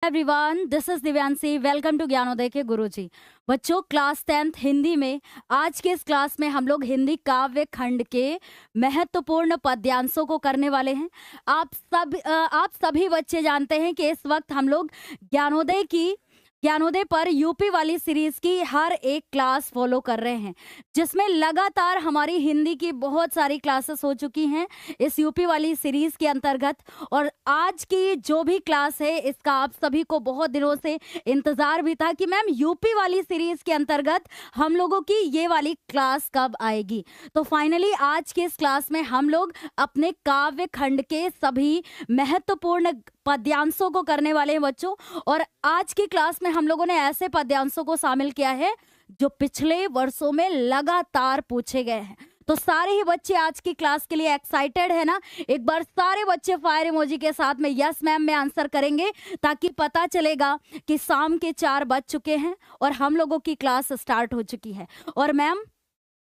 Everyone, this is Divyanshi. Welcome to Gyanoday के गुरुजी। बच्चों, क्लास 10th हिंदी में आज के इस क्लास में हम लोग हिंदी काव्य खंड के महत्वपूर्ण पद्यांशों को करने वाले हैं। आप सभी बच्चे जानते हैं कि इस वक्त हम लोग ज्ञानोदय पर यूपी वाली सीरीज की हर एक क्लास फॉलो कर रहे हैं, जिसमें लगातार हमारी हिंदी की बहुत सारी क्लासेस हो चुकी हैं इस यूपी वाली सीरीज के अंतर्गत। और आज की जो भी क्लास है, इसका आप सभी को बहुत दिनों से इंतजार भी था कि मैम यूपी वाली सीरीज के अंतर्गत हम लोगों की ये वाली क्लास कब आएगी। तो फाइनली आज के इस क्लास में हम लोग अपने काव्य खंड के सभी महत्वपूर्ण पद्यांशों को करने वाले हैं बच्चों। और आज की क्लास में हम लोगों ने ऐसे पद्यांशों को शामिल किया है जो पिछले वर्षों में लगातार पूछे गए हैं। तो सारे ही बच्चे आज की क्लास के लिए एक्साइटेड है ना? एक बार सारे बच्चे फायर इमोजी के साथ में यस मैम में आंसर करेंगे, ताकि पता चलेगा कि शाम के 4 बज चुके हैं और हम लोगों की क्लास स्टार्ट हो चुकी है। और मैम,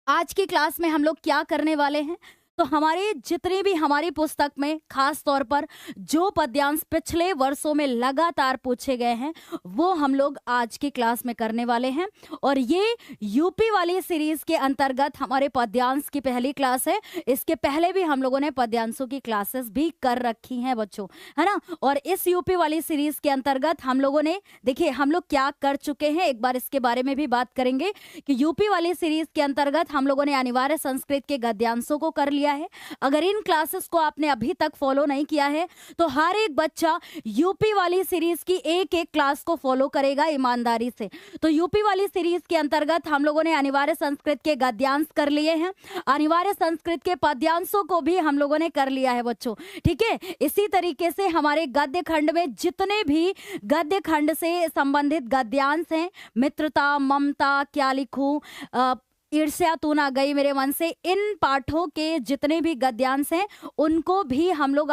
आज की क्लास में हम लोग क्या करने वाले हैं, तो हमारे जितने भी हमारी पुस्तक में खास तौर पर जो पद्यांश पिछले वर्षों में लगातार पूछे गए हैं वो हम लोग आज की क्लास में करने वाले हैं। और ये यूपी वाली सीरीज के अंतर्गत हमारे पद्यांश की पहली क्लास है। इसके पहले भी हम लोगों ने पद्यांशों की क्लासेस भी कर रखी हैं बच्चों, है ना? और इस यूपी वाली सीरीज के अंतर्गत हम लोगों ने, देखिए हम लोग क्या कर चुके हैं, एक बार इसके बारे में भी बात करेंगे कि यूपी वाली सीरीज के अंतर्गत हम लोगों ने अनिवार्य संस्कृत के गद्यांशों को कर लिया है। अगर इन क्लासेस को आपने अभी तक फॉलो नहीं किया है तो हर एक बच्चा यूपी वाली सीरीज की एक एक क्लास को फॉलो करेगा ईमानदारी से। तो यूपी वाली सीरीज के अंतर्गत हम लोगों ने अनिवार्य संस्कृत के गद्यांश कर लिए हैं, अनिवार्य संस्कृत के पद्यांशों को भी हम लोगों ने कर लिया है बच्चों, ठीक है। इसी तरीके से हमारे गद्य खंड में जितने भी गद्य खंड से संबंधित गद्यांश हैं, मित्रता, ममता, क्या लिखूं, ईर्ष्या तू ना गई मेरे मन से, इन पाठों के जितने भी गद्यांश हैं उनको भी हम लोग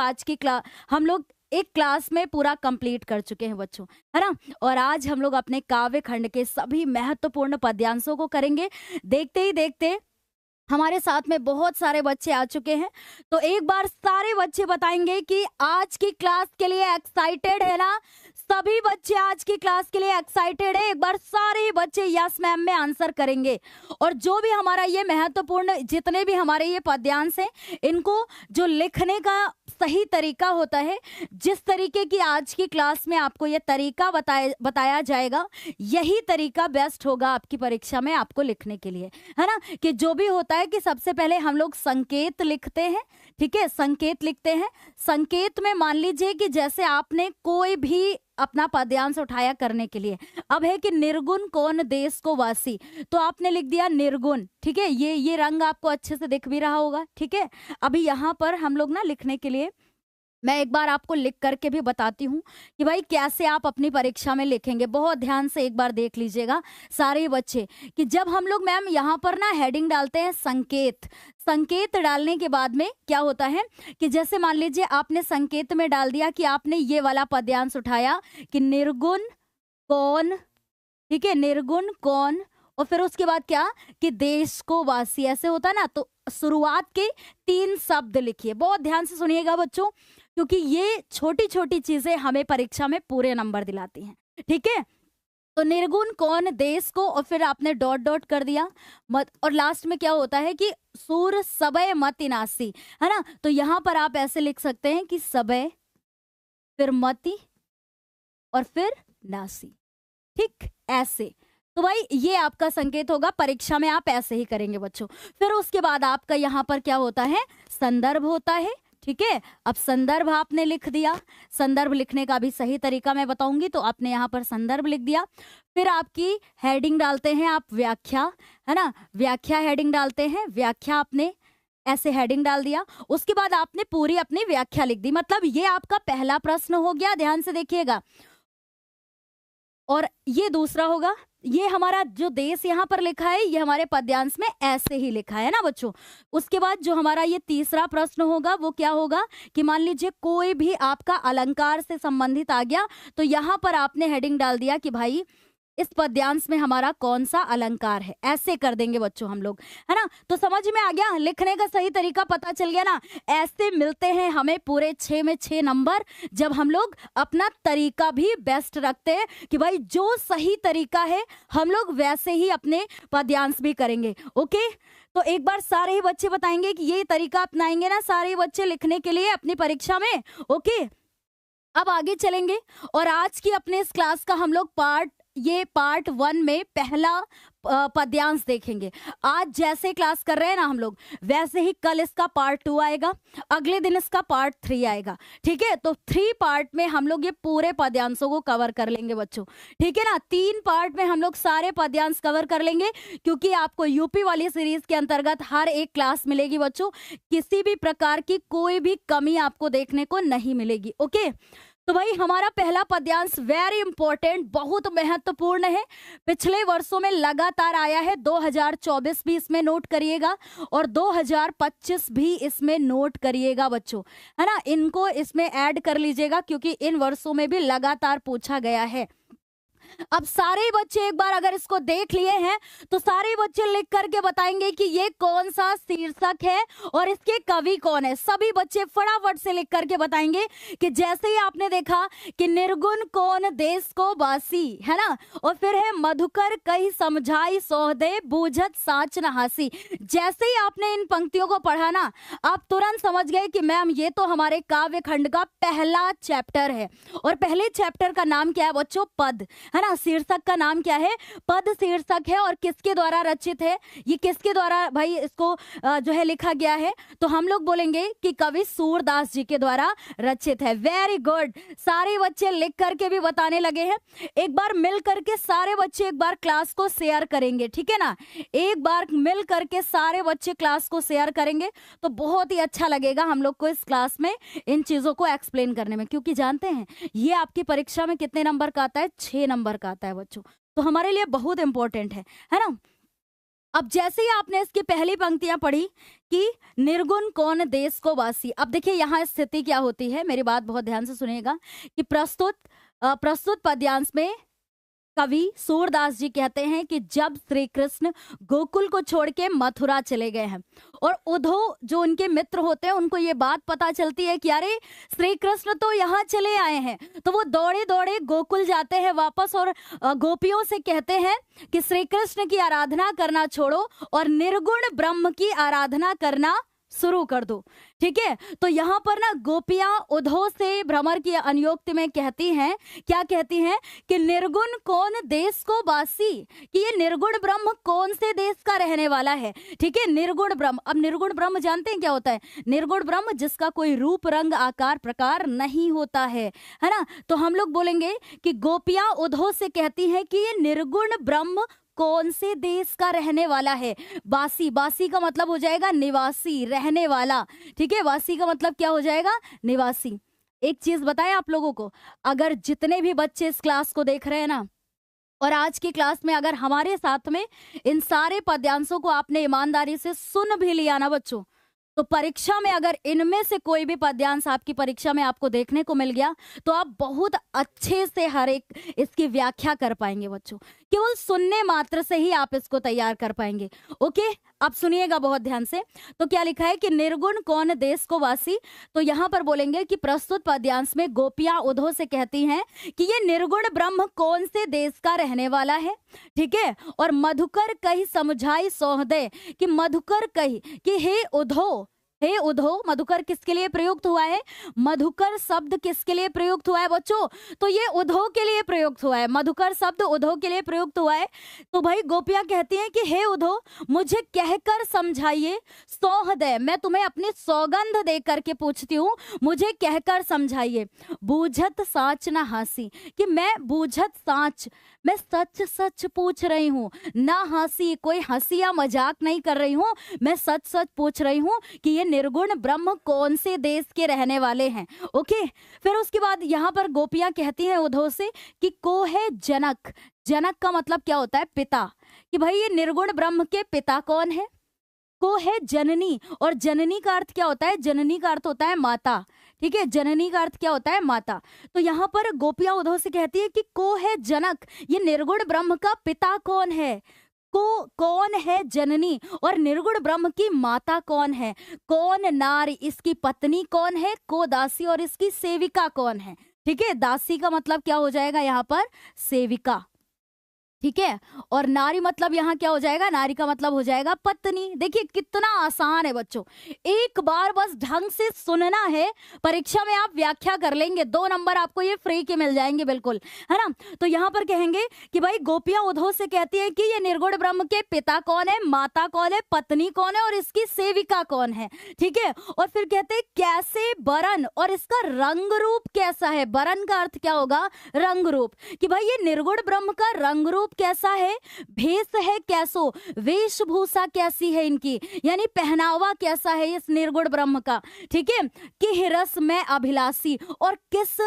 हम लोग एक क्लास में पूरा कंप्लीट कर चुके हैं बच्चों, है ना। और आज हम लोग अपने काव्य खंड के सभी महत्वपूर्ण पद्यांशों को करेंगे। देखते ही देखते हमारे साथ में बहुत सारे बच्चे आ चुके हैं, तो एक बार सारे बच्चे बताएंगे कि आज की क्लास के लिए एक्साइटेड है ना? सभी बच्चे आज की क्लास के लिए एक्साइटेड है? एक बार सारे ही बच्चे यस मैम में आंसर करेंगे। और जो भी हमारा ये महत्वपूर्ण जितने भी हमारे ये पद्यांश हैं, इनको जो लिखने का सही तरीका होता है, जिस तरीके की आज की क्लास में आपको ये तरीका बताया जाएगा, यही तरीका बेस्ट होगा आपकी परीक्षा में आपको लिखने के लिए, है ना। कि जो भी होता है कि सबसे पहले हम लोग संकेत लिखते हैं, ठीक है, संकेत लिखते हैं। संकेत में मान लीजिए कि जैसे आपने कोई भी अपना पद्यांश उठाया करने के लिए, अब है कि निर्गुण कौन देश को वासी, तो आपने लिख दिया निर्गुण, ठीक है। ये रंग आपको अच्छे से दिख भी रहा होगा, ठीक है। अभी यहाँ पर हम लोग ना लिखने के लिए मैं एक बार आपको लिख करके भी बताती हूँ कि भाई कैसे आप अपनी परीक्षा में लिखेंगे। बहुत ध्यान से एक बार देख लीजिएगा सारे बच्चे कि जब हम लोग मैम यहाँ पर ना हेडिंग डालते हैं संकेत डालने के बाद में क्या होता है कि जैसे मान लीजिए आपने संकेत में डाल दिया कि आपने ये वाला पद्यांश उठाया कि निर्गुण कौन, ठीक है, निर्गुण कौन, और फिर उसके बाद क्या कि देश को वासी, ऐसे होता है ना। तो शुरुआत के 3 शब्द लिखिए, बहुत ध्यान से सुनिएगा बच्चों, क्योंकि ये छोटी छोटी चीजें हमें परीक्षा में पूरे नंबर दिलाती हैं, ठीक है। तो निर्गुण कौन देश को, और फिर आपने डॉट डॉट कर दिया मत, और लास्ट में क्या होता है कि सूर सबय मति नासी, है ना। तो यहाँ पर आप ऐसे लिख सकते हैं कि सबय, फिर मति और फिर नासी, ठीक, ऐसे। तो भाई ये आपका संकेत होगा, परीक्षा में आप ऐसे ही करेंगे बच्चों। फिर उसके बाद आपका यहाँ पर क्या होता है, संदर्भ होता है, ठीक है। अब संदर्भ आपने लिख दिया, संदर्भ लिखने का भी सही तरीका मैं बताऊंगी, तो आपने यहाँ पर संदर्भ लिख दिया। फिर आपकी हेडिंग डालते हैं आप व्याख्या, है ना, व्याख्या हेडिंग डालते हैं, व्याख्या आपने ऐसे हेडिंग डाल दिया। उसके बाद आपने पूरी अपनी व्याख्या लिख दी, मतलब ये आपका पहला प्रश्न हो गया, ध्यान से देखिएगा। और ये दूसरा होगा, ये हमारा जो देश यहाँ पर लिखा है ये हमारे पद्यांश में ऐसे ही लिखा है ना बच्चों। उसके बाद जो हमारा ये तीसरा प्रश्न होगा वो क्या होगा कि मान लीजिए कोई भी आपका अलंकार से संबंधित आ गया, तो यहाँ पर आपने हेडिंग डाल दिया कि भाई इस पद्यांश में हमारा कौन सा अलंकार है। ऐसे कर देंगे बच्चों हम लोग, है ना। तो समझ में आ गया, लिखने का सही तरीका पता चल गया ना। ऐसे मिलते हैं हमें पूरे 6 में 6 नंबर, जब हम लोग अपना तरीका भी बेस्ट रखते हैं कि भाई जो सही तरीका है हम लोग वैसे ही अपने पद्यांश भी करेंगे। ओके, तो एक बार सारे ही बच्चे बताएंगे कि ये तरीका अपनाएंगे ना सारे ही बच्चे लिखने के लिए अपनी परीक्षा में। ओके, अब आगे चलेंगे और आज की अपने इस क्लास का हम लोग पार्ट 1 में पहला पद्यांश देखेंगे। आज जैसे क्लास कर रहे हैं ना हम लोग, वैसे ही कल इसका पार्ट 2 आएगा, अगले दिन इसका पार्ट 3 आएगा। ठीक है, तो 3 पार्ट में हम लोग ये पूरे पद्यांशों को कवर कर लेंगे बच्चों। ठीक है ना, 3 पार्ट में हम लोग सारे पद्यांश कवर कर लेंगे, क्योंकि आपको यूपी वाली सीरीज के अंतर्गत हर एक क्लास मिलेगी बच्चों। किसी भी प्रकार की कोई भी कमी आपको देखने को नहीं मिलेगी। ओके, तो भाई हमारा पहला पद्यांश वेरी इंपॉर्टेंट, बहुत महत्वपूर्ण है, पिछले वर्षों में लगातार आया है। 2024 भी इसमें नोट करिएगा और 2025 भी इसमें नोट करिएगा बच्चों, है ना। इनको इसमें ऐड कर लीजिएगा क्योंकि इन वर्षों में भी लगातार पूछा गया है। अब सारे बच्चे एक बार अगर इसको देख लिए हैं तो सारे बच्चे लिख करके बताएंगे कि ये कौन सा शीर्षक है और इसके कवि कौन है। सभी बच्चे फटाफट से लिख करके बताएंगे कि जैसे ही आपने देखा कि निर्गुण कौन देश को बासी, है ना, और फिर है मधुकर कही समझाई सोहदे बूझत साच न हासी। जैसे ही आपने इन पंक्तियों को पढ़ा ना, आप तुरंत समझ गए कि मैम ये तो हमारे काव्य खंड का पहला चैप्टर है। और पहले चैप्टर का नाम क्या है बच्चों? पद, है ना। शीर्षक का नाम क्या है? पद शीर्षक है। और किसके द्वारा रचित है? ये किसके द्वारा भाई इसको जो है लिखा गया है? तो हम लोग बोलेंगे कि कवि सूरदास जी के द्वारा रचित है। वेरी गुड, सारे बच्चे लिख करके भी बताने लगे हैं। एक बार मिल करके सारे बच्चे एक बार क्लास को शेयर करेंगे, ठीक है ना। एक बार मिल करके सारे बच्चे क्लास को शेयर करेंगे तो बहुत ही अच्छा लगेगा हम लोग को इस क्लास में इन चीजों को एक्सप्लेन करने में, क्योंकि जानते हैं ये आपकी परीक्षा में कितने नंबर का आता है? 6 नंबर का आता है बच्चों। तो हमारे लिए बहुत इंपॉर्टेंट है ना। अब जैसे ही आपने इसकी पहली पंक्तियां पढ़ी कि निर्गुण कौन देश को वासी, अब देखिए यहाँ स्थिति क्या होती है, मेरी बात बहुत ध्यान से सुनिएगा कि प्रस्तुत पद्यांश में कवि सूरदास जी कहते हैं कि जब श्री कृष्ण गोकुल को छोड़ के मथुरा चले गए हैं और उद्धव जो उनके मित्र होते हैं उनको ये बात पता चलती है कि अरे श्री कृष्ण तो यहाँ चले आए हैं, तो वो दौड़े दौड़े गोकुल जाते हैं वापस और गोपियों से कहते हैं कि श्री कृष्ण की आराधना करना छोड़ो और निर्गुण ब्रह्म की आराधना करना शुरू कर दो। ठीक है, तो यहाँ पर ना गोपियां उद्धव से भ्रमर की अनुयोक्ति में कहती हैं, क्या कहती हैं कि निर्गुण कौन देश को बासी, कि ये निर्गुण ब्रह्म कौन से देश का रहने वाला है। ठीक है, निर्गुण ब्रह्म। अब निर्गुण ब्रह्म जानते हैं क्या होता है? निर्गुण ब्रह्म जिसका कोई रूप रंग आकार प्रकार नहीं होता है ना। तो हम लोग बोलेंगे कि गोपियां उद्धव से कहती हैं कि ये निर्गुण ब्रह्म कौन से देश का रहने वाला है। बासी, बासी का मतलब हो जाएगा निवासी, रहने वाला। ठीक है, वासी का मतलब क्या हो जाएगा? निवासी। एक चीज बताएं आप लोगों को, अगर जितने भी बच्चे इस क्लास को देख रहे हैं ना, और आज की क्लास में अगर हमारे साथ में इन सारे पद्यांशों को आपने ईमानदारी से सुन भी लिया ना बच्चों, तो परीक्षा में अगर इनमें से कोई भी पद्यांश आपकी परीक्षा में आपको देखने को मिल गया तो आप बहुत अच्छे से हर एक इसकी व्याख्या कर पाएंगे बच्चों। केवल सुनने मात्र से ही आप इसको तैयार कर पाएंगे। ओके, अब सुनिएगा बहुत ध्यान से। तो क्या लिखा है कि निर्गुण कौन देश को वासी, तो यहाँ पर बोलेंगे कि प्रस्तुत पद्यांश में गोपियां उद्धव से कहती हैं कि ये निर्गुण ब्रह्म कौन से देश का रहने वाला है। ठीक है, और मधुकर कही समझाई सोहदे, कि मधुकर कही कि हे उद्धव, हे उद्धव, मधुकर किसके लिए प्रयुक्त हुआ है? मधुकर शब्द किसके लिए प्रयुक्त हुआ है बच्चों? तो ये उद्धव के लिए प्रयुक्त हुआ है। मधुकर शब्द उद्धव के लिए प्रयुक्त हुआ है। तो भाई गोपियां कहती हैं कि हे उद्धव, मुझे कहकर समझाइए सोहदय, मैं तुम्हें अपनी सौगंध दे करके पूछती हूँ, मुझे कहकर समझाइए। बूझत साच न हासी, कि मैं बूझत साच, मैं सच सच पूछ रही हूँ, ना हंसी, कोई हंसी या मजाक नहीं कर रही हूँ, मैं सच सच पूछ रही हूँ कि ये निर्गुण ब्रह्म कौन से देश के रहने वाले हैं। ओके, फिर उसके बाद यहाँ पर गोपियां कहती हैं उद्धव से कि को है जनक। जनक का मतलब क्या होता है? पिता। कि भाई ये निर्गुण ब्रह्म के पिता कौन है? को है जननी, और जननी का अर्थ क्या होता है? जननी का अर्थ होता है माता। ठीक है, जननी का अर्थ क्या होता है, माता। तो यहाँ पर गोपियां उद्धव से कहती है कि को है जनक, ये निर्गुण ब्रह्म का पिता कौन है, को कौन है जननी, और निर्गुण ब्रह्म की माता कौन है, कौन नारी, इसकी पत्नी कौन है, को दासी, और इसकी सेविका कौन है। ठीक है, दासी का मतलब क्या हो जाएगा यहाँ पर, सेविका। ठीक है, और नारी मतलब यहाँ क्या हो जाएगा, नारी का मतलब हो जाएगा पत्नी। देखिए कितना आसान है बच्चों, एक बार बस ढंग से सुनना है, परीक्षा में आप व्याख्या कर लेंगे, 2 नंबर आपको ये फ्री के मिल जाएंगे, बिल्कुल, है ना। तो यहाँ पर कहेंगे कि भाई गोपियां उद्धव से कहती है कि ये निर्गुण ब्रह्म के पिता कौन है, माता कौन है, पत्नी कौन है, और इसकी सेविका कौन है। ठीक है, और फिर कहते हैं कैसे बरन, और इसका रंग रूप कैसा है। बरन का अर्थ क्या होगा, रंग रूप, कि भाई ये निर्गुण ब्रह्म का रंग रूप कैसा है, भेष है कैसो, वेशभूषा कैसी है इनकी, यानी पहनावा कैसा है इस निर्गुण ब्रह्म का। ठीक है, कि रस में अभिलाषी, और किस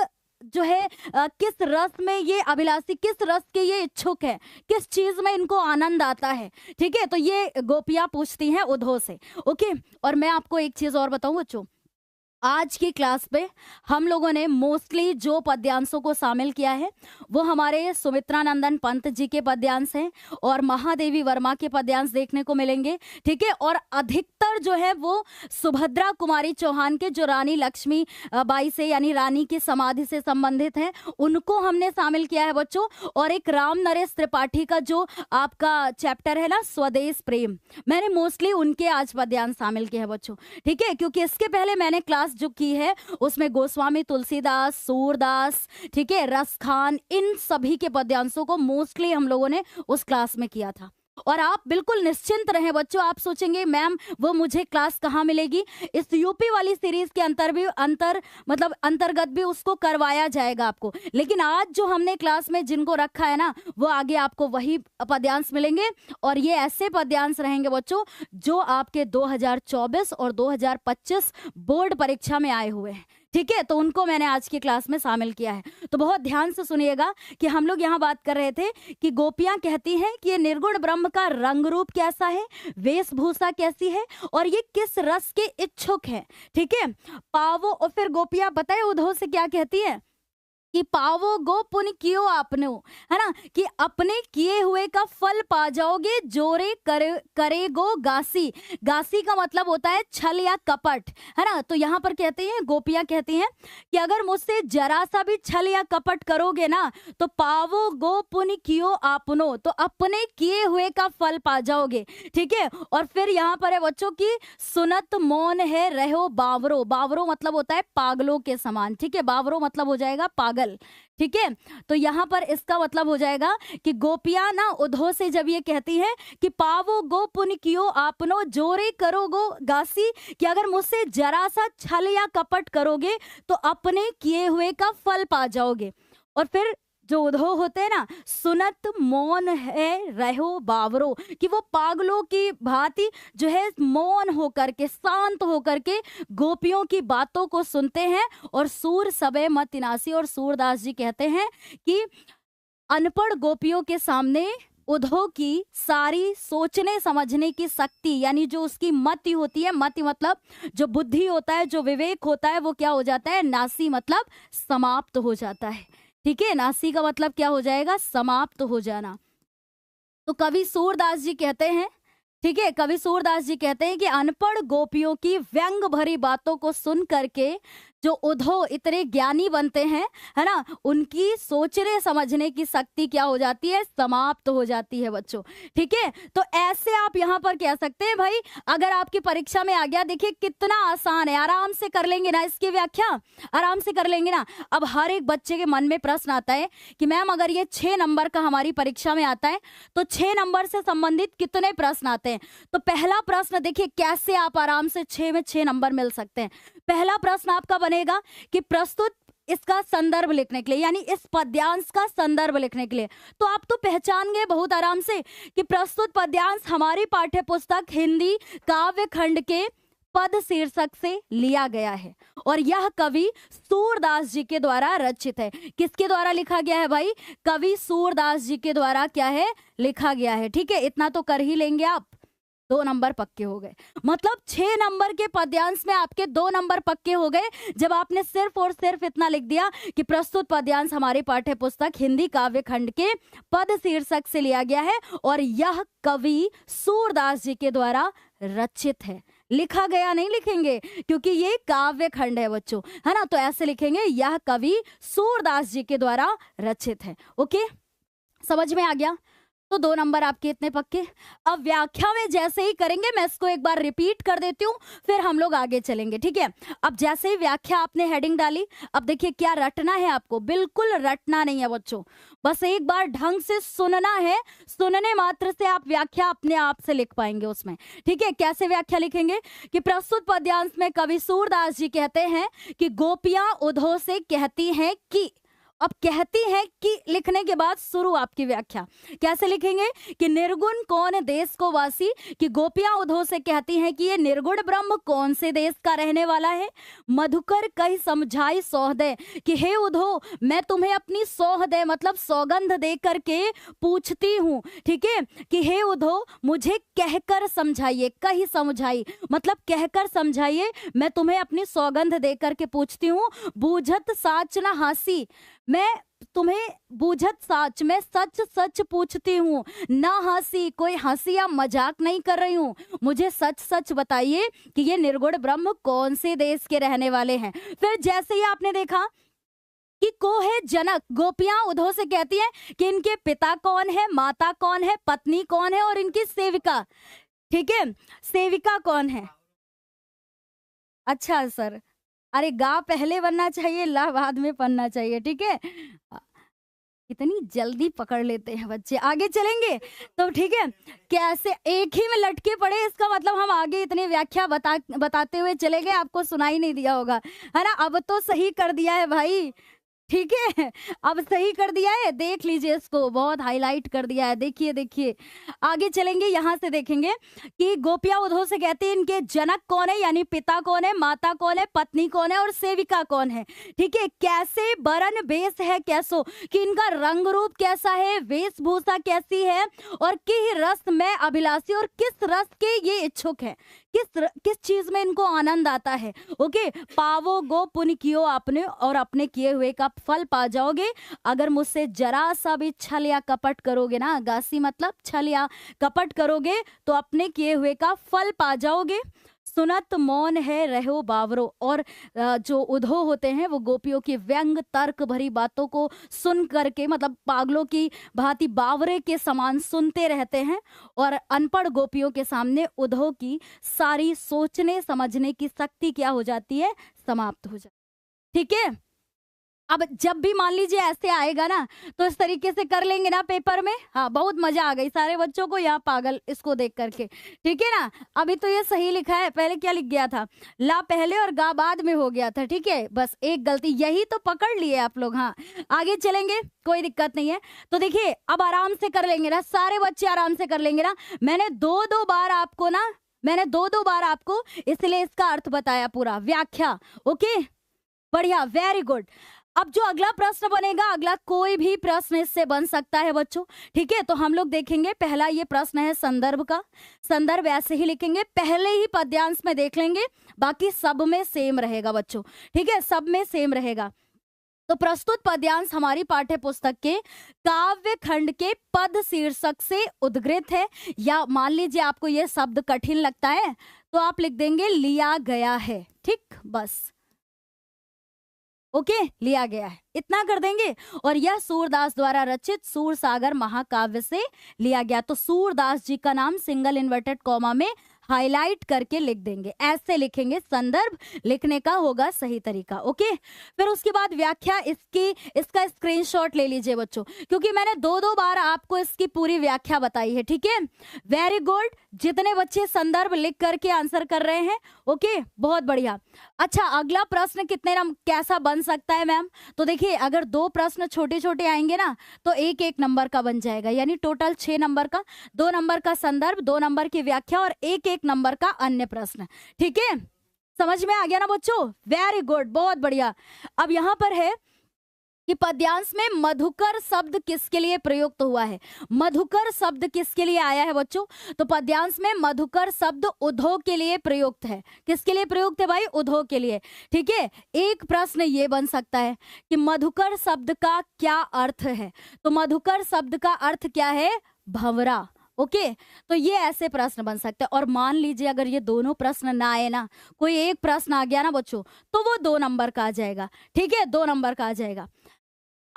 जो है किस रस में ये अभिलाषी, किस रस के ये इच्छुक है, किस चीज में इनको आनंद आता है। ठीक है, तो ये गोपियां पूछती हैं उद्धव से। ओके, और मैं आपको एक चीज और बताऊं बच्चों, आज की क्लास पे हम लोगों ने मोस्टली जो पद्यांशों को शामिल किया है वो हमारे सुमित्रा नंदन पंत जी के पद्यांश हैं और महादेवी वर्मा के पद्यांश देखने को मिलेंगे। ठीक है, और अधिकतर जो है वो सुभद्रा कुमारी चौहान के, जो रानी लक्ष्मी बाई से यानी रानी की समाधि से संबंधित है, उनको हमने शामिल किया है बच्चों। और एक राम नरेश त्रिपाठी का जो आपका चैप्टर है ना, स्वदेश प्रेम, मैंने मोस्टली उनके आज पद्यांश शामिल किए हैं बच्चों। ठीक है, क्योंकि इसके पहले मैंने क्लास जो की है उसमें गोस्वामी तुलसीदास, सूरदास, ठीक है, रस खान, इन सभी के पद्यांशों को मोस्टली हम लोगों ने उस क्लास में किया था। और आप बिल्कुल निश्चिंत रहें बच्चों, आप सोचेंगे मैम वो मुझे क्लास कहाँ मिलेगी, इस यूपी वाली सीरीज के अंतर्गत भी उसको करवाया जाएगा आपको। लेकिन आज जो हमने क्लास में जिनको रखा है ना, वो आगे आपको वही पद्यांश मिलेंगे, और ये ऐसे पद्यांश रहेंगे बच्चों जो आपके 2024 और 2025 बोर्ड परीक्षा में आए हुए हैं। ठीक है, तो उनको मैंने आज की क्लास में शामिल किया है। तो बहुत ध्यान से सुनिएगा कि हम लोग यहाँ बात कर रहे थे कि गोपियां कहती हैं कि ये निर्गुण ब्रह्म का रंग रूप कैसा है, वेशभूषा कैसी है, और ये किस रस के इच्छुक है। ठीक है, पावो, और फिर गोपियां बताए उद्धव से क्या कहती है कि पावो गो पुण्य कियो आपने, है ना, कि अपने किए हुए का फल पा जाओगे, जोरे करे गो गासी। गासी का मतलब होता है छल या कपट, है ना। तो यहाँ पर कहते हैं, गोपियां कहती हैं कि अगर मुझसे जरा सा भी छल या कपट करोगे ना, तो पावो गो पुण्य कियो आपनो, तो अपने किए हुए का फल पा जाओगे। ठीक है, और फिर यहाँ पर है बच्चों की सुनत मौन है रहो बावरो। बावरो मतलब होता है पागलों के समान। ठीक है, बावरो मतलब हो जाएगा पागल। ठीक है, तो यहाँ पर इसका मतलब हो जाएगा कि गोपियां ना उद्धव से जब ये कहती है कि पावो गो पुण्य कियो आपनो, जोरे करो गो गासी, कि अगर मुझसे जरा सा छल या कपट करोगे तो अपने किए हुए का फल पा जाओगे। और फिर जो उद्धव होते हैं ना, सुनत मौन है रहो बावरो, कि वो पागलों की भांति जो है मौन होकर के, शांत होकर के गोपियों की बातों को सुनते हैं। और सूर सबे मत नासी, और सूरदास जी कहते हैं कि अनपढ़ गोपियों के सामने उद्धव की सारी सोचने समझने की शक्ति, यानी जो उसकी मति होती है, मति मतलब जो बुद्धि होता है, जो विवेक होता है, वो क्या हो जाता है, नासी मतलब समाप्त हो जाता है। ठीक है, नासी का मतलब क्या हो जाएगा, समाप्त हो जाना। तो कवि सूरदास जी कहते हैं, ठीक है, कवि सूरदास जी कहते हैं कि अनपढ़ गोपियों की व्यंग भरी बातों को सुन करके जो उद्धव इतने ज्ञानी बनते हैं, है ना, उनकी सोचने समझने की शक्ति क्या हो जाती है, समाप्त हो जाती है बच्चों। ठीक है, तो ऐसे आप यहाँ पर कह सकते हैं भाई, अगर आपकी परीक्षा में आ गया, देखिए कितना आसान है, आराम से कर लेंगे ना, इसकी व्याख्या आराम से कर लेंगे ना। अब हर एक बच्चे के मन में प्रश्न आता है कि मैम अगर ये 6 नंबर का हमारी परीक्षा में आता है तो 6 नंबर से संबंधित कितने प्रश्न आते हैं। तो पहला प्रश्न देखिए कैसे आप आराम से 6 में 6 नंबर मिल सकते हैं। पहला प्रश्न आपका बनेगा कि प्रस्तुत इसका संदर्भ लिखने के लिए, यानी इस पद्यांश का संदर्भ लिखने के लिए। तो आप तो पहचान गए बहुत आराम से कि प्रस्तुत पद्यांश हमारी पाठ्य पुस्तक हिंदी काव्य खंड के पद शीर्षक से लिया गया है, और यह कवि सूरदास जी के द्वारा रचित है। किसके द्वारा लिखा गया है भाई, कवि सूरदास जी के द्वारा क्या है, लिखा गया है। ठीक है, इतना तो कर ही लेंगे आप। 2 नंबर पक्के हो गए। मतलब 6 नंबर के पद्यांश में आपके 2 नंबर पक्के हो गए जब आपने सिर्फ और सिर्फ इतना लिख दिया कि प्रस्तुत पद्यांश हमारी पाठ्य पुस्तक हिंदी काव्य खंड के पद शीर्षक से लिया गया है और यह कवि सूरदास जी के द्वारा रचित है। लिखा गया नहीं लिखेंगे क्योंकि ये काव्य खंड है बच्चों, है ना, तो ऐसे लिखेंगे यह कवि सूरदास जी के द्वारा रचित है। ओके, समझ में आ गया? तो 2 नंबर आपके इतने पक्के। अब व्याख्या में जैसे ही करेंगे, मैं इसको एक बार रिपीट कर देती हूँ, फिर हम लोग आगे चलेंगे, ठीक है। अब जैसे ही व्याख्या आपने हेडिंग डाली, अब देखिए क्या रटना है आपको, बिल्कुल रटना नहीं है बच्चों, बस एक बार ढंग से सुनना है। सुनने मात्र से आप व्याख्या अपने आप से लिख पाएंगे उसमें, ठीक है। कैसे व्याख्या लिखेंगे कि प्रस्तुत पद्यांश में कवि सूरदास जी कहते हैं कि गोपियां उधो से कहती हैं कि, अब कहती है कि लिखने के बाद शुरू आपकी व्याख्या कैसे लिखेंगे कि निर्गुण कौन देश को वासी, कि गोपियां उधो से कहती हैं कि ये निर्गुण ब्रह्म कौन से देश का रहने वाला है। मधुकर कही समझाई सौहदय, कि हे उधो मैं तुम्हें अपनी सौहदय मतलब सौगंध दे करके पूछती हूँ, ठीक है, कि हे उधो मुझे कहकर समझाइए, कही समझाई मतलब कहकर समझाइए, मैं तुम्हें अपनी सौगंध दे करके पूछती हूँ। बूझत साच न हासी, मैं तुम्हें बूझत साच, मैं सच सच पूछती हूँ, ना हंसी, कोई हंसी या मजाक नहीं कर रही हूँ, मुझे सच सच बताइए कि ये निर्गुण ब्रह्म कौन से देश के रहने वाले हैं। फिर जैसे ही आपने देखा कि को है जनक, गोपियां उधो से कहती हैं कि इनके पिता कौन है, माता कौन है, पत्नी कौन है और इनकी सेविका, ठीक है, सेविका कौन है। अच्छा सर, अरे गा पहले बनना चाहिए, ला बाद में पढ़ना चाहिए, ठीक है। इतनी जल्दी पकड़ लेते हैं बच्चे। आगे चलेंगे तो ठीक है, कैसे एक ही में लटके पड़े, इसका मतलब हम आगे इतनी व्याख्या बताते हुए चले गए, आपको सुनाई नहीं दिया होगा, है ना। अब तो सही कर दिया है भाई, ठीक है, अब सही कर दिया है, देख लीजिए इसको, बहुत हाईलाइट कर दिया है, देखिए देखिए। आगे चलेंगे, यहाँ से देखेंगे कि गोपियां उधो से कहती है इनके जनक कौन है, यानी पिता कौन है, माता कौन है, पत्नी कौन है और सेविका कौन है, ठीक है। कैसे बरन बेस है कैसो, कि इनका रंग रूप कैसा है, वेशभूषा कैसी है, और किस रस में अभिलाषी, और किस रस के ये इच्छुक है, किस चीज में इनको आनंद आता है। ओके, पावो गो पुण्य कियो आपने, और अपने किए हुए का फल पा जाओगे। अगर मुझसे जरा सा भी छल या कपट करोगे ना, गासी मतलब छल या कपट करोगे, तो अपने किए हुए का फल पा जाओगे। सुनत मौन है रहो बावरो, और जो उधो होते हैं वो गोपियों की व्यंग तर्क भरी बातों को सुन करके, मतलब पागलों की भांति बावरे के समान सुनते रहते हैं, और अनपढ़ गोपियों के सामने उधो की सारी सोचने समझने की शक्ति क्या हो जाती है, समाप्त हो जाती, ठीक है। अब जब भी मान लीजिए ऐसे आएगा ना, तो इस तरीके से कर लेंगे ना पेपर में, हाँ बहुत मजा आ गई सारे बच्चों को यहाँ पागल इसको देख करके, ठीक है ना। अभी तो ये सही लिखा है, पहले क्या लिख गया था, ला पहले और गा बाद में हो गया था, ठीक है, बस एक गलती, यही तो पकड़ लिए आप लोग। हाँ आगे चलेंगे, कोई दिक्कत नहीं है। तो देखिए अब आराम से कर लेंगे ना, सारे बच्चे आराम से कर लेंगे ना। मैंने दो बार आपको इसलिए इसका अर्थ बताया, पूरा व्याख्या, ओके बढ़िया, वेरी गुड। अब जो अगला प्रश्न बनेगा, अगला कोई भी प्रश्न इससे बन सकता है बच्चों, ठीक है। तो हम लोग देखेंगे, पहला ये प्रश्न है संदर्भ का, संदर्भ ऐसे ही लिखेंगे, पहले ही पद्यांश में देख लेंगे, बाकी सब में सेम रहेगा बच्चों, ठीक है, सब में सेम रहेगा। तो प्रस्तुत पद्यांश हमारी पाठ्य पुस्तक के काव्य खंड के पद शीर्षक से उद्गृत है, या मान लीजिए आपको यह शब्द कठिन लगता है तो आप लिख देंगे लिया गया है, ठीक, बस ओके, लिया गया है, इतना कर देंगे। और यह सूरदास द्वारा रचित सूरसागर महाकाव्य से लिया गया। तो सूरदास जी का नाम सिंगल इन्वर्टेड कॉमा में हाईलाइट करके लिख देंगे, ऐसे लिखेंगे, संदर्भ लिखने का होगा सही तरीका, ओके। फिर उसके बाद व्याख्या, इसका स्क्रीनशॉट ले लीजिए बच्चों, क्योंकि मैंने दो बार आपको इसकी पूरी व्याख्या बताई है, ठीक है। वेरी गुड, जितने बच्चे संदर्भ लिख करके आंसर कर रहे हैं, ओके बहुत बढ़िया। अच्छा, अगला प्रश्न कैसा बन सकता है मैम, तो देखिए अगर 2 प्रश्न छोटे छोटे आएंगे ना, तो एक नंबर का बन जाएगा, यानी टोटल 6 नंबर का, 2 नंबर का संदर्भ, 2 नंबर की व्याख्या और एक नंबर का अन्य प्रश्न, ठीक है। समझ में आ गया ना बच्चों, वेरी गुड, बहुत बढ़िया। अब यहां पर है कि पद्यांश में मधुकर शब्द किसके लिए प्रयुक्त हुआ है। मधुकर शब्द किसके लिए आया है बच्चों? तो पद्यांश में मधुकर शब्द उद्योग के लिए प्रयुक्त है। किसके लिए प्रयुक्त है भाई? उद्योग के लिए। ठीक है, एक प्रश्न ये बन सकता है कि मधुकर शब्द का क्या अर्थ है। तो मधुकर शब्द का अर्थ क्या है? भंवरा। ओके, तो ये ऐसे प्रश्न बन सकते हैं। और मान लीजिए अगर ये दोनों प्रश्न ना आए ना, कोई एक प्रश्न आ गया ना बच्चों, तो वो 2 नंबर का आ जाएगा। ठीक है, 2 नंबर का आ जाएगा।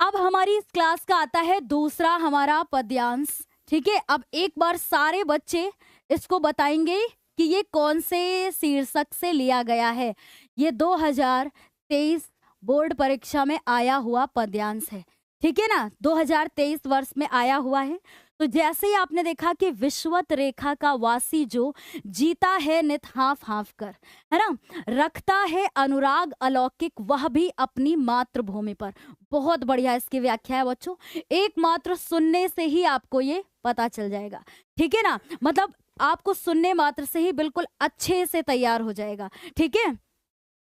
अब हमारी इस क्लास का आता है दूसरा हमारा पद्यांश। ठीक है, अब एक बार सारे बच्चे इसको बताएंगे कि ये कौन से शीर्षक से लिया गया है। ये 2023 बोर्ड परीक्षा में आया हुआ पद्यांश है। ठीक है ना, 2023 वर्ष में आया हुआ है। तो जैसे ही आपने देखा कि विश्वत रेखा का वासी जो जीता है नित हाफ हाफ कर, है ना, रखता है अनुराग अलौकिक वह भी अपनी मातृभूमि पर। बहुत बढ़िया इसकी व्याख्या है बच्चों, एकमात्र सुनने से ही आपको ये पता चल जाएगा। ठीक है ना, मतलब आपको सुनने मात्र से ही बिल्कुल अच्छे से तैयार हो जाएगा। ठीक है,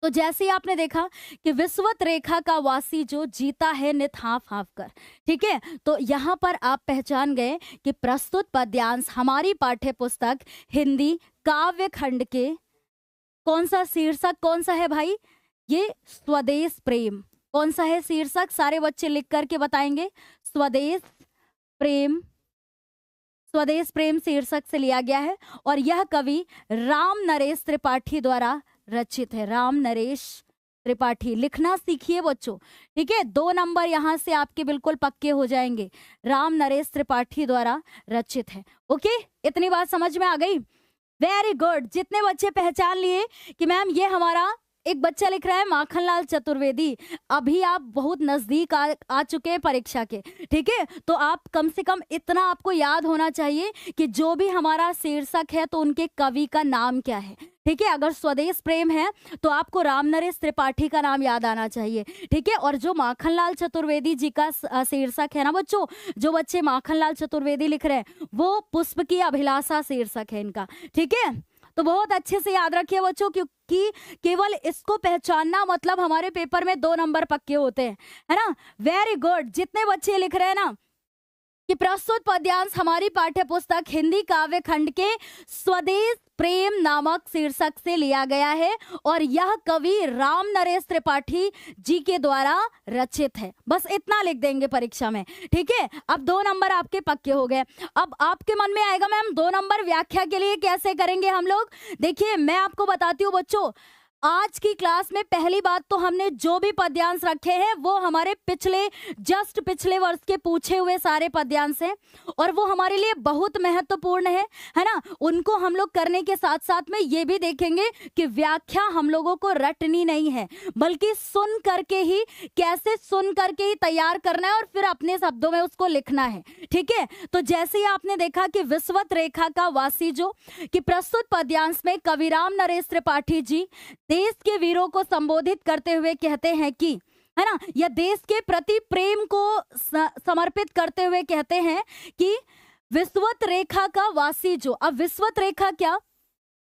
तो जैसे ही आपने देखा कि विश्वत रेखा का वासी जो जीता है नित हाफ हाफ कर। ठीक है, तो यहाँ पर आप पहचान गए कि प्रस्तुत पद्यांश हमारी पाठ्य पुस्तक हिंदी काव्य खंड के कौन सा शीर्षक कौन सा है भाई? ये स्वदेश प्रेम। कौन सा है शीर्षक? सारे बच्चे लिख करके बताएंगे। स्वदेश प्रेम। स्वदेश प्रेम शीर्षक से लिया गया है और यह कवि राम नरेश त्रिपाठी द्वारा रचित है। राम नरेश त्रिपाठी, लिखना सीखिए बच्चों। ठीक है, 2 नंबर यहाँ से आपके बिल्कुल पक्के हो जाएंगे। राम नरेश त्रिपाठी द्वारा रचित है। ओके, इतनी बात समझ में आ गई? Very good. जितने बच्चे पहचान लिए कि मैम ये हमारा, एक बच्चा लिख रहा है माखनलाल चतुर्वेदी, अभी आप बहुत नजदीक आ चुके हैं परीक्षा के। ठीक है, तो आप कम से कम इतना आपको याद होना चाहिए कि जो भी हमारा शीर्षक है तो उनके कवि का नाम क्या है। ठीक है, अगर स्वदेश प्रेम है तो आपको राम नरेश त्रिपाठी का नाम याद आना चाहिए। ठीक है, और जो माखनलाल चतुर्वेदी जी का शीर्षक है ना बच्चों, जो बच्चे माखनलाल चतुर्वेदी लिख रहे हैं वो पुष्प की अभिलाषा शीर्षक है इनका। ठीक है, तो बहुत अच्छे से याद रखिए बच्चों, क्योंकि केवल इसको पहचानना मतलब हमारे पेपर में 2 नंबर पक्के होते हैं, है ना। Very good. जितने बच्चे लिख रहे हैं ना कि प्रस्तुत पद्यांश हमारी पाठ्य पुस्तक हिंदी काव्य खंड के स्वदेश प्रेम नामक शीर्षक से लिया गया है और यह कवि राम नरेश त्रिपाठी जी के द्वारा रचित है, बस इतना लिख देंगे परीक्षा में। ठीक है, अब 2 नंबर आपके पक्के हो गए। अब आपके मन में आएगा मैम 2 नंबर व्याख्या के लिए कैसे करेंगे हम लोग? देखिए मैं आपको बताती हूँ बच्चों, आज की क्लास में पहली बात तो हमने जो भी पद्यांश रखे हैं वो हमारे जस्ट पिछले वर्ष के पूछे हुए सारे पद्यांश हैं और वो हमारे लिए बहुत महत्वपूर्ण है ना। उनको हम लोग करने के साथ साथ में ये भी देखेंगे कि व्याख्या हम लोगों को रटनी नहीं है, बल्कि सुन करके ही, कैसे सुन करके ही तैयार करना है और फिर अपने शब्दों में उसको लिखना है। ठीक है, तो जैसे ही आपने देखा कि विश्वत रेखा का वासी जो कि प्रस्तुत पद्यांश में कविराम नरेश त्रिपाठी जी देश के वीरों को संबोधित करते हुए कहते हैं कि, है ना, या देश के प्रति प्रेम को समर्पित करते हुए कहते हैं कि विश्वत रेखा का वासी जो, अब विश्वत रेखा क्या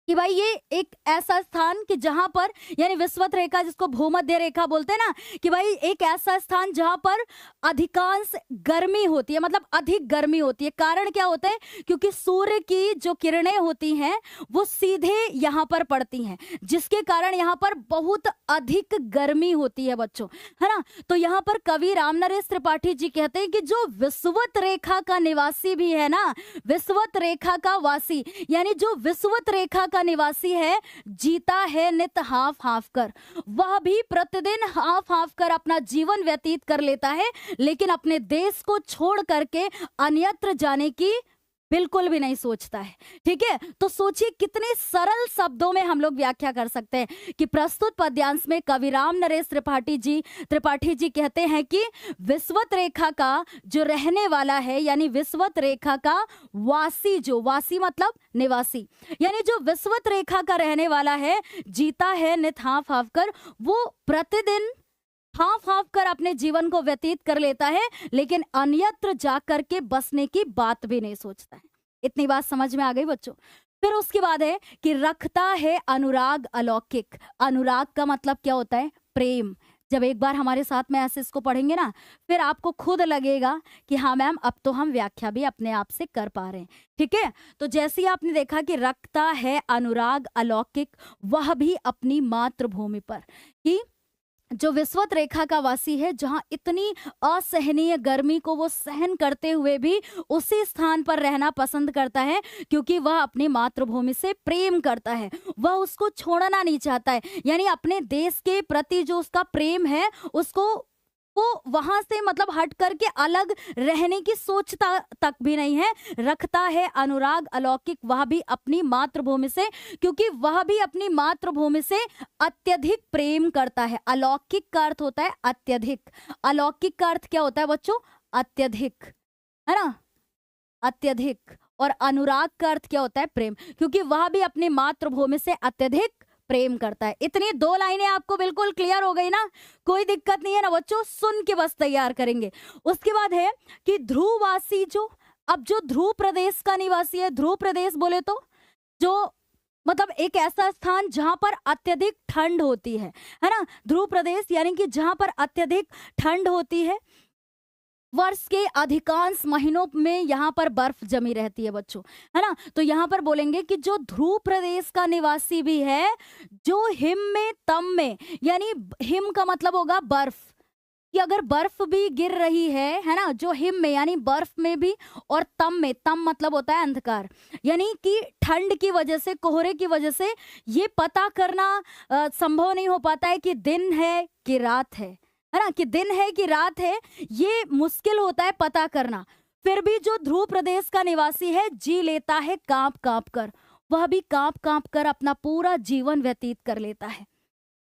कि भाई ये एक ऐसा स्थान कि जहां पर, यानी विश्वत रेखा जिसको भूमध्य रेखा बोलते हैं ना, कि भाई एक ऐसा स्थान जहां पर अधिकांश गर्मी होती है, मतलब अधिक गर्मी होती है। कारण क्या होता है? क्योंकि सूर्य की जो किरणें होती हैं वो सीधे यहाँ पर पड़ती हैं, जिसके कारण यहाँ पर बहुत अधिक गर्मी होती है बच्चों, है ना। तो यहाँ पर कवि राम नरेश त्रिपाठी जी कहते हैं कि जो विश्वत रेखा का निवासी भी है ना, विश्वत रेखा का वासी, यानी जो विश्वत रेखा का निवासी है, जीता है नित हाफ हाफ कर, वह भी प्रतिदिन हाफ हाफ कर अपना जीवन व्यतीत कर लेता है, लेकिन अपने देश को छोड़ करके अन्यत्र जाने की बिल्कुल भी नहीं सोचता है। ठीक है, तो सोचिए कितने सरल शब्दों में हम लोग व्याख्या कर सकते हैं कि प्रस्तुत पद्यांश में कवि राम नरेश त्रिपाठी जी कहते हैं कि विश्वत रेखा का जो रहने वाला है, यानी विश्वत रेखा का वासी, जो वासी मतलब निवासी, यानी जो विश्वत रेखा का रहने वाला है, जीता है नित हाफ हाफ कर, वो प्रतिदिन हाफ हाफ कर अपने जीवन को व्यतीत कर लेता है, लेकिन अन्यत्र जाकर के बसने की बात भी नहीं सोचता है। इतनी बात समझ में आ गई बच्चों? फिर उसके बाद है कि रखता है अनुराग अलौकिक। अनुराग का मतलब क्या होता है? प्रेम। जब एक बार हमारे साथ में ऐसे इसको पढ़ेंगे ना, फिर आपको खुद लगेगा कि हाँ मैम, अब तो हम व्याख्या भी अपने आप से कर पा रहे हैं। ठीक है, तो जैसे ही आपने देखा कि रखता है अनुराग अलौकिक वह भी अपनी मातृभूमि पर, कि जो विषुवत रेखा का वासी है, जहां इतनी असहनीय गर्मी को वो सहन करते हुए भी उसी स्थान पर रहना पसंद करता है, क्योंकि वह अपनी मातृभूमि से प्रेम करता है, वह उसको छोड़ना नहीं चाहता है। यानी अपने देश के प्रति जो उसका प्रेम है, उसको वो वहां से मतलब हट करके अलग रहने की सोचता तक भी नहीं है। रखता है अनुराग अलौकिक वह भी अपनी मातृभूमि से, क्योंकि वह भी अपनी मातृभूमि से अत्यधिक प्रेम करता है। अलौकिक का अर्थ होता है अत्यधिक, अलौकिक का अर्थ क्या होता है बच्चों? अत्यधिक, है ना, अत्यधिक। और अनुराग का अर्थ क्या होता है? प्रेम, क्योंकि वह भी अपनी मातृभूमि से अत्यधिक प्रेम करता है। इतनी 2 लाइनें आपको बिल्कुल क्लियर हो गई ना? कोई दिक्कत नहीं है ना बच्चों? सुन के बस तैयार करेंगे। उसके बाद है कि ध्रुववासी अब जो ध्रुव प्रदेश का निवासी है, ध्रुव प्रदेश बोले तो जो मतलब एक ऐसा स्थान जहां पर अत्यधिक ठंड होती है ना? ध्रुव प्रदेश यानी कि जहां पर अत्यधिक ठंड होती है, वर्ष के अधिकांश महीनों में यहाँ पर बर्फ जमी रहती है बच्चों, है ना? तो यहाँ पर बोलेंगे कि जो ध्रुव प्रदेश का निवासी भी है, जो हिम में तम में, यानी हिम का मतलब होगा बर्फ, कि अगर बर्फ भी गिर रही है ना, जो हिम में यानी बर्फ में भी, और तम में, तम मतलब होता है अंधकार, यानी कि ठंड की वजह से, कोहरे की वजह से ये पता करना संभव नहीं हो पाता है कि दिन है कि रात है ना, कि दिन है कि रात है, ये मुश्किल होता है पता करना। फिर भी जो ध्रुव प्रदेश का निवासी है जी लेता है कांप कांप कर, वह भी कांप कांप कर अपना पूरा जीवन व्यतीत कर लेता है।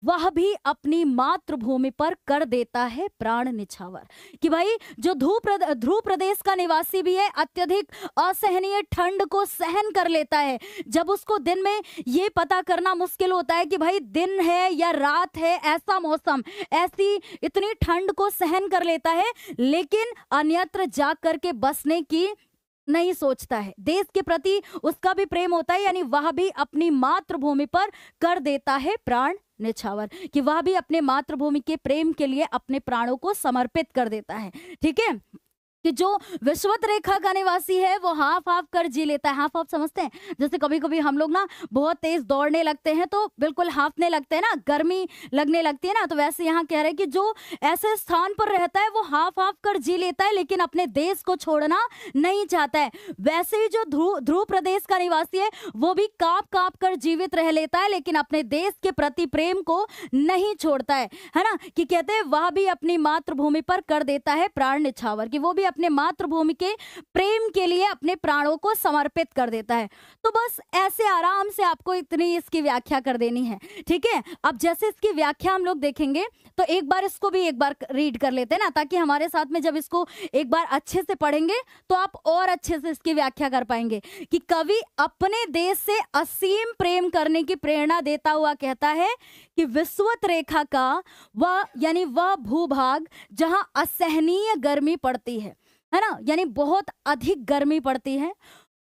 वह भी अपनी मातृभूमि पर कर देता है प्राण निछावर, कि भाई जो ध्रुव प्रदेश का निवासी भी है, अत्यधिक असहनीय ठंड को सहन कर लेता है। जब उसको दिन में ये पता करना मुश्किल होता है कि भाई दिन है या रात है, ऐसा मौसम, ऐसी इतनी ठंड को सहन कर लेता है, लेकिन अन्यत्र जा करके बसने की नहीं सोचता है। देश के प्रति उसका भी प्रेम होता है, यानी वह भी अपनी मातृभूमि पर कर देता है प्राण निछावर, कि वह भी अपने मातृभूमि के प्रेम के लिए अपने प्राणों को समर्पित कर देता है। ठीक है, कि जो विषुवत रेखा का निवासी है वो हाफ हाफ कर जी लेता है। हाफ हाफ समझते हैं? जैसे कभी कभी हम लोग ना बहुत तेज दौड़ने लगते हैं तो बिल्कुल हाफने लगते हैं ना, गर्मी लगने लगती है ना, तो वैसे यहाँ कह रहे हैं कि जो ऐसे स्थान पर रहता है वो हाफ हाफ कर जी लेता है, लेकिन अपने देश को छोड़ना नहीं चाहता है। वैसे ही जो ध्रुव प्रदेश का निवासी है वो भी कांप कांप कर जीवित रह लेता है, लेकिन अपने देश के प्रति प्रेम को नहीं छोड़ता है ना, कि कहते हैं वह भी अपनी मातृभूमि पर कर देता है प्राण निछावर, कि वो भी अपने मातृभूमि के प्रेम के लिए अपने प्राणों को समर्पित कर देता है। तो बस ऐसे आराम से आपको इतनी इसकी व्याख्या कर देनी है। ठीक है, अब जैसे इसकी व्याख्या हम लोग देखेंगे तो एक बार इसको भी एक बार रीड कर लेते हैं ना, ताकि हमारे साथ में जब इसको एक बार अच्छे से पढ़ेंगे तो आप और अच्छे से इसकी व्याख्या कर पाएंगे। कि कवि अपने देश से असीम प्रेम करने की प्रेरणा देता हुआ कहता है कि विषुवत रेखा का वह यानी वह भूभाग जहां असहनीय गर्मी पड़ती है ना, यानी बहुत अधिक गर्मी पड़ती है,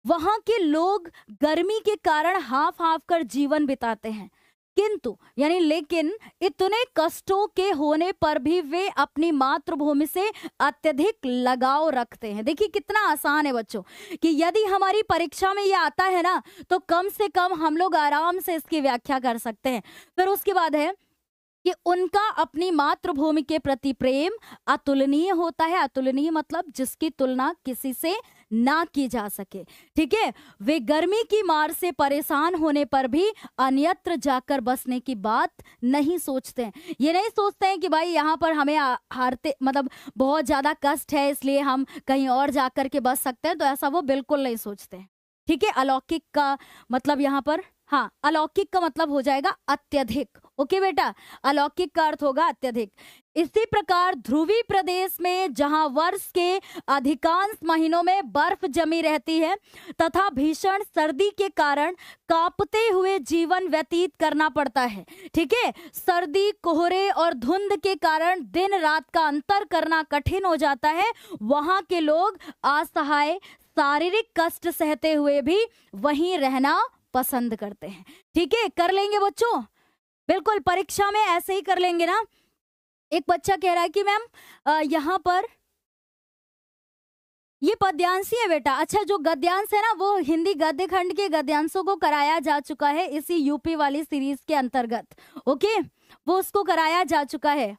वहां के लोग गर्मी के कारण हाफ हाफ कर जीवन बिताते हैं, किंतु यानी लेकिन इतने कष्टों के होने पर भी वे अपनी मातृभूमि से अत्यधिक लगाव रखते हैं। देखिए कितना आसान है बच्चों, कि यदि हमारी परीक्षा में ये आता है ना तो कम से कम हम लोग आराम से इसकी व्याख्या कर सकते हैं। फिर उसके बाद है कि उनका अपनी मातृभूमि के प्रति प्रेम अतुलनीय होता है। अतुलनीय मतलब जिसकी तुलना किसी से ना की जा सके। ठीक है, वे गर्मी की मार से परेशान होने पर भी अन्यत्र जाकर बसने की बात नहीं सोचते हैं। ये नहीं सोचते हैं कि भाई यहाँ पर हमें हारते मतलब बहुत ज्यादा कष्ट है इसलिए हम कहीं और जाकर के बस सकते हैं, तो ऐसा वो बिल्कुल नहीं सोचते हैं। ठीक है, अलौकिक का मतलब यहाँ पर, हाँ, अलौकिक का मतलब हो जाएगा अत्यधिक। ओके बेटा, अलौकिक का अर्थ होगा अत्यधिक। इसी प्रकार ध्रुवी प्रदेश में जहां वर्ष के अधिकांश महीनों में बर्फ जमी रहती है तथा भीषण सर्दी के कारण कांपते हुए जीवन व्यतीत करना पड़ता है। ठीक है, सर्दी, कोहरे और धुंध के कारण दिन रात का अंतर करना कठिन हो जाता है। वहां के लोग असहाय शारीरिक कष्ट सहते हुए भी वहीं रहना पसंद करते हैं। ठीक है, कर लेंगे बच्चों, बिल्कुल परीक्षा में ऐसे ही कर लेंगे ना। एक बच्चा कह रहा है कि मैम यहाँ पर ये पद्यांश ही है बेटा। अच्छा, जो गद्यांश है ना वो हिंदी गद्य खंड के गद्यांशों को कराया जा चुका है इसी यूपी वाली सीरीज के अंतर्गत। ओके, वो उसको कराया जा चुका है।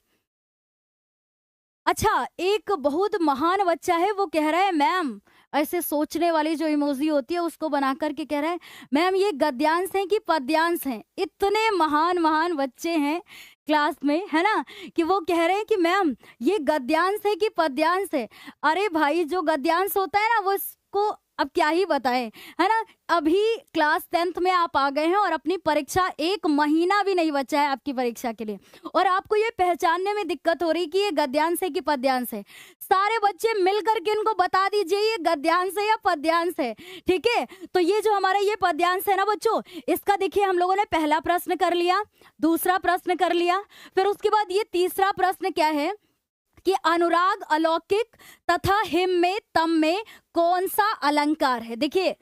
अच्छा, एक बहुत महान बच्चा है, वो कह रहा है मैम, ऐसे सोचने वाली जो इमोजी होती है उसको बना करके कह रहा है मैम ये गद्यांश हैं कि पद्यांश हैं। इतने महान महान बच्चे हैं क्लास में, है ना, कि वो कह रहे हैं कि मैम ये गद्यांश है कि पद्यांश है। अरे भाई, जो गद्यांश होता है ना वो इसको अब क्या ही बताएं, है ना। अभी क्लास 10th में आप आ गए हैं और अपनी परीक्षा, 1 महीना भी नहीं बचा है आपकी परीक्षा के लिए, और आपको ये पहचानने में दिक्कत हो रही कि ये गद्यांश है कि पद्यांश है। सारे बच्चे मिलकर के इनको बता दीजिए ये गद्यांश है या पद्यांश है। ठीक है, तो ये जो हमारा ये पद्यांश है ना बच्चों, इसका देखिए हम लोगों ने पहला प्रश्न कर लिया, दूसरा प्रश्न कर लिया, फिर उसके बाद ये तीसरा प्रश्न क्या है कि अनुराग अलौकिक तथा हिम में तम में कौन सा अलंकार है। देखिए,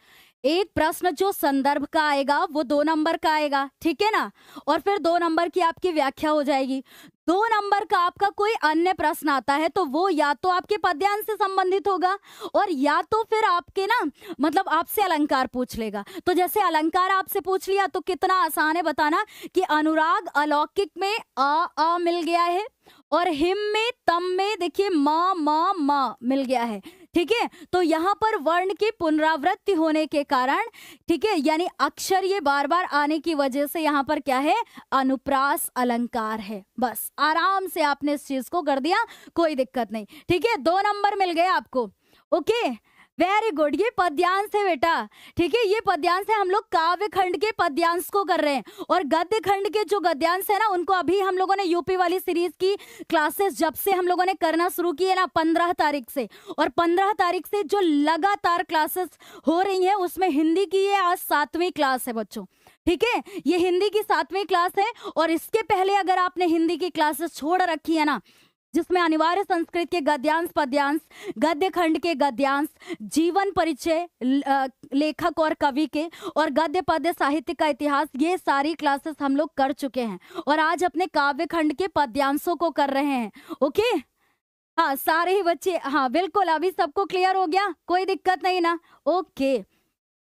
एक प्रश्न जो संदर्भ का आएगा वो 2 नंबर का आएगा, ठीक है ना, और फिर 2 नंबर की आपकी व्याख्या हो जाएगी। 2 नंबर का आपका कोई अन्य प्रश्न आता है तो वो या तो आपके पद्यांश से संबंधित होगा और या तो फिर आपके ना मतलब आपसे अलंकार पूछ लेगा। तो जैसे अलंकार आपसे पूछ लिया तो कितना आसान है बताना कि अनुराग अलौकिक में आ मिल गया है और हिम में तम में देखिए म मिल गया है। ठीक है, तो यहाँ पर वर्ण की पुनरावृत्ति होने के कारण, ठीक है, यानी अक्षर ये बार बार आने की वजह से यहाँ पर क्या है, अनुप्रास अलंकार है। बस आराम से आपने इस चीज को कर दिया, कोई दिक्कत नहीं। ठीक है, 2 नंबर मिल गए आपको। ओके, वेरी गुड, ये पद्यांश है बेटा। ठीक है, ये पद्यांश है, हम लोग काव्य खंड के पद्यांश को कर रहे हैं और गद्य खंड के जो गद्यांश है ना उनको अभी हम लोगों ने यूपी वाली सीरीज की क्लासेस जब से हम लोगों ने करना शुरू की है ना 15 तारीख से, और 15 तारीख से जो लगातार क्लासेस हो रही हैं उसमें हिंदी की ये आज 7वीं क्लास है बच्चों। ठीक है, ये हिंदी की 7वीं क्लास है और इसके पहले अगर आपने हिंदी की क्लासेस छोड़ रखी है ना, जिसमें संस्कृत के गद्यांश पद्यांश, गद्य खंड के गद्यांश, जीवन परिचय लेखक और कवि के, और गद्य पद्य साहित्य का इतिहास, ये सारी क्लासेस हम लोग कर चुके हैं और आज अपने काव्य खंड के पद्यांशों को कर रहे हैं। ओके, हाँ सारे ही बच्चे, हाँ बिल्कुल, अभी सबको क्लियर हो गया, कोई दिक्कत नहीं ना। ओके,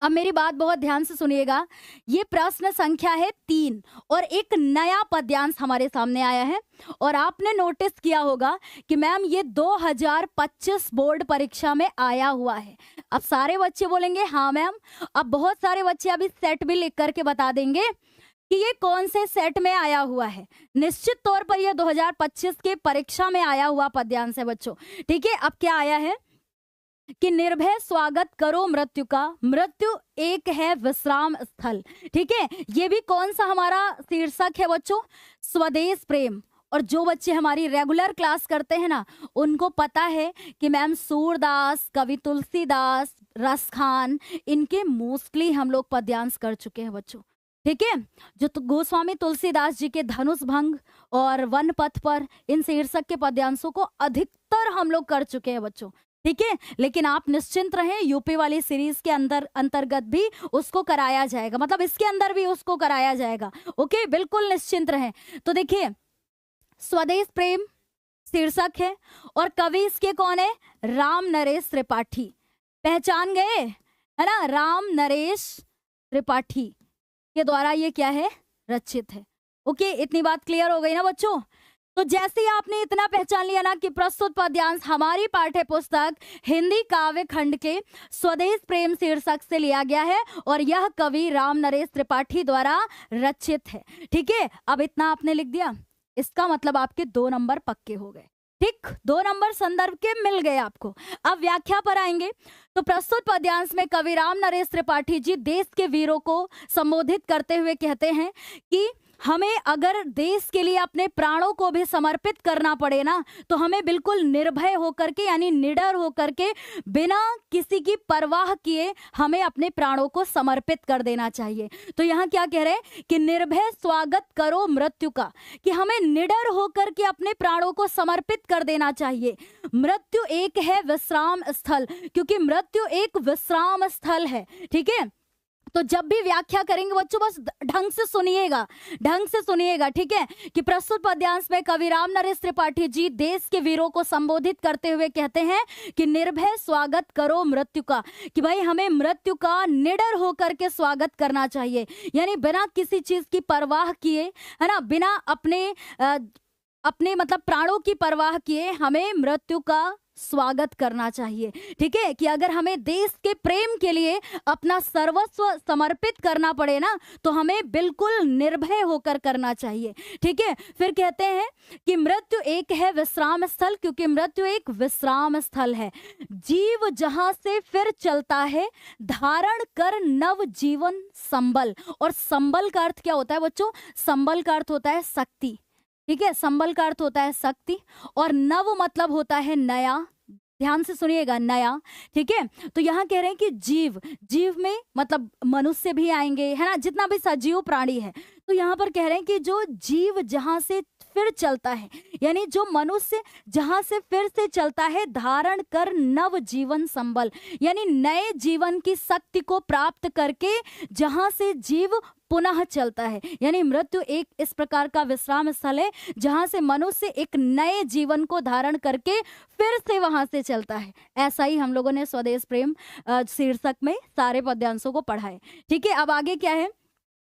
अब मेरी बात बहुत ध्यान से सुनिएगा। ये प्रश्न संख्या है 3 और एक नया पद्यांश हमारे सामने आया है और आपने नोटिस किया होगा कि मैम ये 2025 बोर्ड परीक्षा में आया हुआ है। अब सारे बच्चे बोलेंगे हाँ मैम, अब बहुत सारे बच्चे अभी सेट भी लिख करके बता देंगे कि ये कौन से सेट में आया हुआ है। निश्चित तौर पर यह 2025 के परीक्षा में आया हुआ पद्यांश है बच्चों। ठीक है, अब क्या आया है कि निर्भय स्वागत करो मृत्यु का, मृत्यु एक है विश्राम स्थल। ठीक है, ये भी कौन सा हमारा शीर्षक है बच्चों, स्वदेश प्रेम। और जो बच्चे हमारी रेगुलर क्लास करते हैं ना उनको पता है कि मैम सूरदास, कवि तुलसीदास, रसखान, इनके मोस्टली हम लोग पद्यांश कर चुके हैं बच्चों। ठीक है, जो गोस्वामी तुलसीदास जी के धनुष भंग और वन पथ पर, इन शीर्षक के पद्यांशों को अधिकतर हम लोग कर चुके हैं बच्चों। ठीक है, लेकिन आप निश्चिंत रहें, यूपी वाली सीरीज के अंतर्गत भी उसको कराया जाएगा, मतलब इसके अंदर भी उसको कराया जाएगा। ओके, बिल्कुल निश्चिंत रहें। तो देखिए, स्वदेश प्रेम शीर्षक है और कवि इसके कौन है, राम नरेश त्रिपाठी। पहचान गए, है ना, राम नरेश त्रिपाठी के द्वारा ये क्या है, रचित है। ओके, इतनी बात क्लियर हो गई ना बच्चों। तो जैसे ही आपने इतना पहचान लिया ना कि प्रस्तुत पद्यांश हमारी पाठ्य पुस्तक हिंदी काव्य खंड के स्वदेश प्रेम शीर्षक से लिया गया है और यह कवि राम नरेश त्रिपाठी द्वारा रचित है। ठीक है, अब इतना आपने लिख दिया, इसका मतलब आपके 2 नंबर पक्के हो गए। ठीक, 2 नंबर संदर्भ के मिल गए आपको। अब व्याख्या पर आएंगे तो प्रस्तुत पद्यांश में कवि राम नरेश त्रिपाठी जी देश के वीरों को संबोधित करते हुए कहते हैं कि हमें अगर देश के लिए अपने प्राणों को भी समर्पित करना पड़े ना तो हमें बिल्कुल निर्भय होकर के, यानी निडर होकर के, बिना किसी की परवाह किए हमें अपने प्राणों को समर्पित कर देना चाहिए। तो यहाँ क्या कह रहे हैं कि निर्भय स्वागत करो मृत्यु का, कि हमें निडर होकर के अपने प्राणों को समर्पित कर देना चाहिए। मृत्यु एक है विश्राम स्थल, क्योंकि मृत्यु एक विश्राम स्थल है। ठीक है, तो जब भी व्याख्या करेंगे बच्चों बस ढंग से सुनिएगा, ढंग से सुनिएगा, ठीक है। कि प्रस्तुत पद्यांश में कवि राम नरेश त्रिपाठी जी देश के वीरों को संबोधित करते हुए कहते हैं कि निर्भय स्वागत करो मृत्यु का, कि भाई हमें मृत्यु का निडर होकर के स्वागत करना चाहिए, यानी बिना किसी चीज की परवाह किए, है ना, बिना अपने मतलब प्राणों की परवाह किए हमें मृत्यु का स्वागत करना चाहिए, ठीक है। कि अगर हमें देश के प्रेम के लिए अपना सर्वस्व समर्पित करना पड़े ना, तो हमें बिल्कुल निर्भय होकर करना चाहिए, ठीक है। फिर कहते हैं कि मृत्यु एक है विश्राम स्थल, क्योंकि मृत्यु एक विश्राम स्थल है। जीव जहां से फिर चलता है धारण कर नव जीवन संबल। और संबल का अर्थ क्या होता है बच्चों? संबल का अर्थ होता है शक्ति, ठीक है। संबल का अर्थ होता है शक्ति, और नव मतलब होता है नया। ध्यान से सुनिएगा, नया, ठीक है। तो यहाँ कह रहे हैं कि जीव में मतलब मनुष्य भी आएंगे, है ना, जितना भी सजीव प्राणी है। तो यहाँ पर कह रहे हैं कि जो जीव जहां से फिर चलता है, यानी जो मनुष्य जहां से फिर से चलता है धारण कर नव जीवन संबल, यानी नए जीवन की शक्ति को प्राप्त करके जहां से जीव पुनः चलता है। यानी मृत्यु एक इस प्रकार का विश्राम स्थल है जहां से मनुष्य एक नए जीवन को धारण करके फिर से वहां से चलता है। ऐसा ही हम लोगों ने स्वदेश प्रेम शीर्षक में सारे पद्यांशों को पढ़ा है, ठीक है। अब आगे क्या है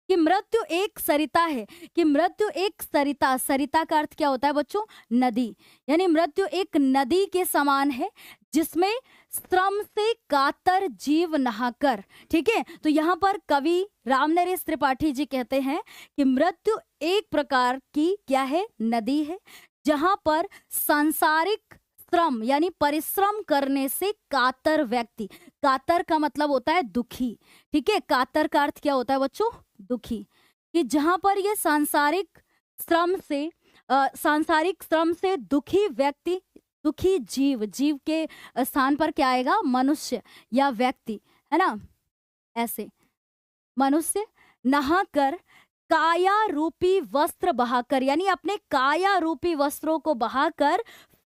कि मृत्यु एक सरिता है, कि मृत्यु एक सरिता, सरिता का अर्थ क्या होता है बच्चों? नदी। यानी मृत्यु एक नदी के समान है जिसमें श्रम से कातर जीव नहाकर, ठीक है। तो यहाँ पर कवि राम नरेश त्रिपाठी जी कहते हैं कि मृत्यु एक प्रकार की क्या है? नदी है, जहां पर सांसारिक श्रम यानी परिश्रम करने से कातर व्यक्ति, कातर का मतलब होता है दुखी, ठीक है। कातर का अर्थ क्या होता है बच्चों? दुखी। कि जहां पर ये सांसारिक श्रम से दुखी व्यक्ति, दुखी जीव के स्थान पर क्या आएगा? मनुष्य या व्यक्ति, है ना, ऐसे मनुष्य नहाकर काया रूपी वस्त्र बहाकर, यानी अपने काया रूपी वस्त्रों को बहाकर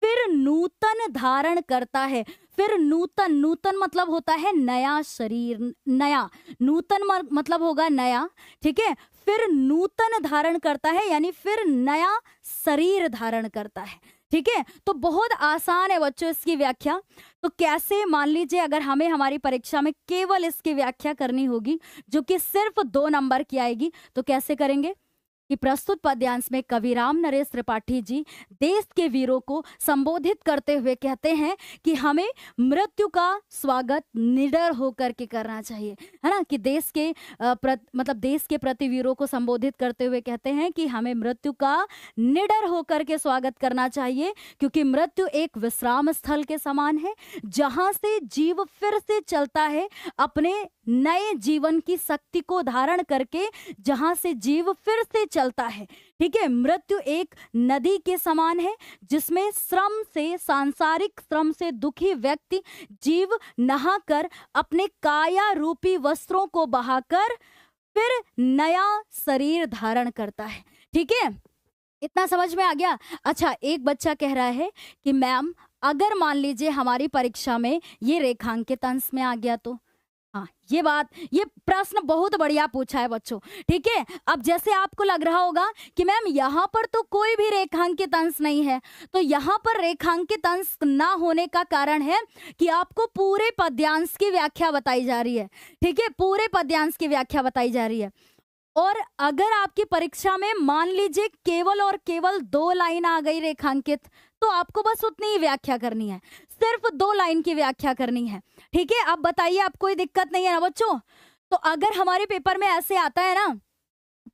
फिर नूतन धारण करता है। फिर नूतन मतलब होता है नया शरीर, नया, नूतन मतलब होगा नया, ठीक है। फिर नूतन धारण करता है यानी फिर नया शरीर धारण करता है, ठीक है। तो बहुत आसान है बच्चों इसकी व्याख्या। तो कैसे, मान लीजिए अगर हमें हमारी परीक्षा में केवल इसकी व्याख्या करनी होगी जो कि सिर्फ 2 नंबर की आएगी, तो कैसे करेंगे? कि प्रस्तुत पद्यांश में कवि राम नरेश त्रिपाठी जी देश के वीरों को संबोधित करते हुए कहते हैं कि हमें मृत्यु का स्वागत निडर होकर के करना चाहिए, है ना। कि देश के प्रति वीरों को संबोधित करते हुए कहते हैं कि हमें मृत्यु का निडर होकर के स्वागत करना चाहिए, क्योंकि मृत्यु एक विश्राम स्थल के समान है जहां से जीव फिर से चलता है अपने नए जीवन की शक्ति को धारण करके, जहां से जीव फिर से चलता है, ठीक है। मृत्यु एक नदी के समान है जिसमें सांसारिक श्रम से दुखी व्यक्ति जीव नहाकर अपने काया रूपी वस्त्रों को बहाकर फिर नया शरीर धारण करता है, ठीक है। इतना समझ में आ गया? अच्छा, एक बच्चा कह रहा है कि मैम अगर मान लीजिए हमारी परीक्षा में ये रेखांकित अंश में आ गया तो? हाँ, ये प्रश्न बहुत बढ़िया पूछा है बच्चों, ठीक है। अब जैसे आपको लग रहा होगा कि मैम यहाँ पर तो कोई भी रेखांकित अंश नहीं है, तो यहाँ पर रेखांकित अंश ना होने का कारण है कि आपको पूरे पद्यांश की व्याख्या बताई जा रही है, ठीक है। पूरे पद्यांश की व्याख्या बताई जा रही है। और अगर आपकी परीक्षा में मान लीजिए केवल और केवल 2 लाइन आ गई रेखांकित, तो आपको बस उतनी ही व्याख्या करनी है, सिर्फ 2 लाइन की व्याख्या करनी है, ठीक है। अब बताइए, आप कोई दिक्कत नहीं है ना बच्चों? तो अगर हमारे पेपर में ऐसे आता है ना,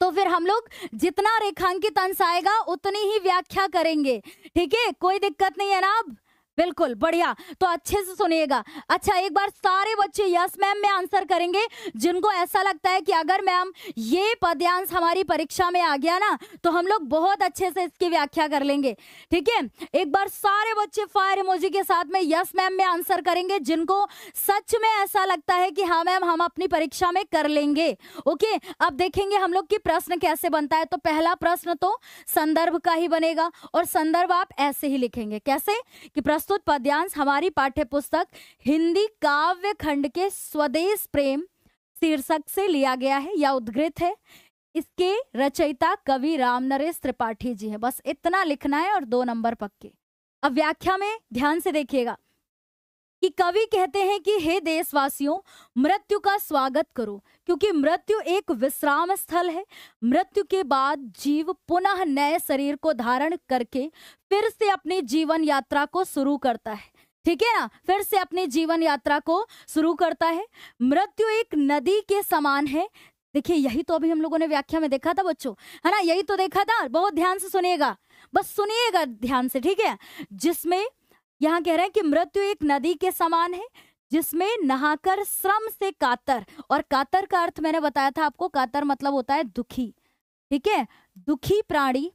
तो फिर हम लोग जितना रेखांकित अंश आएगा उतनी ही व्याख्या करेंगे, ठीक है। कोई दिक्कत नहीं है ना? अब बिल्कुल बढ़िया, तो अच्छे से सुनिएगा। अच्छा, एक बार सारे बच्चे यस मैम में आंसर करेंगे जिनको ऐसा लगता है कि अगर मैम ये पद्यांश हमारी परीक्षा में आ गया ना तो हम लोग बहुत अच्छे से इसकी व्याख्या कर लेंगे, ठीक है। एक बार सारे बच्चे फायर इमोजी के साथ में यस मैम में आंसर करेंगे जिनको सच में ऐसा लगता है कि हाँ मैम हम अपनी परीक्षा में कर लेंगे। ओके, अब देखेंगे हम लोग की प्रश्न कैसे बनता है। तो पहला प्रश्न तो संदर्भ का ही बनेगा, और संदर्भ आप ऐसे ही लिखेंगे, कैसे? कि प्रस्तुत पद्यांश हमारी पाठ्य पुस्तक हिंदी काव्य खंड के स्वदेश प्रेम शीर्षक से लिया गया है या उद्धृत है। इसके रचयिता कवि रामनरेश त्रिपाठी जी है। बस इतना लिखना है और 2 नंबर पक्के। अब व्याख्या में ध्यान से देखिएगा कि कवि कहते हैं कि हे देशवासियों, मृत्यु का स्वागत करो, क्योंकि मृत्यु एक विश्राम स्थल है। मृत्यु के बाद जीव पुनः नए शरीर को धारण करके फिर से अपनी जीवन यात्रा को शुरू करता है। ठीक है ना, फिर से अपनी जीवन यात्रा को शुरू करता है। मृत्यु एक नदी के समान है। देखिए, यही तो अभी हम लोगों ने व्याख्या में देखा था बच्चों, है ना, यही तो देखा था। बहुत ध्यान से सुनिएगा, बस सुनिएगा ध्यान से, ठीक है। जिसमें यहाँ कह रहे हैं कि मृत्यु एक नदी के समान है, जिसमें नहाकर श्रम से कातर, और कातर का अर्थ मैंने बताया था आपको, कातर मतलब होता है दुखी। ठीक है, दुखी प्राणी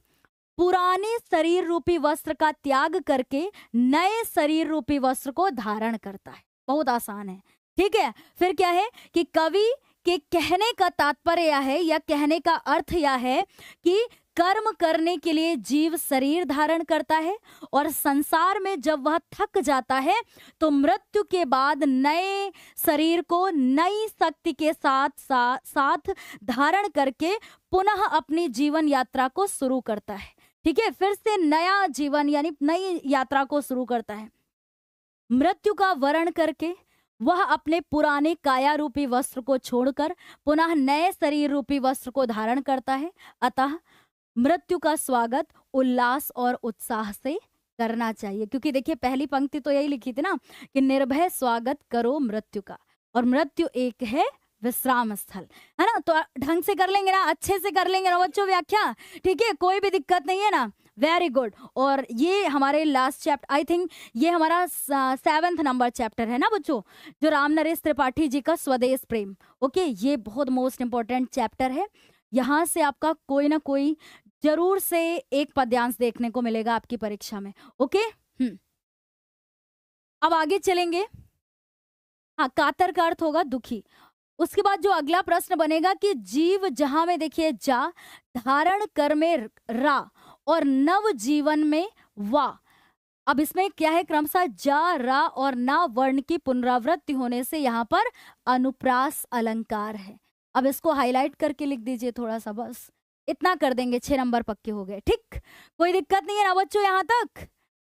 पुराने शरीर रूपी वस्त्र का त्याग करके नए शरीर रूपी वस्त्र को धारण करता है। बहुत आसान है। ठीक है, फिर क्या है कि कवि के कहने का तात्पर्य यह है, या कहने का अर्थ यह है कि कर्म करने के लिए जीव शरीर धारण करता है, और संसार में जब वह थक जाता है तो मृत्यु के बाद नए शरीर को नई शक्ति के साथ धारण करके पुनः अपनी जीवन यात्रा को शुरू करता है। ठीक है, फिर से नया जीवन यानी नई यात्रा को शुरू करता है। मृत्यु का वरण करके वह अपने पुराने काया रूपी वस्त्र को छोड़कर पुनः नए शरीर रूपी वस्त्र को धारण करता है। अतः मृत्यु का स्वागत उल्लास और उत्साह से करना चाहिए, क्योंकि देखिए पहली पंक्ति तो यही लिखी थी ना कि निर्भय स्वागत करो मृत्यु का, और मृत्यु एक है विश्राम स्थल, है ना। तो ढंग से कर लेंगे ना, अच्छे से कर लेंगे ना बच्चों व्याख्या, ठीक है, कोई भी दिक्कत नहीं है ना। Very good. और ये हमारे लास्ट चैप्टर, आई थिंक ये हमारा 7th नंबर चैप्टर है ना बच्चों, जो रामनरेश त्रिपाठी जी का स्वदेश प्रेम। ओके, ये बहुत मोस्ट इंपॉर्टेंट चैप्टर है। यहाँ से आपका कोई ना कोई जरूर से एक पद्यांश देखने को मिलेगा आपकी परीक्षा में। ओके, अब आगे चलेंगे। हाँ, कातर का अर्थ होगा दुखी। उसके बाद जो अगला प्रश्न बनेगा कि जीव जहां में देखिए जा, धारण कर में रा, और नव जीवन में वा। अब इसमें क्या है, क्रमशः जा, रा और ना वर्ण की पुनरावृत्ति होने से यहाँ पर अनुप्रास अलंकार है। अब इसको हाईलाइट करके लिख दीजिए थोड़ा सा, बस इतना कर देंगे, 6 नंबर पक्के हो गए। ठीक, कोई दिक्कत नहीं है ना बच्चों, यहाँ तक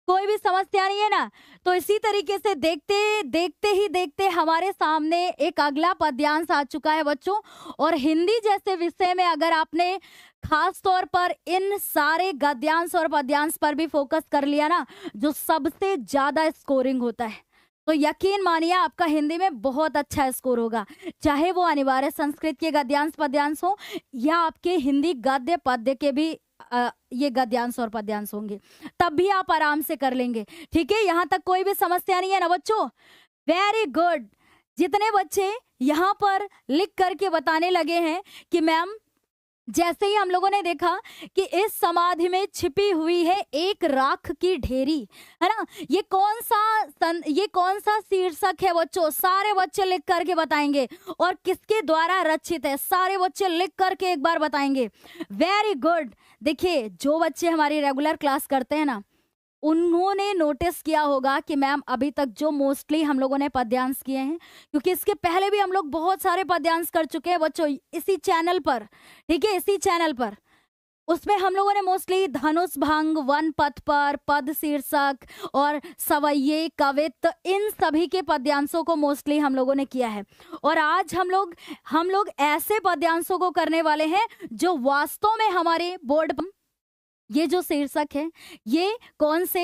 कोई भी समस्या नहीं है ना। तो इसी तरीके से देखते हमारे सामने एक अगला पद्यांश आ चुका है बच्चों। और हिंदी जैसे विषय में अगर आपने खास तौर पर इन सारे गद्यांश और पद्यांश पर भी फोकस कर लिया ना, जो सबसे ज्यादा स्कोरिंग होता है, तो यकीन मानिए आपका हिंदी में बहुत अच्छा स्कोर होगा। चाहे वो अनिवार्य संस्कृत के गद्यांश पद्यांश हो, या आपके हिंदी गद्य पद्य के भी ये गद्यांश और पद्यांश होंगे, तब भी आप आराम से कर लेंगे। ठीक है, यहाँ तक कोई भी समस्या नहीं है ना बच्चों। Very good. जितने बच्चे यहाँ पर लिख करके बताने लगे हैं कि मैम, जैसे ही हम लोगों ने देखा कि इस समाधि में छिपी हुई है एक राख की ढेरी, है ना, ये कौन सा शीर्षक है बच्चों, सारे बच्चे लिख करके बताएंगे। और किसके द्वारा रचित है, सारे बच्चे लिख करके एक बार बताएंगे। Very good. देखिए, जो बच्चे हमारी रेगुलर क्लास करते हैं ना, उन्होंने नोटिस किया होगा कि मैम अभी तक जो मोस्टली हम लोगों ने पद्यांश किए हैं, क्योंकि इसके पहले भी हम लोग बहुत सारे पद्यांश कर चुके हैं बच्चों इसी चैनल पर। ठीक है, इसी चैनल पर, उसमें हम लोगों ने मोस्टली धनुष भंग, वन पथ पर, पद शीर्षक और सवैये, कवित्त, इन सभी के पद्यांशों को मोस्टली हम लोगों ने किया है। और आज हम लोग ऐसे पद्यांशों को करने वाले हैं जो वास्तव में हमारे बोर्ड पर, ये जो शीर्षक है, ये कौन से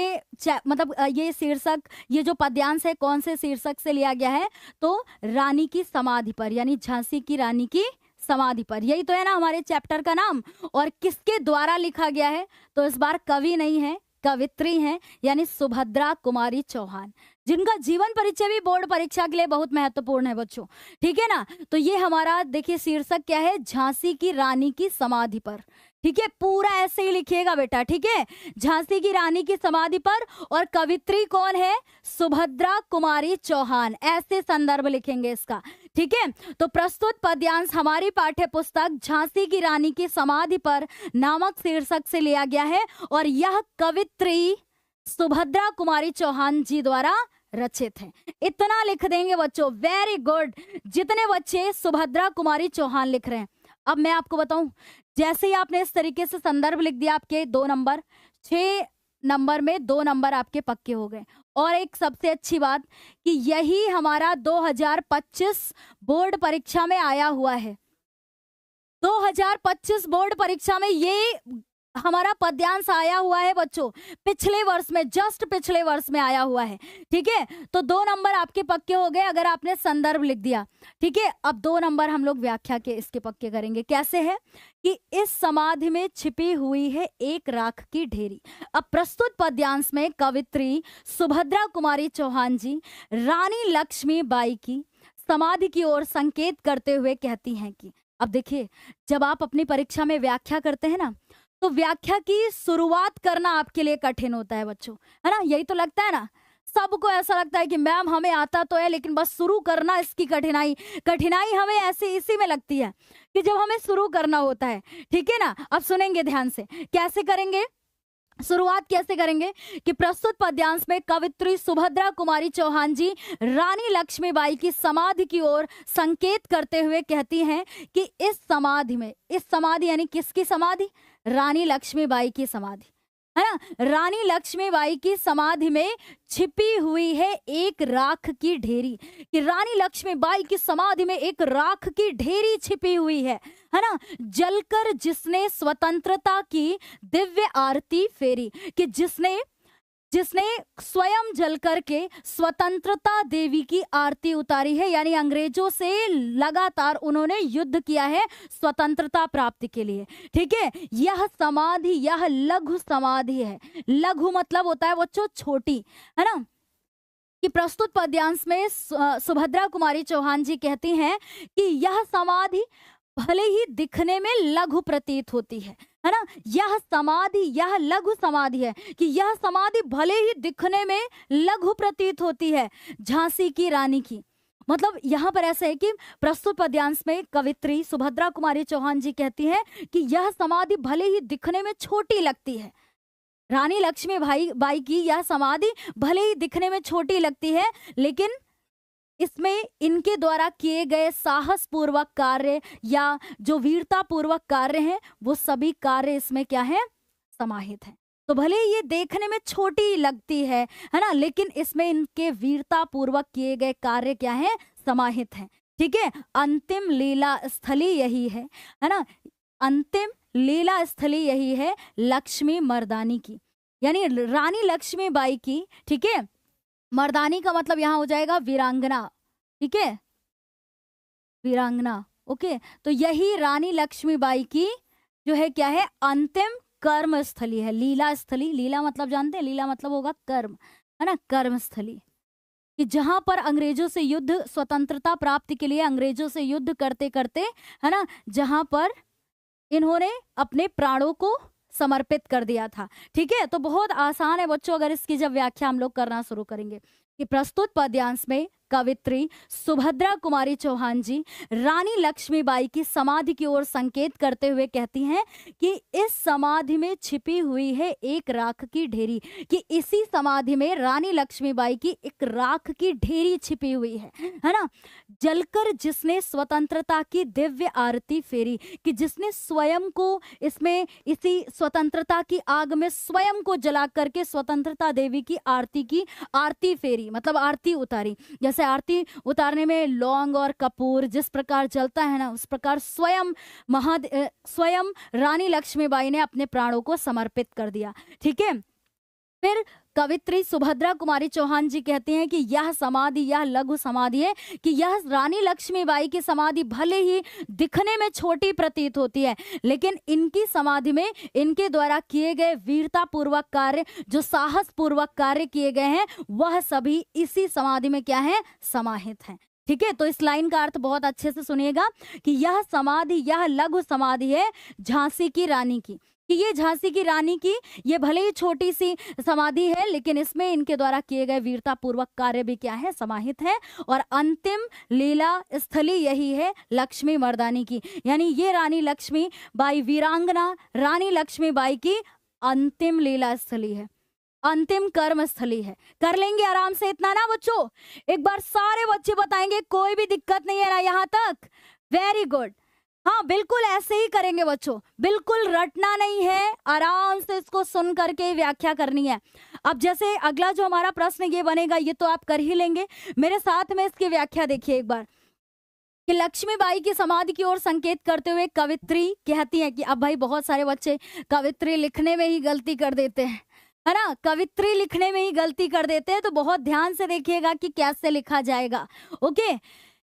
मतलब ये शीर्षक, ये जो पद्यांश है कौन से शीर्षक से लिया गया है, तो रानी की समाधि पर, यानी झांसी की रानी की समाधि पर, यही तो है ना हमारे चैप्टर का नाम। और किसके द्वारा लिखा गया है, तो इस बार कवि नहीं है, कवित्री हैं, यानी सुभद्रा कुमारी चौहान, जिनका जीवन परिचय भी बोर्ड परीक्षा के लिए बहुत महत्वपूर्ण है बच्चों। ठीक है ना, तो ये हमारा देखिए शीर्षक क्या है, झांसी की रानी की समाधि पर। ठीक है, पूरा ऐसे ही लिखिएगा बेटा। ठीक है, झांसी की रानी की समाधि पर, और कवित्री कौन है, सुभद्रा कुमारी चौहान, ऐसे संदर्भ लिखेंगे इसका। ठीक है, तो प्रस्तुत पद्यांश हमारी पाठ्य पुस्तक झांसी की रानी की समाधि पर नामक शीर्षक से लिया गया है, और यह कवित्री सुभद्रा कुमारी चौहान जी द्वारा रचित हैं। इतना लिख देंगे बच्चों, वेरी गुड। जितने बच्चे सुभद्रा कुमारी चौहान लिख रहे हैं, अब मैं आपको बताऊं, जैसे ही आपने इस तरीके से संदर्भ लिख दिया, आपके 2 नंबर, 6 नंबर में 2 नंबर आपके पक्के हो गए। और एक सबसे अच्छी बात कि यही हमारा 2025 बोर्ड परीक्षा में आया हुआ है। 2025 बोर्ड परीक्षा में ये हमारा पद्यांश आया हुआ है बच्चों, पिछले वर्ष में, जस्ट पिछले वर्ष में आया हुआ है। ठीक है, तो 2 नंबर आपके पक्के हो गए अगर आपने संदर्भ लिख दिया। ठीक है, अब 2 नंबर हम लोग व्याख्या के इसके पक्के करेंगे। कैसे है कि इस समाधि में छिपी हुई है एक राख की ढेरी। अब प्रस्तुत पद्यांश में कवित्री सुभद्रा कुमारी चौहान जी रानी लक्ष्मीबाई की समाधि की ओर संकेत करते हुए कहती हैं कि, अब देखिए, जब आप अपनी परीक्षा में व्याख्या करते हैं ना, तो व्याख्या की शुरुआत करना आपके लिए कठिन होता है बच्चों, है ना? यही तो लगता है ना, सबको ऐसा लगता है कि मैम हमें आता तो है, लेकिन बस शुरू करना इसकी कठिनाई हमें ऐसे इसी में लगती है कि जब हमें शुरू करना होता है। ठीक है ना? अब सुनेंगे ध्यान से, कैसे करेंगे, शुरुआत कैसे करेंगे कि प्रस्तुत पद्यांश में कवित्री सुभद्रा कुमारी चौहान जी रानी लक्ष्मीबाई की समाधि की ओर संकेत करते हुए कहती हैं कि इस समाधि यानी किसकी समाधि? रानी लक्ष्मीबाई की समाधि, है ना? रानी लक्ष्मीबाई की समाधि में छिपी हुई है एक राख की ढेरी, कि रानी लक्ष्मीबाई की समाधि में एक राख की ढेरी छिपी हुई है ना? जलकर जिसने स्वतंत्रता की दिव्य आरती फेरी, कि जिसने स्वयं जल करके स्वतंत्रता देवी की आरती उतारी है, यानी अंग्रेजों से लगातार उन्होंने युद्ध किया है स्वतंत्रता प्राप्ति के लिए। ठीक है, यह समाधि, यह लघु समाधि है। लघु मतलब होता है बच्चों छोटी, है ना? कि प्रस्तुत पद्यांश में सुभद्रा कुमारी चौहान जी कहती हैं कि यह समाधि भले ही दिखने में लघु प्रतीत होती है ना? यह समाधि, यह लघु समाधि है कि यह समाधि भले ही दिखने में लघु प्रतीत होती है झांसी की रानी की। मतलब यहाँ पर ऐसा है कि प्रस्तुत पद्यांश में कवित्री सुभद्रा कुमारी चौहान जी कहती हैं कि यह समाधि भले ही दिखने में छोटी लगती है, रानी लक्ष्मीबाई की यह समाधि भले ही दिखने में छोटी लगती है, लेकिन इसमें इनके द्वारा किए गए साहस पूर्वक कार्य या जो वीरता पूर्वक कार्य हैं, वो सभी कार्य इसमें क्या है? समाहित हैं। तो भले ये देखने में छोटी लगती है ना, लेकिन इसमें इनके वीरता पूर्वक किए गए कार्य क्या है? समाहित हैं। ठीक है, अंतिम लीला स्थली यही है ना? अंतिम लीला स्थली यही है लक्ष्मी मर्दानी की, यानी रानी लक्ष्मीबाई की। ठीक है, मर्दानी का मतलब यहाँ हो जाएगा वीरांगना। ठीक है, वीरांगना। ओके, तो यही रानी लक्ष्मीबाई की जो है क्या है? अंतिम कर्म स्थली है, लीला स्थली। लीला मतलब जानते हैं? लीला मतलब होगा कर्म, है ना? कर्म स्थली, कि जहां पर अंग्रेजों से युद्ध, स्वतंत्रता प्राप्ति के लिए अंग्रेजों से युद्ध करते करते, है ना, जहां पर इन्होंने अपने प्राणों को समर्पित कर दिया था। ठीक है, तो बहुत आसान है बच्चों, अगर इसकी जब व्याख्या हम लोग करना शुरू करेंगे कि प्रस्तुत पद्यांश में कवित्री सुभद्रा कुमारी चौहान जी रानी लक्ष्मीबाई की समाधि की ओर संकेत करते हुए कहती हैं कि इस समाधि में छिपी हुई है एक राख की ढेरी, कि इसी समाधि में रानी लक्ष्मीबाई की एक राख की ढेरी छिपी हुई है ना? जलकर जिसने स्वतंत्रता की दिव्य आरती फेरी, कि जिसने स्वयं को इसमें, इसी स्वतंत्रता की आग में स्वयं को जला करके स्वतंत्रता देवी की आरती फेरी, मतलब आरती उतारी। जैसे आरती उतारने में लौंग और कपूर जिस प्रकार जलता है ना, उस प्रकार स्वयं रानी लक्ष्मीबाई ने अपने प्राणों को समर्पित कर दिया। ठीक है, फिर कवित्री सुभद्रा कुमारी चौहान जी कहती हैं कि यह समाधि, यह लघु समाधि है, कि यह रानी लक्ष्मीबाई की समाधि भले ही दिखने में छोटी प्रतीत होती है, लेकिन इनकी समाधि में इनके द्वारा किए गए वीरता पूर्वक कार्य, जो साहस पूर्वक कार्य किए गए हैं, वह सभी इसी समाधि में क्या है? समाहित हैं। ठीक है, तो इस लाइन का अर्थ बहुत अच्छे से सुनिएगा कि यह समाधि, यह लघु समाधि है झांसी की रानी की, कि ये झांसी की रानी की ये भले ही छोटी सी समाधि है, लेकिन इसमें इनके द्वारा किए गए वीरता पूर्वक कार्य भी क्या है? समाहित है। और अंतिम लीला स्थली यही है लक्ष्मी मर्दानी की, यानी ये रानी लक्ष्मीबाई वीरांगना रानी लक्ष्मीबाई की अंतिम लीला स्थली है। अंतिम कर्म स्थली है। कर लेंगे आराम से इतना ना बच्चों? एक बार सारे बच्चे बताएंगे, कोई भी दिक्कत नहीं है ना यहाँ तक? Very good. हाँ बिल्कुल ऐसे ही करेंगे बच्चों, बिल्कुल रटना नहीं है, आराम से इसको सुन करके व्याख्या करनी है। अब जैसे अगला जो हमारा प्रश्न ये बनेगा, ये तो आप कर ही लेंगे, मेरे साथ में इसकी व्याख्या देखिए एक बार। कि लक्ष्मीबाई की समाधि की ओर संकेत करते हुए कवित्री कहती है कि अब भाई बहुत सारे बच्चे कवित्री लिखने में ही गलती कर देते हैं, है ना? कवित्री लिखने में ही गलती कर देते हैं, तो बहुत ध्यान से देखिएगा कि कैसे लिखा जाएगा। ओके,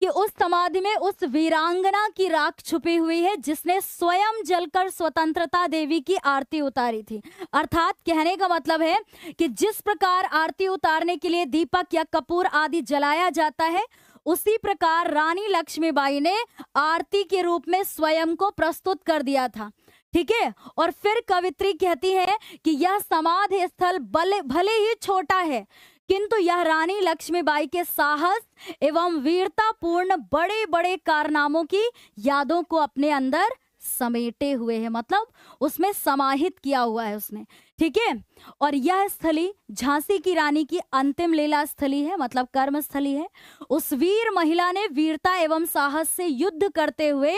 कि उस समाधि में उस वीरांगना की राख छुपी हुई है जिसने स्वयं जलकर स्वतंत्रता देवी की आरती उतारी थी। अर्थात कहने का मतलब है कि जिस प्रकार आरती उतारने के लिए दीपक या कपूर आदि जलाया जाता है, उसी प्रकार रानी लक्ष्मीबाई ने आरती के रूप में स्वयं को प्रस्तुत कर दिया था। ठीक है, और फिर कवित्री कहती है कि यह समाधि स्थल भले ही छोटा है, किंतु यह रानी लक्ष्मीबाई के साहस एवं वीरता पूर्ण बड़े बड़े कारनामों की यादों को अपने अंदर समेटे हुए है, मतलब उसमें समाहित किया हुआ है उसने। ठीक है, और यह स्थली झांसी की रानी की अंतिम लीला स्थली है, मतलब कर्म स्थली है। उस वीर महिला ने वीरता एवं साहस से युद्ध करते हुए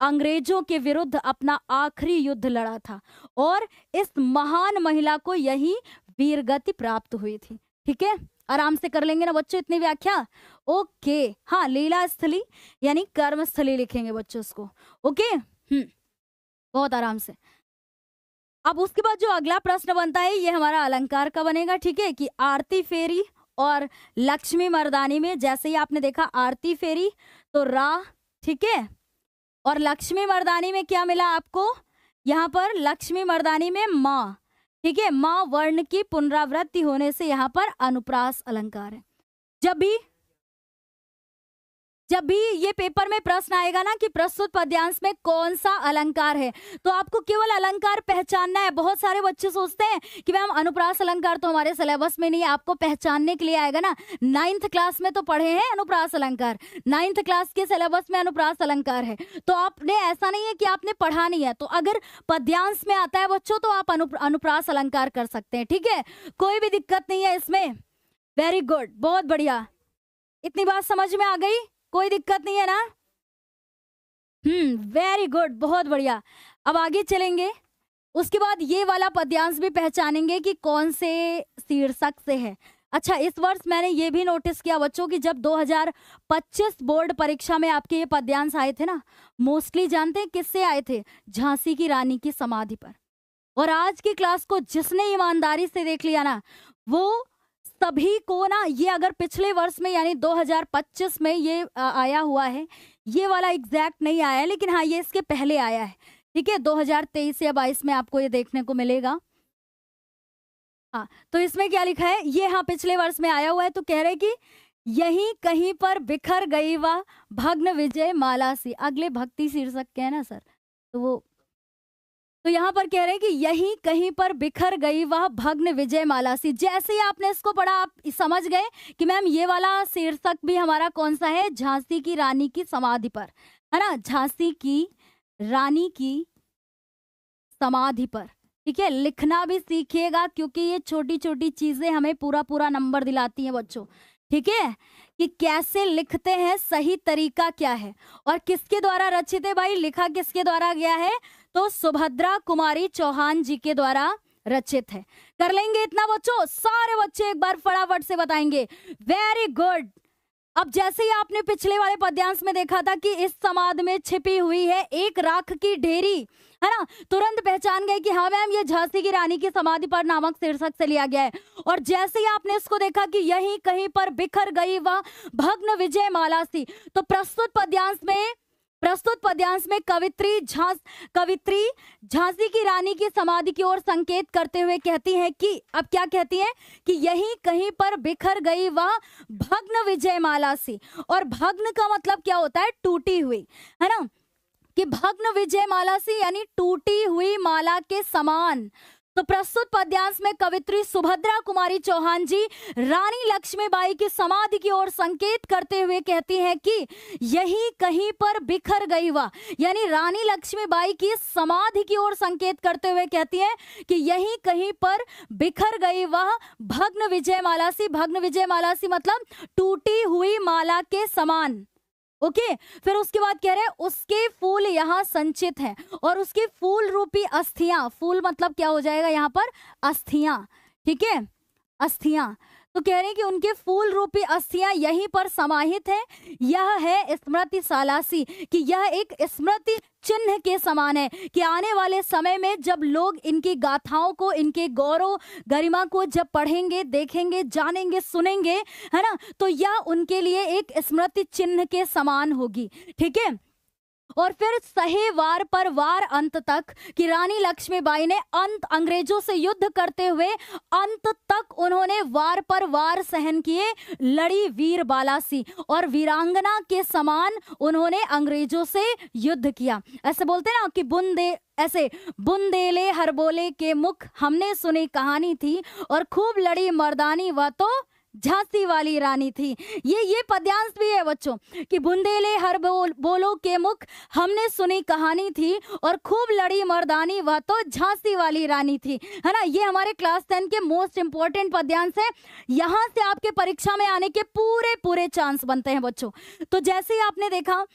अंग्रेजों के विरुद्ध अपना आखिरी युद्ध लड़ा था, और इस महान महिला को यही वीरगति प्राप्त हुई थी। ठीक है, आराम से कर लेंगे ना बच्चों इतनी व्याख्या? ओके, हाँ लीला स्थली यानी कर्म स्थली लिखेंगे बच्चों उसको। ओके, बहुत आराम से। अब उसके बाद जो अगला प्रश्न बनता है, ये हमारा अलंकार का बनेगा। ठीक है, कि आरती फेरी और लक्ष्मी मर्दानी में, जैसे ही आपने देखा आरती फेरी तो रा, ठीक है, और लक्ष्मी मर्दानी में क्या मिला आपको? यहाँ पर लक्ष्मी मर्दानी में माँ। ठीक है, माँ वर्ण की पुनरावृत्ति होने से यहाँ पर अनुप्रास अलंकार है। जब भी ये पेपर में प्रश्न आएगा ना कि प्रस्तुत पद्यांश में कौन सा अलंकार है, तो आपको केवल अलंकार पहचानना है। बहुत सारे बच्चे सोचते हैं कि मैम अनुप्रास अलंकार तो हमारे सिलेबस में नहीं है, आपको पहचानने के लिए आएगा ना। 9th क्लास में तो पढ़े हैं अनुप्रास अलंकार, 9th क्लास के सिलेबस में अनुप्रास अलंकार है, तो आपने ऐसा नहीं है कि आपने पढ़ा नहीं है। तो अगर पद्यांश में आता है बच्चों तो आप अनुप्रास अलंकार कर सकते हैं। ठीक है, कोई भी दिक्कत नहीं है इसमें। वेरी गुड, बहुत बढ़िया, इतनी बात समझ में आ गई? कोई दिक्कत नहीं है ना? वेरी गुड, बहुत बढ़िया। अब आगे चलेंगे, उसके बाद ये वाला पद्यांश भी पहचानेंगे कि कौन से शीर्षक से है। अच्छा, इस वर्ष मैंने ये भी नोटिस किया बच्चों कि जब 2025 बोर्ड परीक्षा में आपके ये पद्यांश आए थे ना, मोस्टली जानते हैं किससे आए थे? झांसी की रानी की समाधि पर। और आज की क्लास को जिसने ईमानदारी से देख लिया ना, वो सभी को ना, ये अगर पिछले वर्ष में यानी 2025 में ये आया हुआ है, ये वाला एग्जैक्ट नहीं आया है, लेकिन हाँ ये इसके पहले आया है। ठीक है, 2023 या 22 में आपको ये देखने को मिलेगा। हाँ, तो इसमें क्या लिखा है? ये हाँ पिछले वर्ष में आया हुआ है। तो कह रहे कि यही कहीं पर बिखर गई वह भग्न विजय माला सी। अगले भक्ति शीर्षक के है ना सर, तो यहाँ पर कह रहे हैं कि यही कहीं पर बिखर गई वह भग्न विजय माला सी। जैसे ही आपने इसको पढ़ा आप समझ गए कि मैम ये वाला शीर्षक भी हमारा कौन सा है? झांसी की रानी की समाधि पर, है ना? झांसी की रानी की समाधि पर। ठीक है, लिखना भी सीखिएगा क्योंकि ये छोटी छोटी चीजें हमें पूरा पूरा नंबर दिलाती हैं बच्चों। ठीक है, कि कैसे लिखते हैं, सही तरीका क्या है, और किसके द्वारा रचित है भाई? लिखा किसके द्वारा गया है? तो सुभद्रा कुमारी चौहान जी के द्वारा रचित है। कर लेंगे इतना बच्चों? सारे बच्चे एक बार फटाफट से बताएंगे। Very good. अब जैसे ही आपने पिछले वाले पद्यांश में देखा था कि इस समाधि में छिपी हुई है एक राख की ढेरी, है ना, तुरंत पहचान गए कि हाँ मैम ये झांसी की रानी की समाधि पर नामक शीर्षक से लिया गया है। और जैसे ही आपने इसको देखा कि यहीं कहीं पर बिखर गई वह भग्न विजय माला सी, तो प्रस्तुत पद्यांश में कवित्री झांसी की रानी की समाधि की ओर संकेत करते हुए कहती हैं कि, अब क्या कहती हैं? कि यहीं कहीं पर बिखर गई वह भग्न विजय माला सी। और भग्न का मतलब क्या होता है? टूटी हुई, है ना, कि भग्न विजय माला सी यानी टूटी हुई माला के समान। तो प्रस्तुत पद्यांश में कवित्री सुभद्रा कुमारी चौहान जी रानी लक्ष्मीबाई की समाधि की ओर संकेत करते हुए कहती हैं कि यही कहीं पर बिखर गई वह, यानी रानी लक्ष्मीबाई की समाधि की ओर संकेत करते हुए कहती हैं कि यही कहीं पर बिखर गई वह भग्न विजयमाला सी। भग्न विजयमाला सी मतलब टूटी हुई माला के समान। ओके फिर उसके बाद कह रहे हैं उसके फूल यहाँ संचित हैं और उसकी फूल रूपी अस्थियां, फूल मतलब क्या हो जाएगा यहाँ पर, अस्थियां, ठीक है, अस्थियां। तो कह रहे हैं कि उनके फूल रूपी अस्थियां यहीं पर समाहित है। यह है स्मृति सालासी, कि यह एक स्मृति चिन्ह के समान है कि आने वाले समय में जब लोग इनकी गाथाओं को, इनके गौरव गरिमा को जब पढ़ेंगे, देखेंगे, जानेंगे, सुनेंगे, है ना, तो यह उनके लिए एक स्मृति चिन्ह के समान होगी, ठीक है। और फिर सहे वार पर वार अंत तक कि रानी लक्ष्मीबाई ने अंत अंग्रेजों से युद्ध करते हुए अंत तक उन्होंने वार पर वार सहन किए, लड़ी वीर बालासी और वीरांगना के समान उन्होंने अंग्रेजों से युद्ध किया। ऐसे बोलते ना कि ऐसे बुंदेले हर बोले के मुख हमने सुनी कहानी थी और खूब लड़ी मर्दानी वह तो झांसी वाली रानी थी। ये पद्यांश भी है बच्चों कि बुंदेले हर बोलो के मुख हमने सुनी कहानी थी और खूब लड़ी मर्दानी वह तो झांसी वाली रानी थी, है ना। ये हमारे क्लास 10 के मोस्ट इंपॉर्टेंट पद्यांश है। यहाँ से आपके परीक्षा में आने के पूरे चांस बनते हैं बच्चों। तो जैसे ही आपने देखा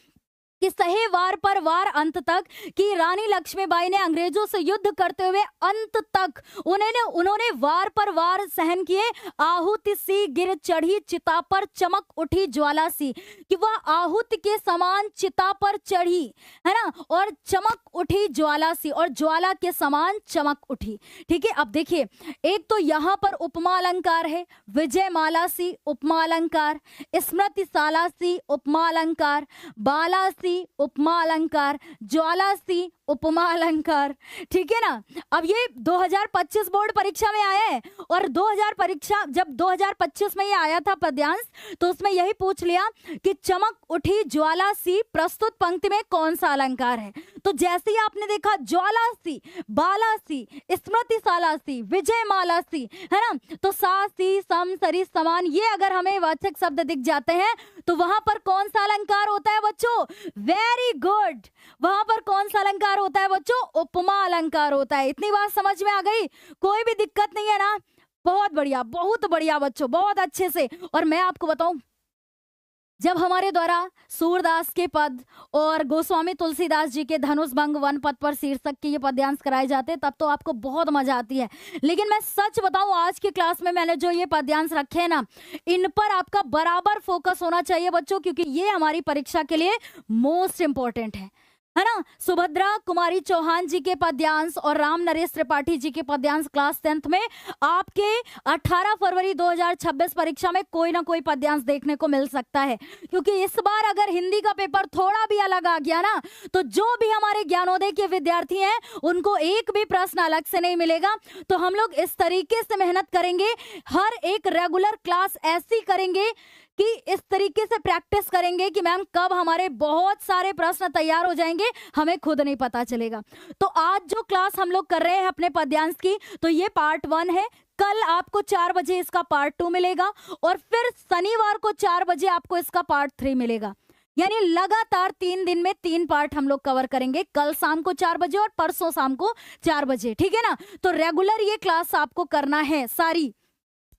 कि सहे वार पर वार अंत तक कि रानी लक्ष्मीबाई ने अंग्रेजों से युद्ध करते हुए अंत तक उन्होंने वार पर वार सहन किए। आहुति सी गिर चढ़ी चिता पर चमक उठी ज्वाला सी, कि वह आहुति के समान चिता पर चढ़ी, है ना, और चमक उठी ज्वाला सी, और ज्वाला के समान चमक उठी, ठीक है। अब देखिए एक तो यहाँ पर उपमा अलंकार है, विजयमाला सी उपमा अलंकार, स्मृति साला सी उपमा अलंकार, बाला उपमा अलंकार, ज्वाला सी उपमा अलंकार, ठीक है ना। अब ये 2025 बोर्ड परीक्षा में आया है और 2025 में ये आया था पद्यांश, तो उसमें यही पूछ लिया कि चमक उठी ज्वाला सी प्रस्तुत पंक्ति में कौन सा अलंकार है। तो जैसे ही आपने देखा ज्वाला सी, बाला सी, स्मृति साला सी, विजयमाला सी, है ना, तो सा सी सम सरी समान, ये अगर हमें वाचक शब्द दिख जाते हैं तो वहां पर कौन सा अलंकार होता है बच्चों, वेरी गुड, वहां पर कौन सा अलंकार होता है बच्चों, उपमा अलंकार होता है। इतनी बात समझ में आ गई, कोई भी दिक्कत नहीं है ना, बहुत बढ़िया बच्चों, बहुत अच्छे से। और मैं आपको बताऊं, जब हमारे द्वारा सूरदास के पद और गोस्वामी तुलसीदास जी के धनुष भंग वन पद पर शीर्षक के ये पद्यांश कराए जाते हैं तब तो आपको बहुत मजा आती है। लेकिन मैं सच बताऊं, आज की क्लास में मैंने जो ये पद्यांश रखे हैं ना, इन पर आपका बराबर फोकस होना चाहिए बच्चों, क्योंकि ये हमारी परीक्षा के लिए मोस्ट इंपॉर्टेंट है ना। सुभद्रा कुमारी चौहान जी के पद्यांश और राम नरेश त्रिपाठी जी के पद्यांश क्लास 10th में आपके 18 फरवरी 2026 परीक्षा में कोई ना कोई पद्यांश देखने को मिल सकता है। क्योंकि इस बार अगर हिंदी का पेपर थोड़ा भी अलग आ गया ना, तो जो भी हमारे ज्ञानोदय के विद्यार्थी हैं उनको एक भी प्रश्न अलग से नहीं मिलेगा। तो हम लोग इस तरीके से मेहनत करेंगे, हर एक रेगुलर क्लास ऐसी करेंगे कि इस तरीके से प्रैक्टिस करेंगे कि मैम कब हमारे बहुत सारे प्रश्न तैयार हो जाएंगे हमें खुद नहीं पता चलेगा। तो आज जो क्लास हम लोग कर रहे हैं अपने पद्यांश की, तो ये पार्ट 1 है। कल आपको 4 बजे इसका पार्ट 2 मिलेगा और फिर शनिवार को 4 बजे आपको इसका पार्ट 3 मिलेगा। यानी लगातार 3 दिन में 3 पार्ट हम लोग कवर करेंगे, कल शाम को 4 बजे और परसों शाम को 4 बजे, ठीक है ना। तो रेगुलर ये क्लास आपको करना है सारी।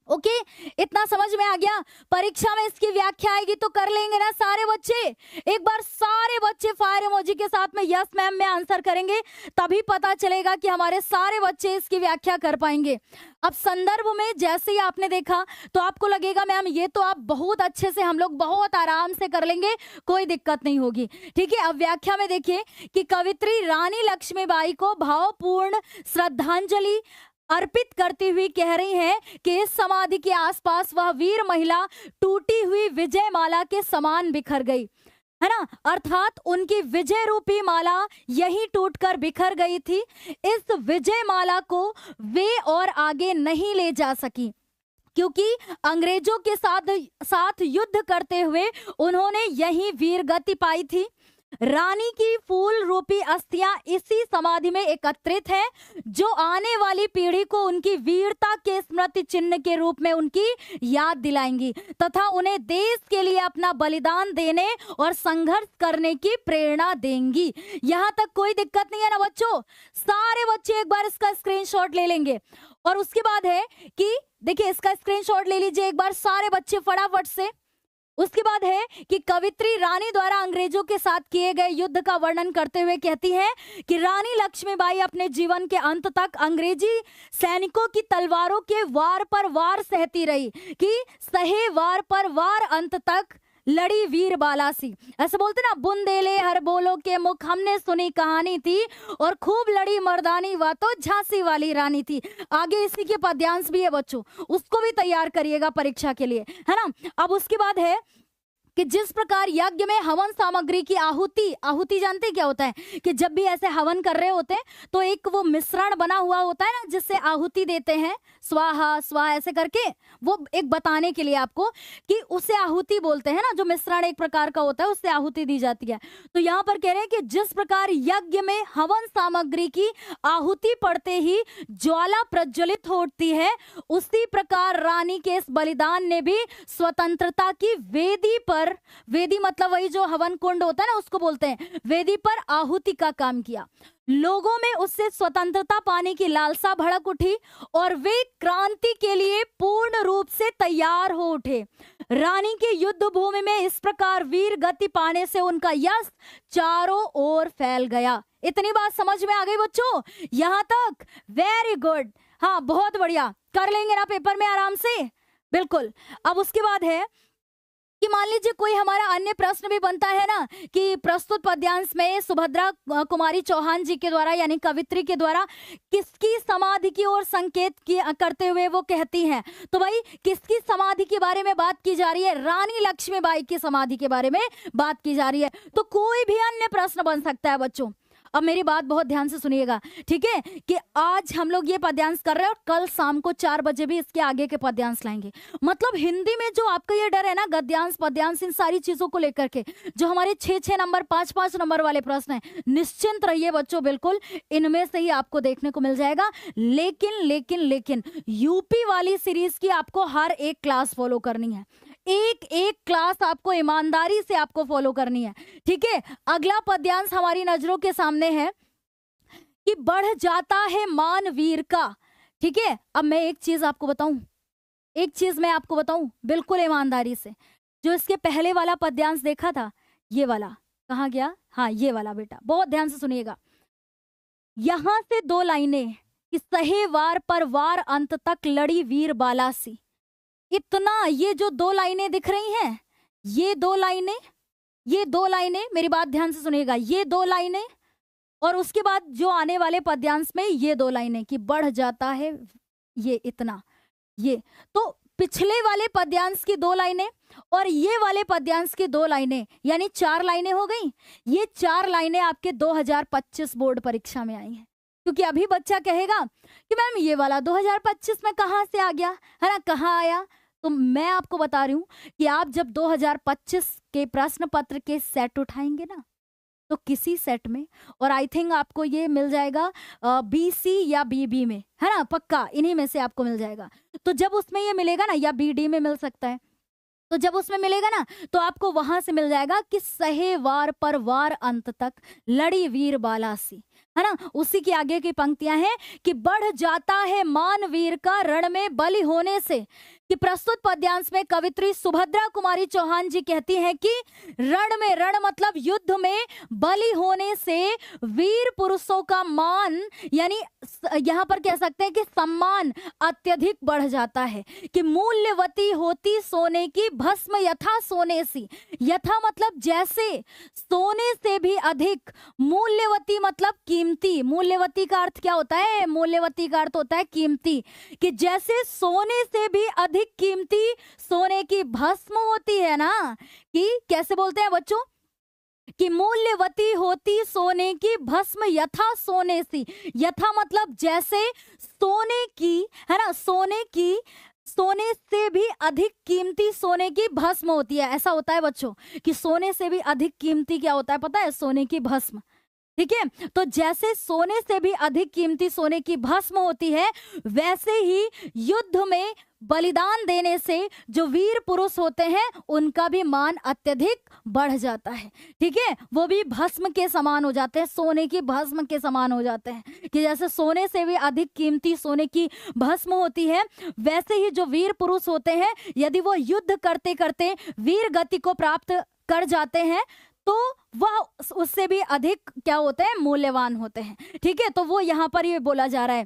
ओके इतना समझ में आ गया। परीक्षा में इसकी व्याख्या आएगी तो कर लेंगे ना सारे बच्चे। एक बार सारे बच्चे फायर इमोजी के साथ में यस मैम में आंसर करेंगे, तभी पता चलेगा कि हमारे सारे बच्चे इसकी व्याख्या कर पाएंगे। अब संदर्भ में जैसे ही आपने देखा तो आपको लगेगा मैम ये तो आप बहुत अच्छे से, हम लोग बहुत आराम से कर लेंगे, कोई दिक्कत नहीं होगी, ठीक है। अब व्याख्या में देखिए कि कवित्री रानी लक्ष्मीबाई को भावपूर्ण श्रद्धांजलि अर्पित करती हुई कह रही हैं कि इस समाधि के आसपास वह वीर महिला टूटी हुई विजय माला के समान बिखर गई, है ना। अर्थात उनकी विजय रूपी माला यही टूटकर बिखर गई थी। इस विजय माला को वे और आगे नहीं ले जा सकी, क्योंकि अंग्रेजों के साथ युद्ध करते हुए उन्होंने यही वीर गति पाई थी। रानी की फूल रूपी अस्थियां इसी समाधि में एकत्रित है, जो आने वाली पीढ़ी को उनकी वीरता के स्मृति चिन्ह के रूप में उनकी याद दिलाएंगी तथा उन्हें देश के लिए अपना बलिदान देने और संघर्ष करने की प्रेरणा देंगी। यहाँ तक कोई दिक्कत नहीं है ना बच्चों? सारे बच्चे एक बार इसका स्क्रीनशॉट ले लेंगे। और उसके बाद है कि देखिए, इसका स्क्रीनशॉट ले लीजिए एक बार सारे बच्चे फटाफट से। उसके बाद है कि कवित्री रानी द्वारा अंग्रेजों के साथ किए गए युद्ध का वर्णन करते हुए कहती है कि रानी लक्ष्मीबाई अपने जीवन के अंत तक अंग्रेजी सैनिकों की तलवारों के वार पर वार सहती रही, कि सहे वार पर वार अंत तक लड़ी वीर बालासी। ऐसे बोलते ना, बुंदेले हर बोलो के मुख हमने सुनी कहानी थी, और खूब लड़ी मर्दानी वा तो झांसी वाली रानी थी। आगे इसी के पद्यांश भी है बच्चों, उसको भी तैयार करिएगा परीक्षा के लिए, है ना। अब उसके बाद है कि जिस प्रकार यज्ञ में हवन सामग्री की आहुति जानते क्या होता है? कि जब भी ऐसे हवन कर रहे होते हैं तो एक वो मिश्रण बना हुआ होता है ना, जिससे आहुति देते हैं, स्वाहा स्वाहा ऐसे करके, वो एक बताने के लिए आपको कि उसे आहुति बोलते हैं ना, जो मिश्रण एक प्रकार का होता है उससे आहुति दी जाती है। तो यहाँ पर कह रहे हैं कि जिस प्रकार यज्ञ में हवन सामग्री की आहुति पड़ते ही ज्वाला प्रज्वलित होती है, उसी प्रकार रानी के इस बलिदान ने भी स्वतंत्रता की वेदी पर, वेदी मतलब वही जो हवन कुंड होता है ना, उसको बोलते हैं, वेदी पर आहुति का काम किया। लोगों में उससे स्वतंत्रता पाने की लालसा भड़क उठी और वे क्रांति के लिए पूर्ण रूप से तैयार हो उठे। रानी के युद्ध भूमि में इस प्रकार वीर गति पाने से उनका यश चारों ओर फैल गया। इतनी बात समझ में आ गई बच्चों? यहाँ तक वेरी गुड। हाँ, बहुत बढ़िया, कर लेंगे ना पेपर में आराम से, बिल्कुल। अब उसके बाद है कि मान लीजिए कोई हमारा अन्य प्रश्न भी बनता है ना, कि प्रस्तुत पद्यांश में सुभद्रा कुमारी चौहान जी के द्वारा यानी कवित्री के द्वारा किसकी समाधि की ओर संकेत करते हुए वो कहती हैं। तो भाई किसकी समाधि के बारे में बात की जा रही है? रानी लक्ष्मीबाई की समाधि के बारे में बात की जा रही है। तो कोई भी अन्य प्रश्न बन सकता है बच्चों। अब मेरी बात बहुत ध्यान से सुनिएगा, ठीक है, कि आज हम लोग ये पद्यांश कर रहे हैं और कल शाम को 4 बजे भी इसके आगे के पद्यांश लाएंगे। मतलब हिंदी में जो आपका ये डर है ना, गद्यांश पद्यांश इन सारी चीजों को लेकर के, जो हमारे 6-6 नंबर 5-5 नंबर वाले प्रश्न हैं, निश्चिंत रहिए बच्चों, बिल्कुल इनमें से ही आपको देखने को मिल जाएगा। लेकिन लेकिन लेकिन यूपी वाली सीरीज की आपको हर एक क्लास फॉलो करनी है, एक एक क्लास आपको ईमानदारी से आपको फॉलो करनी है, ठीक है। अगला पद्यांश हमारी नजरों के सामने है कि बढ़ जाता है मान वीर का, ठीक है। अब मैं एक चीज आपको बताऊं, एक चीज मैं आपको बताऊं बिल्कुल ईमानदारी से, जो इसके पहले वाला पद्यांश देखा था, ये वाला कहाँ गया? हाँ, ये वाला बेटा, बहुत ध्यान से सुनिएगा। यहां से 2 लाइनें कि सहे वार पर वार अंत तक लड़ी वीर बालासी, इतना, ये जो 2 लाइनें दिख रही हैं, ये 2 लाइनें मेरी बात ध्यान से सुनिएगा, ये 2 लाइनें, और उसके बाद जो आने वाले पद्यांश में ये 2 लाइनें कि बढ़ जाता है ये इतना, ये तो पिछले वाले पद्यांश की 2 लाइनें और ये वाले पद्यांश की 2 लाइनें, यानी 4 लाइनें हो गई। ये 4 लाइनें आपके 2025 बोर्ड परीक्षा में आई हैं। क्योंकि अभी बच्चा कहेगा कि मैम ये वाला 2025 में कहाँ से आ गया, है ना, कहाँ आया? तो मैं आपको बता रही हूँ कि आप जब 2025 के प्रश्न पत्र के सेट उठाएंगे ना, तो किसी सेट में, और आई थिंक आपको ये मिल जाएगा BC या BB में, है ना, पक्का इन्हीं में से आपको मिल जाएगा। तो जब उसमें ये मिलेगा ना, या BD में मिल सकता है, तो जब उसमें मिलेगा ना, तो आपको वहां से मिल जाएगा कि सहे वार पर वार अंत तक लड़ी वीर बालासी, है ना। उसी की आगे की पंक्तियां हैं कि बढ़ जाता है मान वीर का रण में बलि होने से, कि प्रस्तुत पद्यांश में कवित्री सुभद्रा कुमारी चौहान जी कहती हैं कि रण में, रण मतलब युद्ध में बलि होने से वीर पुरुषों का मान, यानी यहाँ पर कह सकते हैं कि सम्मान अत्यधिक बढ़ जाता है। कि मूल्यवती होती सोने की भस्म यथा सोने सी, यथा मतलब जैसे, सोने से भी अधिक, मूल्यवती मतलब कीमती। मूल्यवती का अर्थ क्या होता है? मूल्यवती का अर्थ होता है कीमती। कि जैसे सोने से भी अधिक कीमती सोने की भस्म होती है ना, कि कैसे बोलते हैं बच्चों, कि मूल्यवती होती सोने की भस्म यथा सोने सी, यथा मतलब जैसे, सोने की, है ना, सोने की सोने से भी अधिक कीमती सोने की भस्म होती है। ऐसा होता है बच्चों कि सोने से भी अधिक कीमती क्या होता है पता है? सोने की भस्म। ठीक है, तो जैसे सोने से भी अधिक कीमती सोने की भस्म होती है, वैसे ही युद्ध में बलिदान देने से जो वीर पुरुष होते हैं उनका भी मान अत्यधिक बढ़ जाता है। ठीक है, वो भी भस्म के समान हो जाते हैं, सोने की भस्म के समान हो जाते हैं। कि जैसे सोने से भी अधिक कीमती सोने की भस्म होती है, वैसे ही जो वीर पुरुष होते हैं यदि वो युद्ध करते करते वीर गति को प्राप्त कर जाते हैं तो वह उससे भी अधिक क्या होते हैं? मूल्यवान होते हैं। ठीक है, तो वो यहाँ पर ये बोला जा रहा है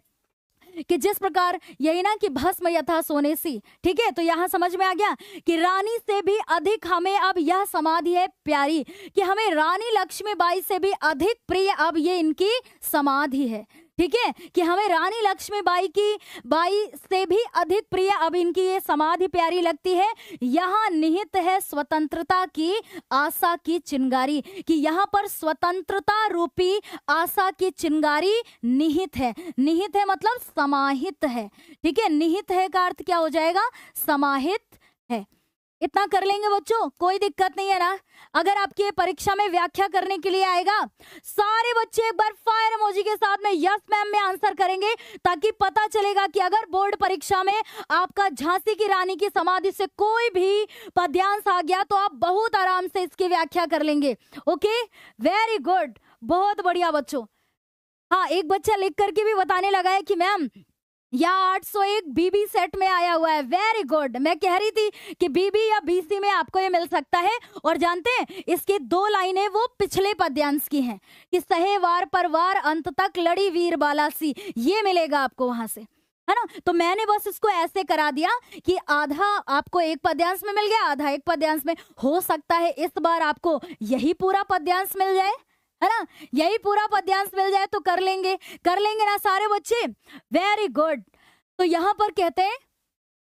कि जिस प्रकार यही ना कि भस्म यथा सोने सी। ठीक है, तो यहाँ समझ में आ गया कि रानी से भी अधिक हमें अब यह समाधि है प्यारी, कि हमें रानी लक्ष्मीबाई से भी अधिक प्रिय अब ये इनकी समाधि है। ठीक है, कि हमें रानी लक्ष्मीबाई से भी अधिक प्रिय अब इनकी ये समाधि प्यारी लगती है। यहाँ निहित है स्वतंत्रता की आशा की चिंगारी, कि यहाँ पर स्वतंत्रता रूपी आशा की चिंगारी निहित है। निहित है मतलब समाहित है। ठीक है, निहित है का अर्थ क्या हो जाएगा? समाहित है। इतना कर लेंगे बच्चों, कोई दिक्कत नहीं है ना। अगर आपकी परीक्षा में व्याख्या करने के लिए आएगा, सारे बच्चे एक बार फायर इमोजी के साथ में यस मैम में आंसर करेंगे, ताकि पता चलेगा कि अगर बोर्ड परीक्षा में आपका झांसी की रानी की समाधि से कोई भी पद्यांश आ गया तो आप बहुत आराम से इसकी व्याख्या कर लेंगे। ओके, वेरी गुड, बहुत बढ़िया बच्चों। हाँ, एक बच्चा लिख करके भी बताने लगा है कि मैम या 801 बीबी सेट में आया हुआ है। वेरी गुड, मैं कह रही थी कि बीबी या बीसी में आपको ये मिल सकता है। और जानते हैं इसकी 2 लाइनें वो पिछले पद्यांश की हैं कि सहे वार पर वार अंत तक लड़ी वीर बालासी, ये मिलेगा आपको वहां से, है ना। तो मैंने बस इसको ऐसे करा दिया कि आधा आपको एक पद्यांश में मिल गया, आधा एक पद्यांश में। हो सकता है इस बार आपको यही पूरा पद्यांश मिल जाए, है ना, यही पूरा पद्यांश मिल जाए तो कर लेंगे ना सारे बच्चे। Very good. तो यहाँ पर कहते हैं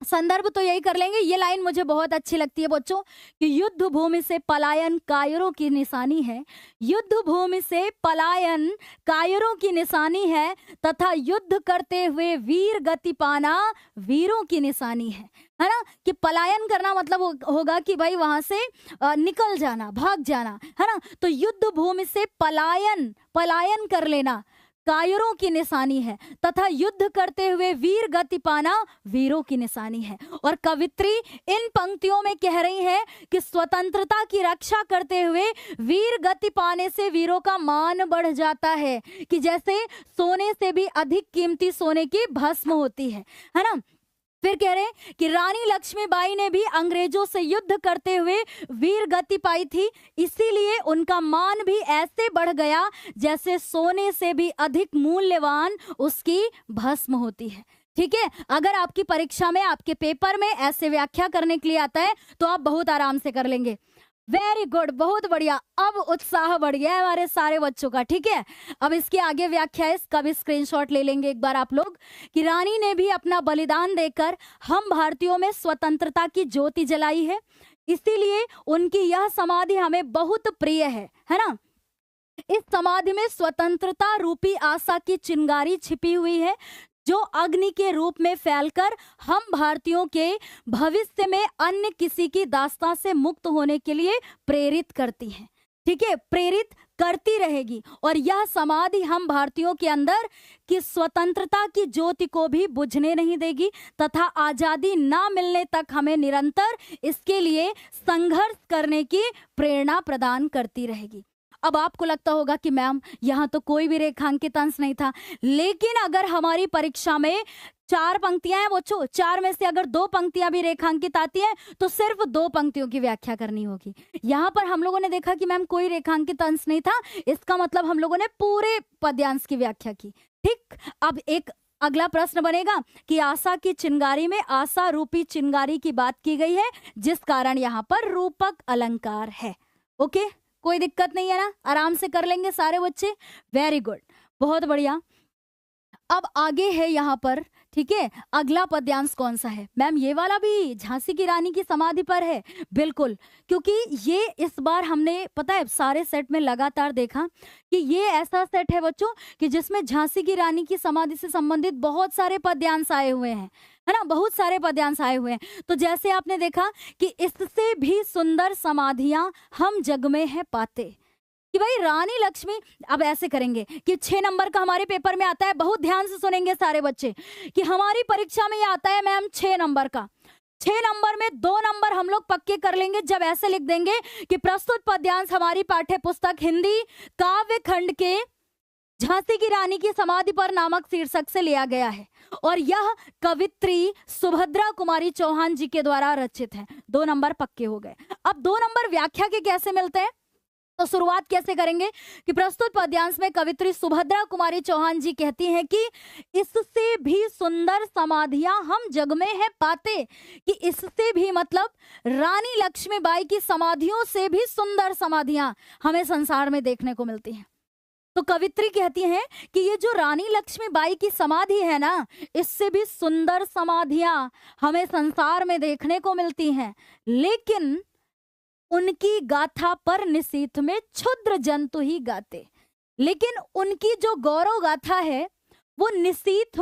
संदर्भ तो यही कर लेंगे। ये लाइन मुझे बहुत अच्छी लगती है बच्चों कि युद्ध भूमि से पलायन कायरों की निशानी है। युद्ध भूमि से पलायन कायरों की निशानी है, तथा युद्ध करते हुए वीर गति पाना वीरों की निशानी है ना। कि पलायन करना मतलब होगा कि भाई वहां से निकल जाना, भाग जाना, है ना। तो युद्ध भूमि से पलायन कर लेना कायरों की निशानी है, तथा युद्ध करते हुए वीर गति पाना वीरों की निशानी है। और कवित्री इन पंक्तियों में कह रही है कि स्वतंत्रता की रक्षा करते हुए वीर गति पाने से वीरों का मान बढ़ जाता है, कि जैसे सोने से भी अधिक कीमती सोने की भस्म होती है ना। फिर कह रहे हैं कि रानी लक्ष्मीबाई ने भी अंग्रेजों से युद्ध करते हुए वीर गति पाई थी, इसीलिए उनका मान भी ऐसे बढ़ गया जैसे सोने से भी अधिक मूल्यवान उसकी भस्म होती है। ठीक है, अगर आपकी परीक्षा में आपके पेपर में ऐसे व्याख्या करने के लिए आता है तो आप बहुत आराम से कर लेंगे। वेरी गुड, बहुत बढ़िया। अब उत्साह बढ़ गया है हमारे सारे बच्चों का। ठीक है, अब इसके आगे व्याख्या है, इसका भी स्क्रीनशॉट ले लेंगे एक बार आप लोग। कि रानी ने भी अपना बलिदान देकर हम भारतीयों में स्वतंत्रता की ज्योति जलाई है, इसीलिए उनकी यह समाधि हमें बहुत प्रिय है ना। इस समाधि में स्वतंत्रता रूपी आशा की चिंगारी छिपी हुई है, जो अग्नि के रूप में फैलकर हम भारतीयों के भविष्य में अन्य किसी की दास्तां से मुक्त होने के लिए प्रेरित करती है। ठीक है, प्रेरित करती रहेगी। और यह समाधि हम भारतीयों के अंदर की स्वतंत्रता की ज्योति को भी बुझने नहीं देगी, तथा आजादी ना मिलने तक हमें निरंतर इसके लिए संघर्ष करने की प्रेरणा प्रदान करती रहेगी। अब आपको लगता होगा कि मैम यहाँ तो कोई भी रेखांकित अंश नहीं था, लेकिन अगर हमारी परीक्षा में 4 पंक्तियां हैं बच्चों, 4 में से अगर 2 पंक्तियां भी रेखांकित आती हैं तो सिर्फ 2 पंक्तियों की व्याख्या करनी होगी। यहाँ पर हम लोगों ने देखा कि मैम कोई रेखांकित अंश नहीं था, इसका मतलब हम लोगों ने पूरे पद्यांश की व्याख्या की। ठीक, अब एक अगला प्रश्न बनेगा कि आशा की चिंगारी में आशा रूपी चिंगारी की बात की गई है, जिस कारण यहाँ पर रूपक अलंकार है। ओके, कोई दिक्कत नहीं है ना, आराम से कर लेंगे सारे बच्चे। वेरी गुड, बहुत बढ़िया। अब आगे है यहाँ पर, ठीक है, अगला पद्यांश कौन सा है मैम? ये वाला भी झांसी की रानी की समाधि पर है, बिल्कुल, क्योंकि ये इस बार हमने पता है सारे सेट में लगातार देखा कि ये ऐसा सेट है बच्चों कि जिसमें झांसी की रानी की समाधि से संबंधित बहुत सारे पद्यांश आए हुए हैं। है ना, बहुत सारे पद्यांश आए हुए हैं। तो जैसे आपने देखा कि इससे भी सुंदर समाधियां हम जग में है पाते, कि भाई रानी लक्ष्मी। अब ऐसे करेंगे कि 6 नंबर का हमारे पेपर में आता है, बहुत ध्यान से सुनेंगे सारे बच्चे, कि हमारी परीक्षा में ये आता है मैम 6 नंबर का। 6 नंबर में 2 नंबर हम लोग पक्के कर लेंगे जब ऐसे लिख देंगे कि प्रस्तुत पद्यांश हमारी पाठ्य पुस्तक हिंदी काव्य खंड के झांसी की रानी की समाधि पर नामक शीर्षक से लिया गया है और यह कवित्री सुभद्रा कुमारी चौहान जी के द्वारा रचित है। 2 नंबर पक्के हो गए। अब 2 नंबर व्याख्या के कैसे मिलते हैं, तो शुरुआत कैसे करेंगे कि प्रस्तुत पद्यांश में कवित्री सुभद्रा कुमारी चौहान जी कहती हैं कि इससे भी सुंदर समाधियां हम जग में है पाते, कि इससे भी मतलब रानी लक्ष्मीबाई की समाधियों से भी सुंदर समाधियां हमें संसार में देखने को मिलती हैं। तो कवित्री कहती हैं कि ये जो रानी लक्ष्मीबाई की समाधि है ना, इससे भी सुंदर समाधियां हमें संसार में देखने को मिलती हैं, लेकिन उनकी गाथा पर निशीथ में क्षुद्र जंतु ही गाते। लेकिन उनकी जो गौरव गाथा है वो निशीथ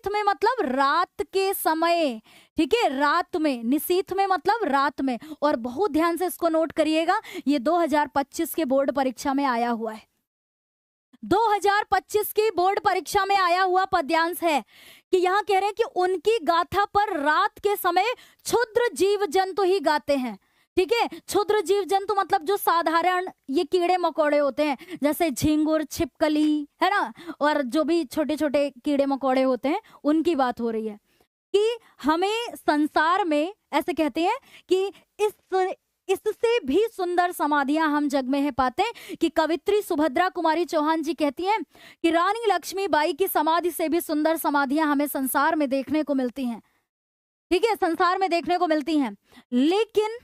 में मतलब रात के समय, ठीक है, रात में, निशीथ में मतलब रात में। और बहुत ध्यान से इसको नोट करिएगा, ये 2025 के बोर्ड परीक्षा में आया हुआ है। 2025 की बोर्ड परीक्षा में आया हुआ पद्यांश है कि यहाँ कह रहे हैं कि उनकी गाथा पर रात के समय क्षुद्र जीव जंतु ही गाते हैं। ठीक है, क्षुद्र जीव जंतु मतलब जो साधारण ये कीड़े मकोड़े होते हैं, जैसे झिंगुर, छिपकली, है ना, और जो भी छोटे छोटे कीड़े मकोड़े होते हैं, उनकी बात हो रही है कि हमें संसार में, ऐसे कहते हैं कि इससे भी सुंदर समाधियां हम जग में है पाते, कि कवित्री सुभद्रा कुमारी चौहान जी कहती हैं कि रानी लक्ष्मीबाई की समाधि से भी सुंदर समाधियां हमें संसार में देखने को मिलती हैं। ठीक है, संसार में देखने को मिलती हैं, लेकिन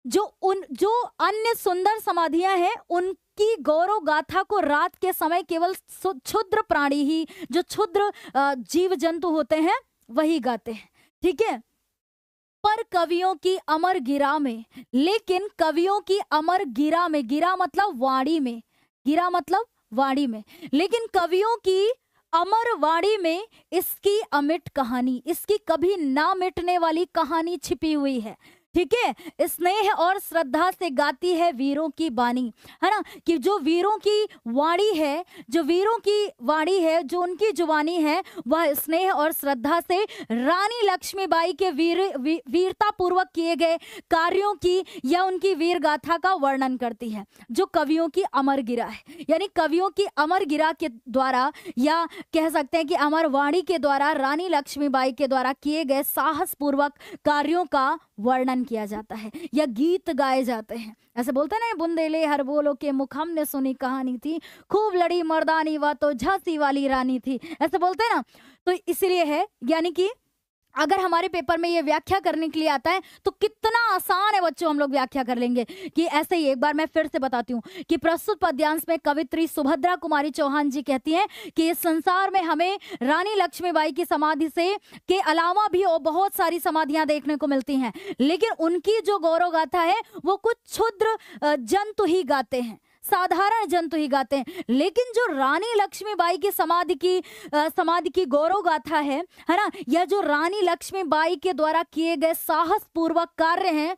जो अन्य सुंदर समाधियां हैं उनकी गौरव गाथा को रात के समय केवल क्षुद्र प्राणी ही, जो क्षुद्र जीव जंतु होते हैं, वही गाते हैं। ठीक है, पर कवियों की अमर गिरा में, लेकिन कवियों की अमर गिरा में, गिरा मतलब वाणी में, गिरा मतलब वाणी में, लेकिन कवियों की अमर वाणी में इसकी अमिट कहानी, इसकी कभी ना मिटने वाली कहानी छिपी हुई है। ठीक है, स्नेह और श्रद्धा से गाती है वीरों की बानी, है ना, कि जो वीरों की वाणी है, जो वीरों की वाणी है, जो उनकी जुबानी है, वह स्नेह और श्रद्धा से रानी लक्ष्मीबाई के वीरता पूर्वक किए गए कार्यों की या उनकी वीर गाथा का वर्णन करती है, जो कवियों की अमर गिरा है। यानी कवियों की अमर गिरा के द्वारा, या कह सकते हैं कि अमर वाणी के द्वारा, रानी लक्ष्मीबाई के द्वारा किए गए साहस पूर्वक कार्यों का वर्णन किया जाता है या गीत गाए जाते हैं। ऐसे बोलते हैं ना, बुंदेले हर बोलो के मुख हमने सुनी कहानी थी, खूब लड़ी मर्दानी वा तो झांसी वाली रानी थी, ऐसे बोलते हैं ना। तो इसलिए है, यानी कि अगर हमारे पेपर में ये व्याख्या करने के लिए आता है तो कितना आसान है बच्चों, हम लोग व्याख्या कर लेंगे। कि ऐसे ही एक बार मैं फिर से बताती हूँ कि प्रस्तुत पद्यांश में कवित्री सुभद्रा कुमारी चौहान जी कहती हैं कि इस संसार में हमें रानी लक्ष्मीबाई की समाधि से के अलावा भी बहुत सारी समाधियां देखने को मिलती हैं, लेकिन उनकी जो गौरव गाथा है वो कुछ क्षुद्र जंतु ही गाते हैं, साधारण जंतु ही गाते हैं। लेकिन जो रानी लक्ष्मीबाई की समाधि की गौरव गाथा है ना, यह जो रानी लक्ष्मीबाई के द्वारा किए गए साहस पूर्वक कार्य हैं,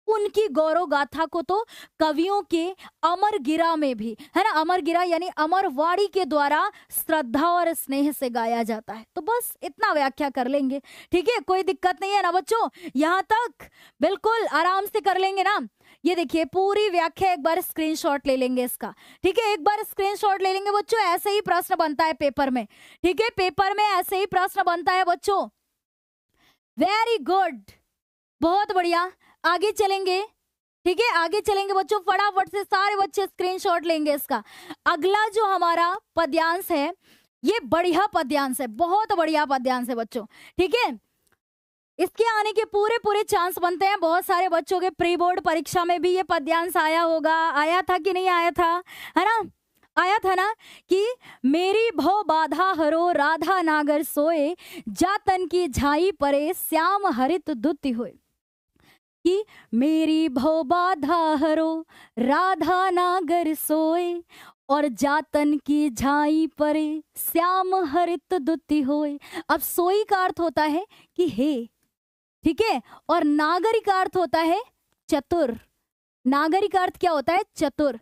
उनकी गौरव गाथा को तो कवियों के अमर गिरा में भी, है ना, अमर गिरा यानी अमर वाणी के द्वारा श्रद्धा और स्नेह से गाया जाता है। तो बस इतना व्याख्या कर लेंगे। ठीक है, कोई दिक्कत नहीं है ना बच्चों, यहाँ तक बिल्कुल आराम से कर लेंगे ना। ये देखिए पूरी व्याख्या एक बार स्क्रीनशॉट ले लेंगे इसका। ठीक है, एक बार स्क्रीनशॉट ले लेंगे बच्चों, ऐसे ही प्रश्न बनता है पेपर में। ठीक है, पेपर में ऐसे ही प्रश्न बनता है बच्चों। वेरी गुड, बहुत बढ़िया, आगे चलेंगे। ठीक है, आगे चलेंगे बच्चों, फटाफट से सारे बच्चे स्क्रीनशॉट लेंगे इसका। अगला जो हमारा पद्यांश है, ये बढ़िया पद्यांश है, बहुत बढ़िया पद्यांश है बच्चों। ठीक है, इसके आने के पूरे चांस बनते हैं। बहुत सारे बच्चों के प्री बोर्ड परीक्षा में भी ये पद्यांश आया होगा, आया था कि नहीं आया था, है ना, आया था ना, कि मेरी भव बाधा हरो राधा नागर सोए, जातन की झाई परे श्याम हरित दुति होए। कि मेरी भव बाधा हरो राधा नागर सोए, और जातन की झाई परे श्याम हरित दुति होए। अब सोई का अर्थ होता है कि हे, ठीक है, और नागरी का अर्थ होता है चतुर। नागरी का अर्थ क्या होता है? चतुर,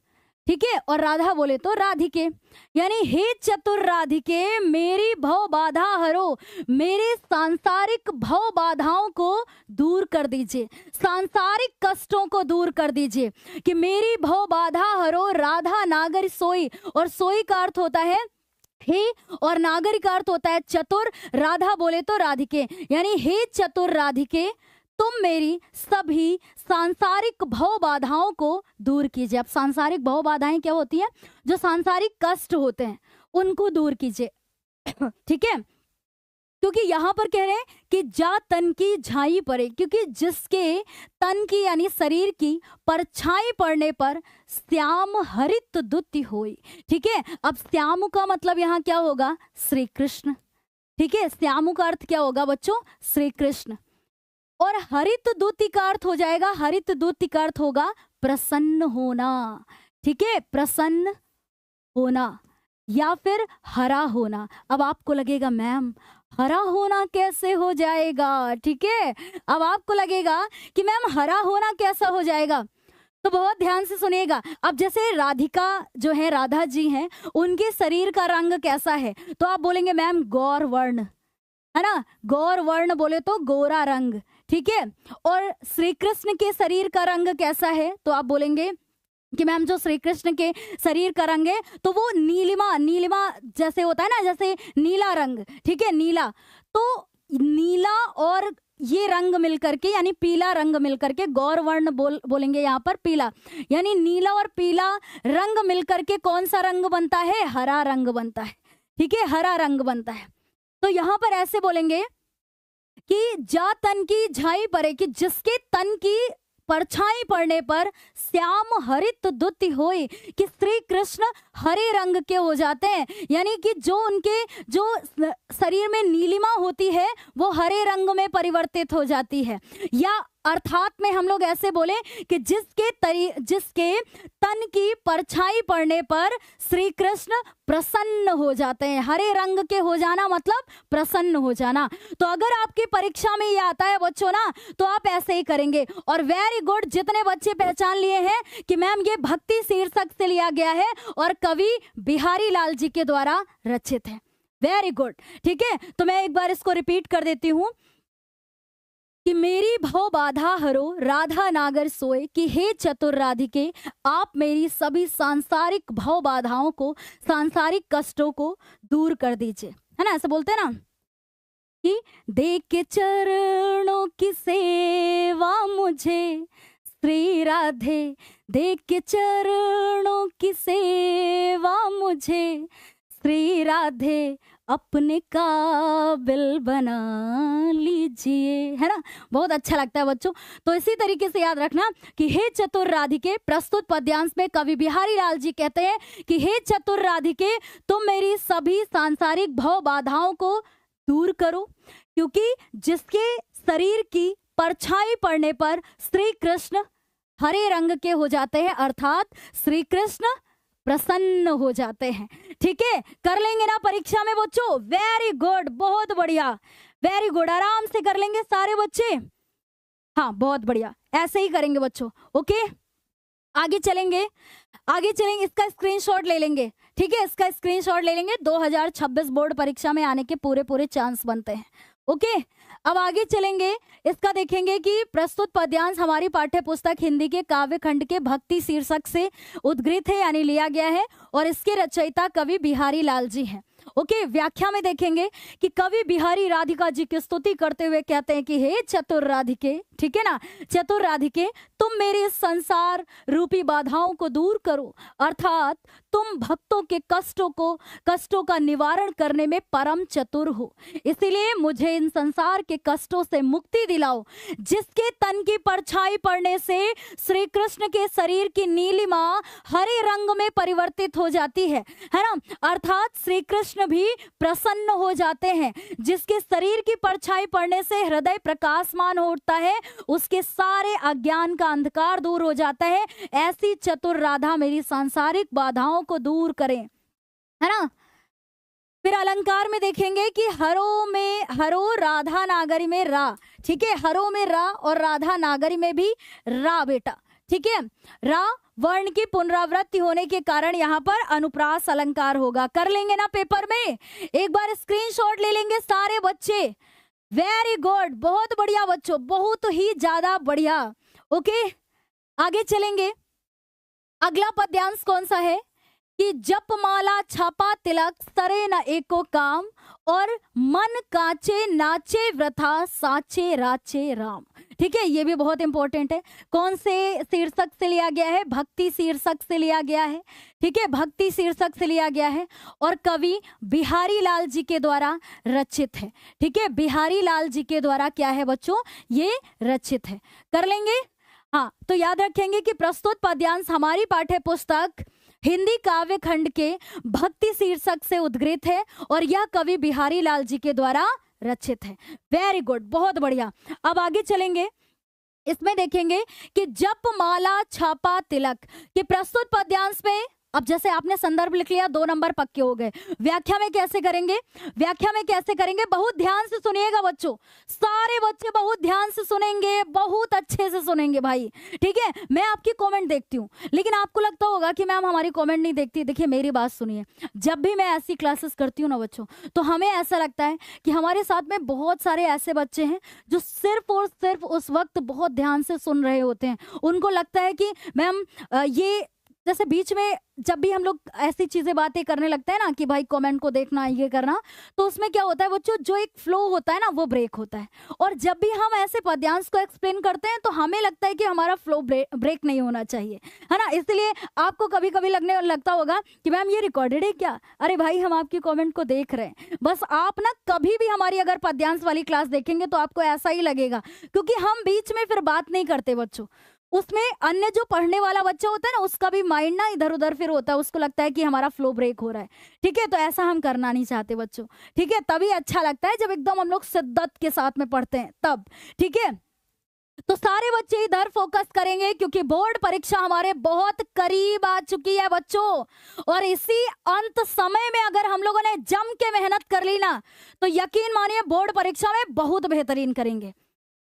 ठीक है। और राधा बोले तो राधिके, यानी हे चतुर राधिके मेरी भव बाधा हरो, मेरे सांसारिक भव बाधाओं को दूर कर दीजिए, सांसारिक कष्टों को दूर कर दीजिए। कि मेरी भव बाधा हरो, राधा नागरी सोई, और सोई का अर्थ होता है हे, और नागरी का अर्थ होता है चतुर। राधा बोले तो राधिके, यानी हे चतुर राधिके तुम मेरी सभी सांसारिक भव बाधाओं को दूर कीजिए। अब सांसारिक भव बाधाएं क्या होती हैं? जो सांसारिक कष्ट होते हैं उनको दूर कीजिए, ठीक है। क्योंकि यहाँ पर कह रहे हैं कि जा तन की झाई पड़े, क्योंकि जिसके तन की यानी शरीर की परछाई पड़ने पर श्याम हरित दुति होई, ठीक है। अब श्याम का मतलब यहाँ क्या होगा? श्री कृष्ण, ठीक है। श्याम का अर्थ क्या होगा बच्चों? श्री कृष्ण। और हरित दूती का अर्थ हो जाएगा, हरित दूती का अर्थ होगा प्रसन्न होना, ठीक है, प्रसन्न होना या फिर हरा होना। अब आपको लगेगा मैम हरा होना कैसे हो जाएगा, ठीक है। अब आपको लगेगा कि मैम हरा होना कैसा हो जाएगा, तो बहुत ध्यान से सुनिएगा। अब जैसे राधिका जो है, राधा जी हैं, उनके शरीर का रंग कैसा है? तो आप बोलेंगे मैम गौर वर्ण, है ना, गौर वर्ण बोले तो गोरा रंग, ठीक है। और श्री कृष्ण के शरीर का रंग कैसा है? तो आप बोलेंगे कि मैम जो श्री कृष्ण के शरीर का रंग है तो वो नीलिमा, नीलिमा जैसे होता है ना, जैसे नीला रंग, ठीक है, नीला। तो नीला और ये रंग मिलकर के यानी पीला रंग मिलकर के गौर वर्ण बोलेंगे यहाँ पर पीला, यानी नीला और पीला रंग मिलकर के कौन सा रंग बनता है? हरा रंग बनता है, ठीक है, हरा रंग बनता है। तो यहाँ पर ऐसे बोलेंगे कि जा तन की झाई परे, कि जिसके तन की परछाई पड़ने पर श्याम हरित दुति होई, कि श्री कृष्ण हरे रंग के हो जाते हैं, यानी कि जो उनके जो शरीर में नीलिमा होती है वो हरे रंग में परिवर्तित हो जाती है। या अर्थात में हम लोग ऐसे बोले कि जिसके तन की परछाई पड़ने पर श्री कृष्ण प्रसन्न हो जाते हैं। हरे रंग के हो जाना मतलब प्रसन्न हो जाना। तो अगर आपकी परीक्षा में ये आता है बच्चों ना, तो आप ऐसे ही करेंगे। और वेरी गुड, जितने बच्चे पहचान लिए हैं कि मैम ये भक्ति शीर्षक से लिया गया है और कवि बिहारी लाल जी के द्वारा रचित है, वेरी गुड, ठीक है। तो मैं एक बार इसको रिपीट कर देती हूँ कि मेरी भव बाधा हरो, राधा नागर सोए, कि हे चतुर राधिके आप मेरी सभी सांसारिक भव बाधाओं को, सांसारिक कष्टों को दूर कर दीजिए, है ना, ऐसे बोलते हैं ना कि देख के चरणों की सेवा मुझे श्री राधे, देख के चरणों की सेवा मुझे श्री राधे अपने काबिल बना लीजिए, है ना। बहुत अच्छा लगता है बच्चों। तो इसी तरीके से याद रखना कि हे चतुर राधिके, प्रस्तुत पद्यांश में कवि बिहारी लाल जी कहते हैं कि हे चतुर राधिके तुम मेरी सभी सांसारिक भव बाधाओं को दूर करो, क्योंकि जिसके शरीर की परछाई पड़ने पर श्री कृष्ण हरे रंग के हो जाते हैं, अर्थात श्री कृष्ण प्रसन्न हो जाते हैं, ठीक है। कर लेंगे ना परीक्षा में बच्चों? वेरी गुड, बहुत बढ़िया, वेरी गुड, आराम से कर लेंगे सारे बच्चे, हाँ बहुत बढ़िया, ऐसे ही करेंगे बच्चों, ओके। आगे चलेंगे, आगे चलेंगे, इसका स्क्रीनशॉट ले लेंगे, ठीक है, इसका स्क्रीनशॉट ले लेंगे। 2026 बोर्ड परीक्षा में आने के पूरे चांस बनते हैं, ओके। अब आगे चलेंगे, इसका देखेंगे कि प्रस्तुत पद्यांश हमारी पाठ्य पुस्तक हिंदी के काव्य खंड के भक्ति शीर्षक से उद्गृत है, यानी लिया गया है, और इसके रचयिता कवि बिहारी लाल जी हैं, ओके। व्याख्या में देखेंगे कि कवि बिहारी राधिका जी की स्तुति करते हुए कहते हैं कि हे चतुर राधिके, ठीक है ना, चतुर राधिके तुम मेरे संसार रूपी बाधाओं को दूर करो, अर्थात तुम भक्तों के कष्टों का निवारण करने में परम चतुर हो, इसीलिए मुझे इन संसार के कष्टों से मुक्ति दिलाओ। जिसके तन की परछाई पड़ने से श्री कृष्ण के शरीर की नीलिमा हरे रंग में परिवर्तित हो जाती है ना, अर्थात श्री कृष्ण भी प्रसन्न हो जाते हैं। जिसके शरीर की परछाई पड़ने से हृदय प्रकाशमान होता है उसके सारे अज्ञान का अंधकार दूर हो जाता है। ऐसी चतुर राधा मेरी सांसारिक बाधाओं को दूर करें, है ना। फिर अलंकार में देखेंगे कि हरो में हरो, राधा नागरी में रा, ठीक है, हरो में रा और राधा नागरी में भी रा बेटा, ठीक है। रा वर्ण की पुनरावृत्ति होने के कारण यहाँ पर अनुप्रास अलंकार होगा। कर लेंगे ना पेपर में, एक बार स्क्रीनशॉट ले लेंगे सारे बच्चे। वेरी गुड, बहुत बढ़िया बच्चों, बहुत ही ज्यादा बढ़िया। ओके, आगे चलेंगे। अगला पद्यांश कौन सा है कि जप माला छापा तिलक सरे न एको काम, और मन काचे नाचे व्रथा साचे राचे राम। ठीक है, ये भी बहुत इंपॉर्टेंट है। कौन से शीर्षक से लिया गया है? भक्ति शीर्षक से लिया गया है। ठीक है, भक्ति शीर्षक से लिया गया है और कवि बिहारी लाल जी के द्वारा रचित है। ठीक है, बिहारी लाल जी के द्वारा क्या है बच्चों, ये रचित है। कर लेंगे। हाँ, तो याद रखेंगे कि प्रस्तुत पद्यांश हमारी पाठ्य पुस्तक हिंदी काव्य खंड के भक्ति शीर्षक से उद्गृत है और यह कवि बिहारी लाल जी के द्वारा रचित है। वेरी गुड, बहुत बढ़िया। अब आगे चलेंगे, इसमें देखेंगे कि जप माला छापा तिलक कि प्रस्तुत पद्यांश में, अब जैसे आपने संदर्भ लिख लिया, 2 नंबर पक्के हो गए। व्याख्या में कैसे करेंगे? व्याख्या में कैसे करेंगे? बहुत ध्यान से सुनिएगा बच्चों, सारे बच्चे बहुत ध्यान से सुनेंगे, बहुत अच्छे से सुनेंगे भाई। ठीक है, मैं आपकी कमेंट देखती हूँ, लेकिन आपको लगता होगा कि मैम हमारी कमेंट नहीं देखती। देखिए मेरी बात सुनिए, जब भी मैं ऐसी क्लासेस करती हूँ ना बच्चों, तो हमें ऐसा लगता है कि हमारे साथ में बहुत सारे ऐसे बच्चे हैं जो सिर्फ और सिर्फ उस वक्त बहुत ध्यान से सुन रहे होते हैं। उनको लगता है कि मैम ये, जैसे बीच में जब भी हम लोग ऐसी चीजें बातें करने लगते हैं ना कि भाई कमेंट को देखना, ये करना, तो उसमें क्या होता है बच्चों, जो एक फ्लो होता है ना वो ब्रेक होता है। और जब भी हम ऐसे पद्यांश को एक्सप्लेन करते हैं तो हमें लगता है कि हमारा फ्लो ब्रेक नहीं होना चाहिए, है ना। इसलिए आपको कभी कभी लगता होगा कि मैम ये रिकॉर्डेड है क्या? अरे भाई हम आपकी कॉमेंट को देख रहे हैं। बस आप ना कभी भी हमारी अगर पद्यांश वाली क्लास देखेंगे तो आपको ऐसा ही लगेगा, क्योंकि हम बीच में फिर बात नहीं करते बच्चों। उसमें अन्य जो पढ़ने वाला बच्चा होता है ना, उसका भी माइंड ना इधर उधर फिर होता है, उसको लगता है कि हमारा फ्लो ब्रेक हो रहा है। ठीक है, तो ऐसा हम करना नहीं चाहते बच्चों। ठीक है, तभी अच्छा लगता है जब एकदम हम लोग शिद्दत के साथ में पढ़ते हैं तब। ठीक है, तो सारे बच्चे इधर फोकस करेंगे क्योंकि बोर्ड परीक्षा हमारे बहुत करीब आ चुकी है बच्चों। और इसी अंत समय में अगर हम लोगों ने जम के मेहनत कर ली ना, तो यकीन मानिए बोर्ड परीक्षा में बहुत बेहतरीन करेंगे,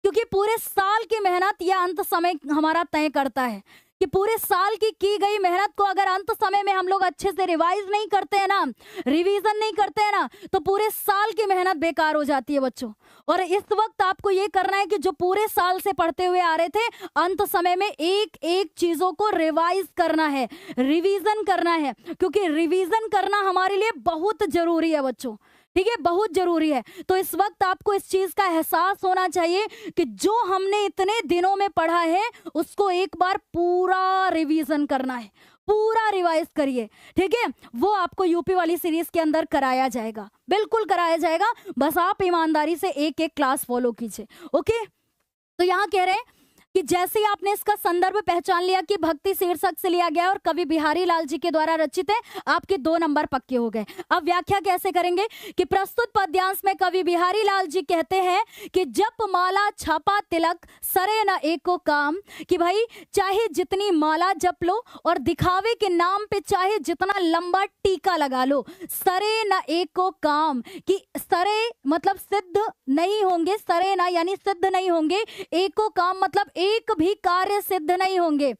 क्योंकि पूरे साल की मेहनत यह अंत समय हमारा तय करता है कि पूरे साल की गई मेहनत को अगर अंत समय में हम लोग अच्छे से रिवाइज नहीं करते हैं ना, रिवीजन नहीं करते हैं ना, तो पूरे साल की मेहनत बेकार हो जाती है बच्चों। और इस वक्त आपको ये करना है कि जो पूरे साल से पढ़ते हुए आ रहे थे, अंत समय में एक एक चीजों को रिवाइज करना है, रिवीजन करना है, क्योंकि रिवीजन करना हमारे लिए बहुत जरूरी है बच्चों। ठीक है, बहुत जरूरी है। तो इस वक्त आपको इस चीज का एहसास होना चाहिए कि जो हमने इतने दिनों में पढ़ा है उसको एक बार पूरा रिवीजन करना है, पूरा रिवाइज करिए। ठीक है, वो आपको यूपी वाली सीरीज के अंदर कराया जाएगा, बिल्कुल कराया जाएगा। बस आप ईमानदारी से एक एक क्लास फॉलो कीजिए। ओके, तो यहाँ कह रहे हैं कि जैसे ही आपने इसका संदर्भ पहचान लिया कि भक्ति शीर्षक से लिया गया और कवि बिहारी लाल जी के द्वारा रचित है, आपके 2 नंबर पक्के हो गए। अब व्याख्या कैसे करेंगे कि प्रस्तुत पद्यांश में कवि बिहारी लाल जी कहते हैं कि जप माला छापा तिलक सरे न एको काम, कि भाई चाहे जितनी माला जप लो और दिखावे के नाम पे चाहे जितना लंबा टीका लगा लो, सरे न एको काम, कि सरे मतलब सिद्ध नहीं होंगे, सरे न यानी सिद्ध नहीं होंगे, एको काम मतलब एक भी कार्य सिद्ध नहीं होंगे,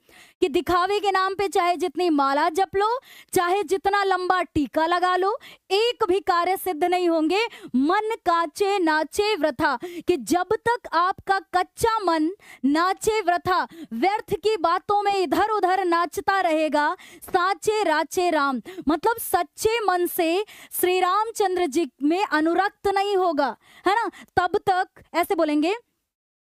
कि दिखावे के नाम पे चाहे जितनी माला जप लो, चाहे जितना लंबा टीका लगा लो, एक भी कार्य सिद्ध नहीं होंगे। मन काचे नाचे वृथा, कि जब तक आपका कच्चा मन नाचे वृथा, व्यर्थ की बातों में इधर उधर नाचता रहेगा, साचे राचे राम, मतलब सच्चे मन से श्री रामचंद्र जी में अनुरक्त नहीं होगा, है ना, तब तक ऐसे बोलेंगे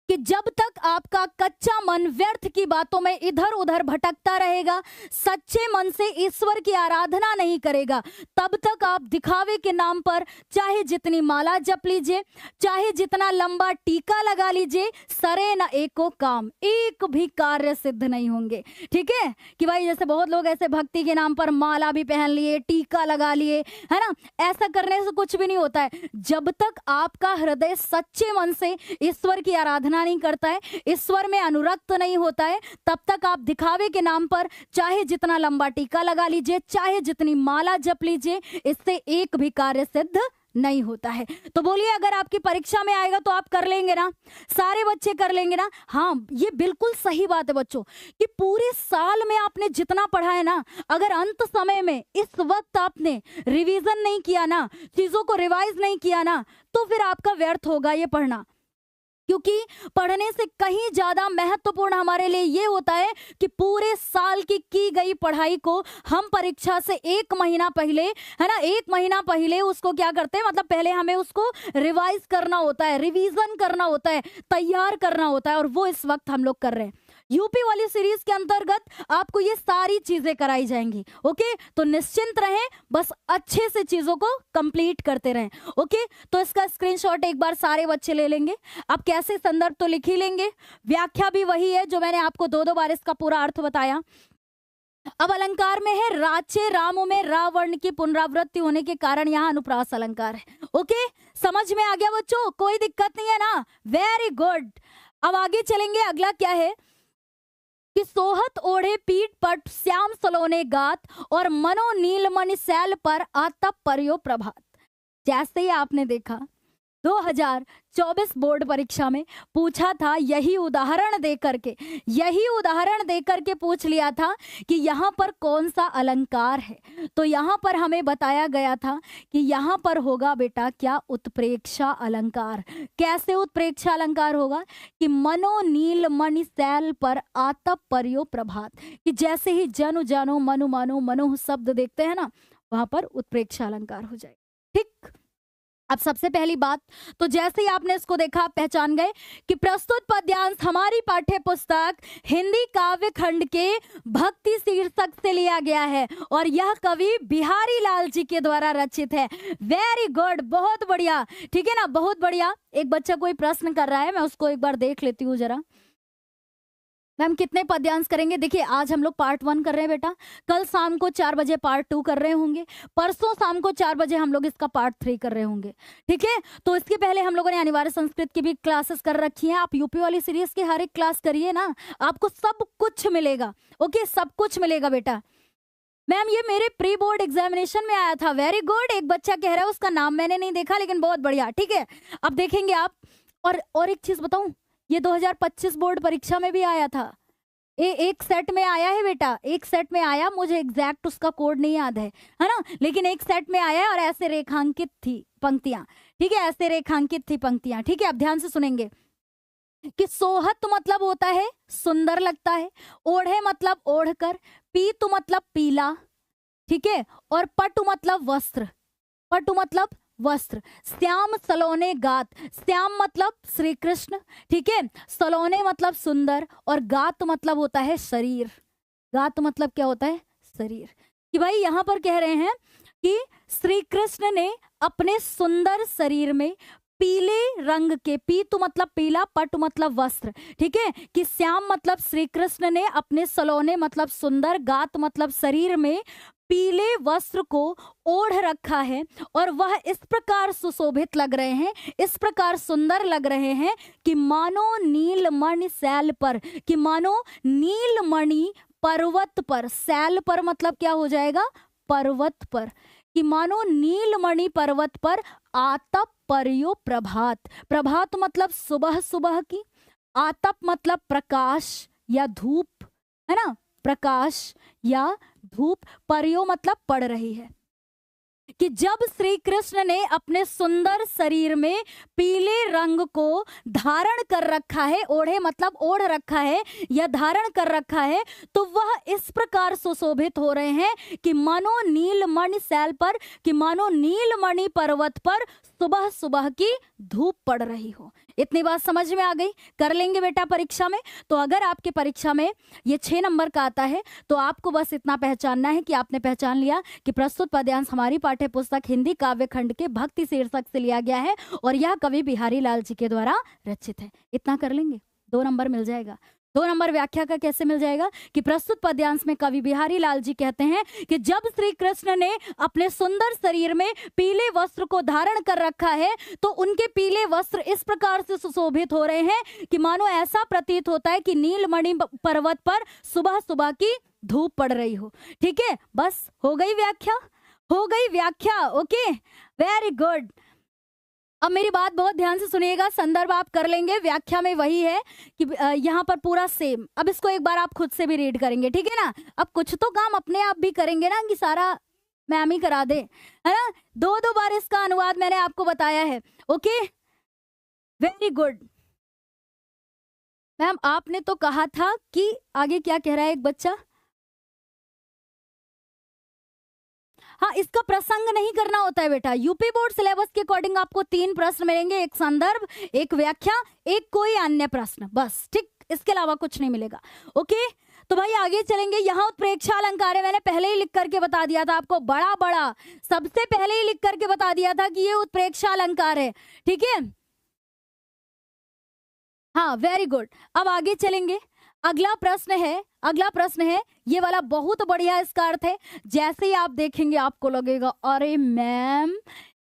कि जब तक आपका कच्चा मन व्यर्थ की बातों में इधर उधर भटकता रहेगा, सच्चे मन से ईश्वर की आराधना नहीं करेगा, तब तक आप दिखावे के नाम पर चाहे जितनी माला जप लीजिए, चाहे जितना लंबा टीका लगा लीजिए, सरे न एको काम, एक भी कार्य सिद्ध नहीं होंगे। ठीक है, कि भाई जैसे बहुत लोग ऐसे भक्ति के नाम पर माला भी पहन लिए, टीका लगा लिए, है ना, ऐसा करने से कुछ भी नहीं होता है। जब तक आपका हृदय सच्चे मन से ईश्वर की आराधना साधना नहीं करता है, ईश्वर में अनुरक्त नहीं होता है, तब तक आप दिखावे के नाम पर चाहे जितना लंबा टीका लगा लीजिए, चाहे जितनी माला जप लीजिए, इससे एक भी कार्य सिद्ध नहीं होता है। तो बोलिए, अगर आपकी परीक्षा में आएगा तो आप कर लेंगे ना? सारे बच्चे कर लेंगे ना? हाँ, ये बिल्कुल सही बात है बच्चों कि पूरे साल में आपने जितना पढ़ा है ना, अगर अंत समय में इस वक्त आपने रिवीजन नहीं किया ना, चीजों को रिवाइज नहीं किया ना, तो फिर आपका व्यर्थ होगा ये पढ़ना। क्योंकि पढ़ने से कहीं ज्यादा महत्वपूर्ण हमारे लिए ये होता है कि पूरे साल की गई पढ़ाई को हम परीक्षा से 1 महीना पहले, है ना, 1 महीना पहले उसको क्या करते हैं, मतलब पहले हमें उसको रिवाइज करना होता है, रिवीजन करना होता है, तैयार करना होता है, और वो इस वक्त हम लोग कर रहे हैं। यूपी वाली सीरीज के अंतर्गत आपको ये सारी चीजें कराई जाएंगी। ओके, तो निश्चिंत रहें, बस अच्छे से चीजों को कंप्लीट करते रहें। ओके, तो इसका स्क्रीनशॉट एक बार सारे बच्चे ले लेंगे। आप कैसे संदर्भ तो लिख ही लेंगे, व्याख्या भी वही है जो मैंने आपको 2-2 बार इसका पूरा अर्थ बताया। अब अलंकार में है राचे रामों में रा वर्ण की पुनरावृत्ति होने के कारण यहाँ अनुप्रास अलंकार है। ओके, समझ में आ गया बच्चों? कोई दिक्कत नहीं है ना? Very good. अब आगे चलेंगे, अगला क्या है कि सोहत ओढ़े पीठ पट श्याम सलोने गात और मनो नीलमणि सैल पर आतप पर्यो प्रभात। जैसे ही आपने देखा 2024 बोर्ड परीक्षा में पूछा था, यही उदाहरण दे करके पूछ लिया था कि यहाँ पर कौन सा अलंकार है, तो यहाँ पर हमें बताया गया था कि यहाँ पर होगा बेटा क्या, उत्प्रेक्षा अलंकार। कैसे उत्प्रेक्षा अलंकार होगा कि मनो नील मणि सैल पर आतप पर्यो प्रभात, कि जैसे ही जनु जानो मनु मानो मनोह शब्द देखते हैं ना, वहां पर उत्प्रेक्षा अलंकार हो जाए। ठीक, अब सबसे पहली बात, तो जैसे ही आपने इसको देखा आप पहचान गए कि प्रस्तुत पद्यांश हमारी पाठ्य पुस्तक हिंदी काव्य खंड के भक्ति शीर्षक से लिया गया है और यह कवि बिहारी लाल जी के द्वारा रचित है। वेरी गुड, बहुत बढ़िया। ठीक है ना, बहुत बढ़िया। एक बच्चा कोई प्रश्न कर रहा है, मैं उसको एक बार देख लेती हूँ जरा। मैम कितने पद्यांश करेंगे? देखिए, आज हम लोग पार्ट 1 कर रहे हैं बेटा, कल शाम को 4 बजे पार्ट 2 कर रहे होंगे, परसों शाम को 4 बजे हम लोग इसका पार्ट 3 कर रहे होंगे। ठीक है, तो इसके पहले हम लोगों ने अनिवार्य संस्कृत की भी क्लासेस कर रखी हैं। आप यूपी वाली सीरीज की हर एक क्लास करिए ना, आपको सब कुछ मिलेगा। ओके, सब कुछ मिलेगा बेटा। मैम ये मेरे प्री बोर्ड एग्जामिनेशन में आया था। वेरी गुड, एक बच्चा कह रहा है, उसका नाम मैंने नहीं देखा, लेकिन बहुत बढ़िया। ठीक है, अब देखेंगे आप। और एक चीज बताऊं, ये 2025 बोर्ड परीक्षा में भी आया था। एक सेट में आया है बेटा, एक सेट में आया, मुझे एग्जैक्ट उसका कोड नहीं याद है ना, लेकिन एक सेट में आया है और ऐसे रेखांकित थी पंक्तियां। ठीक है, ऐसे रेखांकित थी पंक्तियां। ठीक है, आप ध्यान से सुनेंगे कि सोहत मतलब होता है सुंदर लगता है, ओढ़े मतलब ओढ़कर, पीतु मतलब पीला, ठीक है, और पटु मतलब वस्त्र, पटु मतलब वस्त्र, श्याम सलोने गात, श्याम मतलब श्री कृष्ण, ठीक है, सलोने मतलब सुंदर, और गात मतलब होता है शरीर। गात मतलब क्या होता है? शरीर। कि भाई यहाँ पर कह रहे हैं कि श्री कृष्ण ने अपने सुंदर शरीर में पीले रंग के, पीतु मतलब पीला, पटु मतलब वस्त्र, ठीक है, कि श्याम मतलब श्री कृष्ण ने अपने सलोने मतलब सुंदर, गात मतलब शरीर में पीले वस्त्र को ओढ़ रखा है, और वह इस प्रकार सुशोभित लग रहे हैं, इस प्रकार सुंदर लग रहे हैं कि मानो नीलमणि सैल पर, कि मानो नीलमणि पर्वत पर, सैल पर मतलब क्या हो जाएगा? पर्वत पर, कि मानो नीलमणि पर्वत पर आतप पर्यो प्रभात। प्रभात मतलब सुबह सुबह की, आतप मतलब प्रकाश या धूप, है ना, प्रकाश या धूप, पर्यो मतलब पड़ रही है। कि जब श्री कृष्ण ने अपने सुंदर शरीर में पीले रंग को धारण कर रखा है, ओढ़े मतलब ओढ़ रखा है या धारण कर रखा है, तो वह इस प्रकार सुशोभित हो रहे हैं कि मानो नीलमणि सैल पर, कि मानो नीलमणि पर्वत पर सुबह सुबह की धूप पड़ रही हो। इतनी बात समझ में आ गई? कर लेंगे बेटा परीक्षा में। तो अगर आपके परीक्षा में ये 6 नंबर का आता है तो आपको बस इतना पहचानना है कि आपने पहचान लिया कि प्रस्तुत पद्यांश हमारी पाठ्य पुस्तक हिंदी काव्य खंड के भक्ति शीर्षक से लिया गया है और यह कवि बिहारी लाल जी के द्वारा रचित है। इतना कर लेंगे, 2 नंबर मिल जाएगा। 2 नंबर व्याख्या का कैसे मिल जाएगा कि प्रस्तुत पद्यांश में कवि बिहारी लाल जी कहते हैं कि जब श्री कृष्ण ने अपने सुंदर शरीर में पीले वस्त्र को धारण कर रखा है तो उनके पीले वस्त्र इस प्रकार से सुशोभित हो रहे हैं कि मानो ऐसा प्रतीत होता है कि नीलमणि पर्वत पर सुबह सुबह की धूप पड़ रही हो। ठीक है, बस हो गई व्याख्या, हो गई व्याख्या। Okay, very good. अब मेरी बात बहुत ध्यान से सुनिएगा, संदर्भ आप कर लेंगे, व्याख्या में वही है कि यहाँ पर पूरा सेम। अब इसको एक बार आप खुद से भी रीड करेंगे, ठीक है ना। अब कुछ तो काम अपने आप भी करेंगे ना, कि सारा मैम ही करा दे, है ना। 2 बार इसका अनुवाद मैंने आपको बताया है। Okay, very good. मैम आपने तो कहा था कि आगे क्या कह रहा है एक बच्चा, हाँ इसका प्रसंग नहीं करना होता है बेटा। यूपी बोर्ड सिलेबस के अकॉर्डिंग आपको 3 प्रश्न मिलेंगे, एक संदर्भ, एक व्याख्या, एक कोई अन्य प्रश्न, बस। ठीक, इसके अलावा कुछ नहीं मिलेगा। ओके, तो भाई आगे चलेंगे। यहाँ उत्प्रेक्षा अलंकार है, मैंने पहले ही लिख करके बता दिया था आपको, बड़ा बड़ा सबसे पहले ही लिख करके बता दिया था कि ये उत्प्रेक्षा अलंकार है। ठीक है, हाँ वेरी गुड। अब आगे चलेंगे, अगला प्रश्न है, ये वाला बहुत बढ़िया इसका अर्थ है। जैसे ही आप देखेंगे आपको लगेगा अरे मैम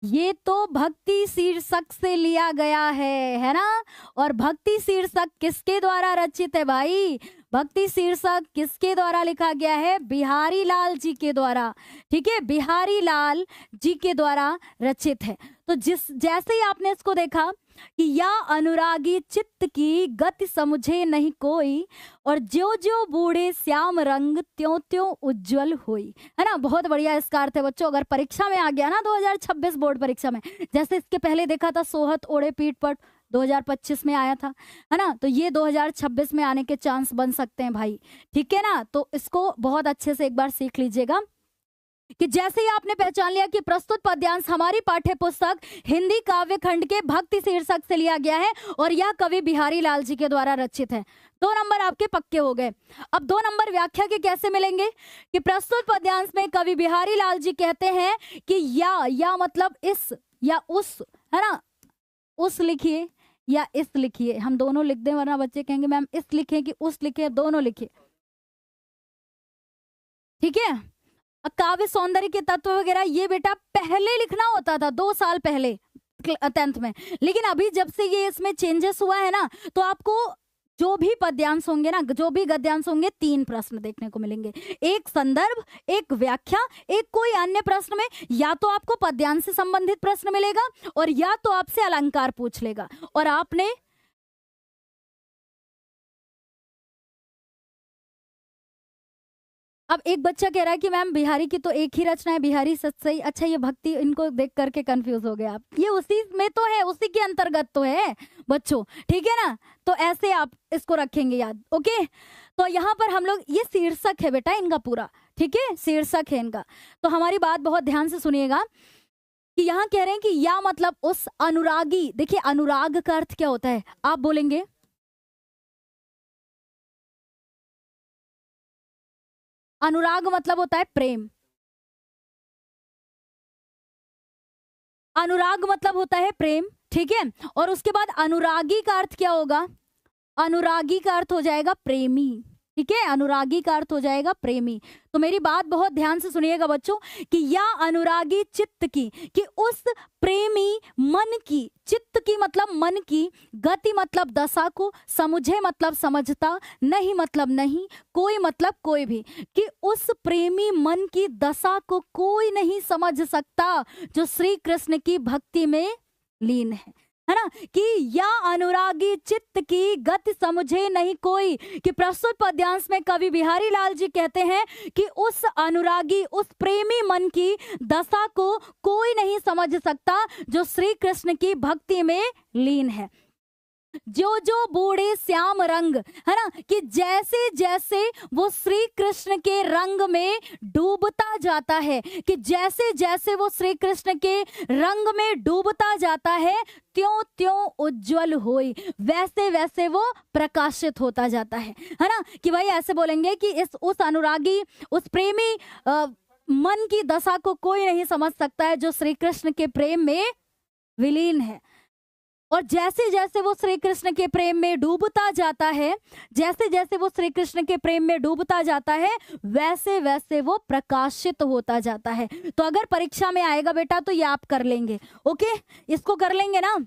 ये तो भक्ति शीर्षक से लिया गया है ना। और भक्ति शीर्षक किसके द्वारा रचित है भाई? भक्ति शीर्षक किसके द्वारा लिखा गया है? बिहारी लाल जी के द्वारा। ठीक है, बिहारी लाल जी के द्वारा रचित है। तो जैसे ही आपने इसको देखा कि या अनुरागी चित्त की गति समझे नहीं कोई, और ज्यो ज्यो बूढ़े श्याम रंग त्यों त्यों उज्जवल होई, है ना। बहुत बढ़िया इसका अर्थ है बच्चों। अगर परीक्षा में आ गया ना 2026 बोर्ड परीक्षा में, जैसे इसके पहले देखा था सोहत ओढ़े पीठ पट 2025 में आया था, है ना, तो ये 2026 में आने के चांस बन सकते हैं भाई। ठीक है ना, तो इसको बहुत अच्छे से एक बार सीख लीजिएगा कि जैसे ही आपने पहचान लिया कि प्रस्तुत पद्यांश हमारी पाठ्य पुस्तक हिंदी काव्य खंड के भक्ति शीर्षक से लिया गया है और यह कवि बिहारी लाल जी के द्वारा रचित है, 2 नंबर आपके पक्के हो गए। अब 2 नंबर व्याख्या के कैसे मिलेंगे कि प्रस्तुत पद्यांश में कवि बिहारी लाल जी कहते हैं कि या मतलब इस या उस, है ना, उस लिखिए या इस लिखिए, हम दोनों लिख दें वरना बच्चे कहेंगे मैम इस लिखे कि उस लिखे, दोनों लिखिए। ठीक है, काव्य सौंदर्य के तत्व वगैरह ये बेटा पहले लिखना होता था 2 साल पहले 10th में, लेकिन अभी जब से ये इसमें चेंजेस हुआ है ना, तो आपको जो भी पद्यांश होंगे ना, जो भी गद्यांश होंगे, 3 प्रश्न देखने को मिलेंगे, एक संदर्भ, एक व्याख्या, एक कोई अन्य प्रश्न में या तो आपको पद्यांश से संबंधित प्रश्न मिलेगा और या तो आपसे अलंकार पूछ लेगा। और आपने अब एक बच्चा कह रहा है कि मैम बिहारी की तो एक ही रचना है, बिहारी सतसई। अच्छा, ये भक्ति, इनको देख करके कंफ्यूज हो गए आप, ये उसी में तो है, उसी के अंतर्गत तो है बच्चों। ठीक है ना, तो ऐसे आप इसको रखेंगे याद। ओके, तो यहाँ पर हम लोग, ये शीर्षक है बेटा इनका पूरा, ठीक है, शीर्षक है इनका। तो हमारी बात बहुत ध्यान से सुनिएगा कि यहाँ कह रहे हैं कि या मतलब उस अनुरागी। देखिए अनुराग का अर्थ क्या होता है, आप बोलेंगे अनुराग मतलब होता है प्रेम, अनुराग मतलब होता है प्रेम। ठीक है, और उसके बाद अनुरागी का अर्थ क्या होगा? अनुरागी का अर्थ हो जाएगा प्रेमी। ठीक है, अनुरागी का अर्थ हो जाएगा प्रेमी। तो मेरी बात बहुत ध्यान से सुनिएगा बच्चों कि या अनुरागी चित्त की, कि उस प्रेमी मन की, चित्त की मतलब मन की, गति मतलब दशा को, समझे मतलब समझता, नहीं मतलब नहीं, कोई मतलब कोई भी, कि उस प्रेमी मन की दशा को कोई नहीं समझ सकता जो श्री कृष्ण की भक्ति में लीन है ना। कि या अनुरागी चित्त की गति समझे नहीं कोई, कि प्रस्तुत पद्यांश में कवि बिहारी लाल जी कहते हैं कि उस अनुरागी, उस प्रेमी मन की दशा को कोई नहीं समझ सकता जो श्री कृष्ण की भक्ति में लीन है। जो जो बूढ़े श्याम रंग, है ना, कि जैसे जैसे वो श्री कृष्ण के रंग में डूबता जाता है, कि जैसे जैसे वो श्री कृष्ण के रंग में डूबता जाता है, त्यों त्यों उज्जवल होई, वैसे वैसे वो प्रकाशित होता जाता है ना। कि भाई ऐसे बोलेंगे कि उस अनुरागी, उस प्रेमी मन की दशा को कोई नहीं समझ सकता है जो श्री कृष्ण के प्रेम में विलीन है। और जैसे जैसे वो श्री कृष्ण के प्रेम में डूबता जाता है, जैसे जैसे वो श्री कृष्ण के प्रेम में डूबता जाता है, वैसे वैसे वो प्रकाशित होता जाता है। तो अगर परीक्षा में आएगा बेटा तो ये आप कर लेंगे। ओके, इसको कर लेंगे ना।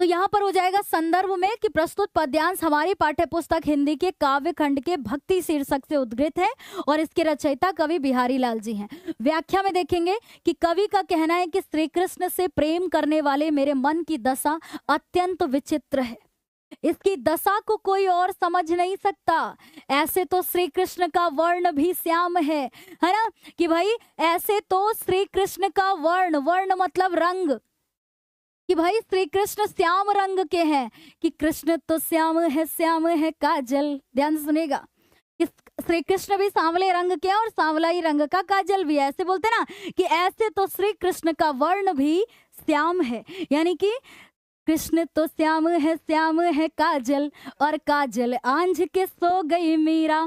तो यहाँ पर हो जाएगा संदर्भ में कि प्रस्तुत पद्यांश हमारी पाठ्य पुस्तक हिंदी के काव्य खंड के भक्ति शीर्षक से उद्गृत है और इसके रचयिता कवि बिहारी लाल जी हैं। व्याख्या में देखेंगे कि कवि का कहना है कि श्री कृष्ण से प्रेम करने वाले मेरे मन की दशा अत्यंत विचित्र है, इसकी दशा को कोई और समझ नहीं सकता। ऐसे तो श्री कृष्ण का वर्ण भी श्याम है ना, कि भाई ऐसे तो श्री कृष्ण का वर्ण, वर्ण मतलब रंग, कि भाई श्री कृष्ण श्याम रंग के हैं, कि कृष्ण तो श्याम है काजल। ध्यान से सुनेगा कि श्री कृष्ण भी सांवले रंग के हैं और सांवला ही रंग का काजल भी है। ऐसे बोलते ना कि ऐसे तो श्री कृष्ण का वर्ण भी श्याम है, यानी कि कृष्ण तो श्याम है काजल, और काजल आंझ के सो गई मीरा,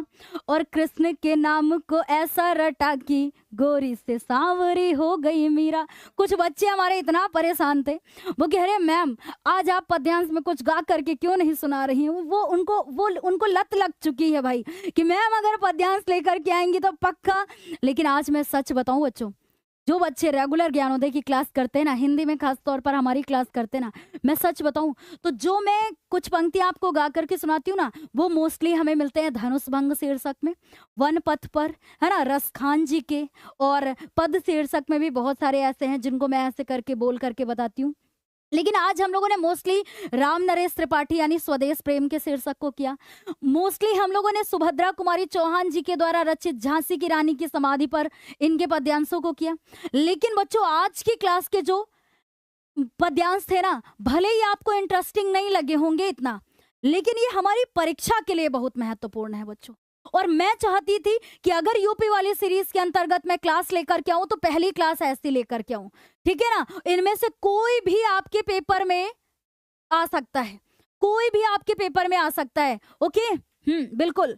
और कृष्ण के नाम को ऐसा रटा कि गोरी से सांवरी हो गई मीरा। कुछ बच्चे हमारे इतना परेशान थे, वो कह रहे मैम आज आप पद्यांश में कुछ गा करके क्यों नहीं सुना रही हैं। वो उनको लत लग चुकी है भाई कि मैम अगर पद्यांश लेकर के आएंगी तो पक्का। लेकिन आज मैं सच बताऊं बच्चों, जो बच्चे रेगुलर ज्ञानोदय की क्लास करते हैं ना, हिंदी में खास तौर पर हमारी क्लास करते हैं ना, मैं सच बताऊं तो जो मैं कुछ पंक्तियां आपको गा करके सुनाती हूँ ना, वो मोस्टली हमें मिलते हैं धनुष भंग शीर्षक में, वन पथ पर, है ना, रसखान जी के, और पद शीर्षक में भी बहुत सारे ऐसे हैं जिनको मैं ऐसे करके बोल करके बताती हूँ। लेकिन आज हम लोगों ने मोस्टली राम नरेश त्रिपाठी यानी स्वदेश प्रेम के शीर्षक को किया। मोस्टली हम लोगों ने सुभद्रा कुमारी चौहान जी के द्वारा रचित झांसी की रानी की समाधि पर इनके पद्यांशों को किया। लेकिन बच्चों आज की क्लास के जो पद्यांश थे ना, भले ही आपको इंटरेस्टिंग नहीं लगे होंगे इतना, लेकिन ये हमारी परीक्षा के लिए बहुत महत्वपूर्ण है बच्चों। और मैं चाहती थी कि अगर यूपी वाली सीरीज के अंतर्गत मैं क्लास लेकर के आऊं तो पहली क्लास ऐसी लेकर के आऊं, ठीक है ना। इनमें से कोई भी आपके पेपर में आ सकता है, कोई भी आपके पेपर में आ सकता है। ओके, बिल्कुल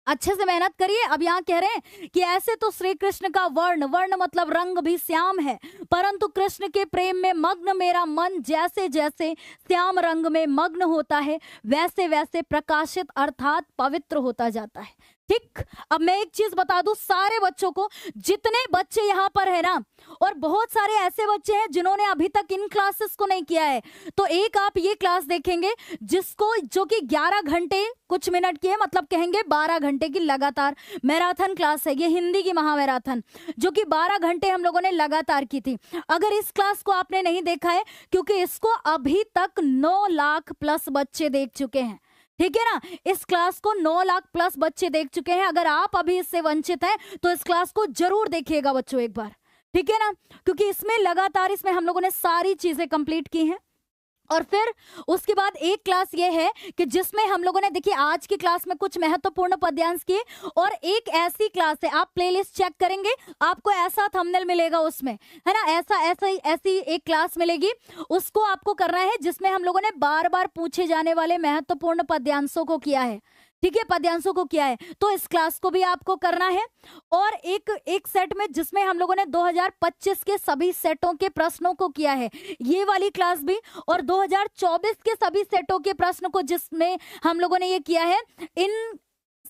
अच्छे से मेहनत करिए। अब यहाँ कह रहे हैं कि ऐसे तो श्री कृष्ण का वर्ण, वर्ण मतलब रंग भी श्याम है, परंतु कृष्ण के प्रेम में मग्न मेरा मन जैसे जैसे श्याम रंग में मग्न होता है, वैसे वैसे प्रकाशित अर्थात पवित्र होता जाता है। ठीक, अब मैं एक चीज बता दूं सारे बच्चों को, जितने बच्चे यहाँ पर है ना, और बहुत सारे ऐसे बच्चे हैं जिन्होंने अभी तक इन क्लासेस को नहीं किया है, तो एक आप ये क्लास देखेंगे जिसको, जो कि 11 घंटे कुछ मिनट की है, मतलब कहेंगे 12 घंटे की लगातार मैराथन क्लास है। ये हिंदी की महामैराथन जो कि 12 घंटे हम लोगों ने लगातार की थी। अगर इस क्लास को आपने नहीं देखा है, क्योंकि इसको अभी तक 9 लाख प्लस बच्चे देख चुके हैं, ठीक है ना। इस क्लास को 9 लाख प्लस बच्चे देख चुके हैं। अगर आप अभी इससे वंचित हैं तो इस क्लास को जरूर देखिएगा बच्चों एक बार, ठीक है ना, क्योंकि इसमें लगातार इसमें हम लोगों ने सारी चीजें कंप्लीट की हैं। और फिर उसके बाद एक क्लास ये है कि जिसमें हम लोगों ने, देखिए आज की क्लास में कुछ महत्वपूर्ण पद्यांश किए, और एक ऐसी क्लास है, आप प्लेलिस्ट चेक करेंगे आपको ऐसा थंबनेल मिलेगा उसमें, है ना, ऐसी एक क्लास मिलेगी, उसको आपको करना है जिसमें हम लोगों ने बार बार पूछे जाने वाले महत्वपूर्ण पद्यांशों को किया है, ठीक है, पद्यांशों को किया है। तो इस क्लास को भी आपको करना है। और एक सेट में जिसमें हम लोगों ने 2025 के सभी सेटों के प्रश्नों को किया है, ये वाली क्लास भी, और 2024 के सभी सेटों के प्रश्न को जिसमें हम लोगों ने ये किया है। इन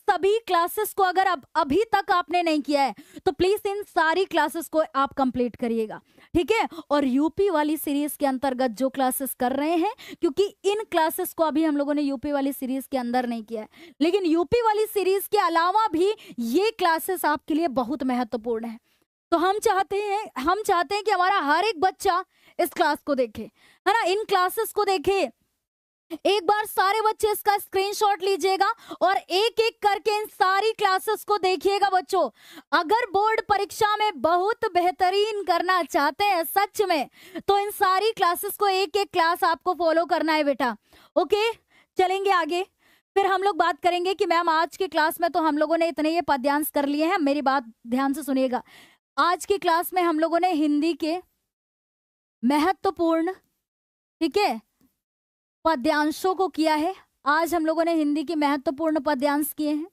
सभी क्लासेस को अगर अभी तक आपने नहीं किया है तो प्लीज इन सारी क्लासेस को आप कंप्लीट करिएगा, ठीक है। और यूपी वाली सीरीज के अंतर्गत जो क्लासेस कर रहे हैं, क्योंकि इन क्लासेस को अभी हम लोगों ने यूपी वाली सीरीज के अंदर नहीं किया है, लेकिन यूपी वाली सीरीज के अलावा भी ये क्लासेस आपके लिए बहुत महत्वपूर्ण है। तो हम चाहते हैं कि हमारा हर एक बच्चा इस क्लास को देखे, है ना, इन क्लासेस को देखे। एक बार सारे बच्चे इसका स्क्रीनशॉट लीजिएगा और एक एक करके इन सारी क्लासेस को देखिएगा बच्चों। अगर बोर्ड परीक्षा में बहुत बेहतरीन करना चाहते हैं सच में, तो इन सारी क्लासेस को एक एक क्लास आपको फॉलो करना है बेटा। ओके, चलेंगे आगे। फिर हम लोग बात करेंगे कि मैम आज की क्लास में तो हम लोगों ने इतने ये पद्यांश कर लिए हैं। मेरी बात ध्यान से सुनिएगा, आज की क्लास में हम लोगों ने हिंदी के महत्वपूर्ण, ठीक है, पद्यांशों को किया है। आज हम लोगों ने हिंदी के महत्वपूर्ण पद्यांश किए हैं,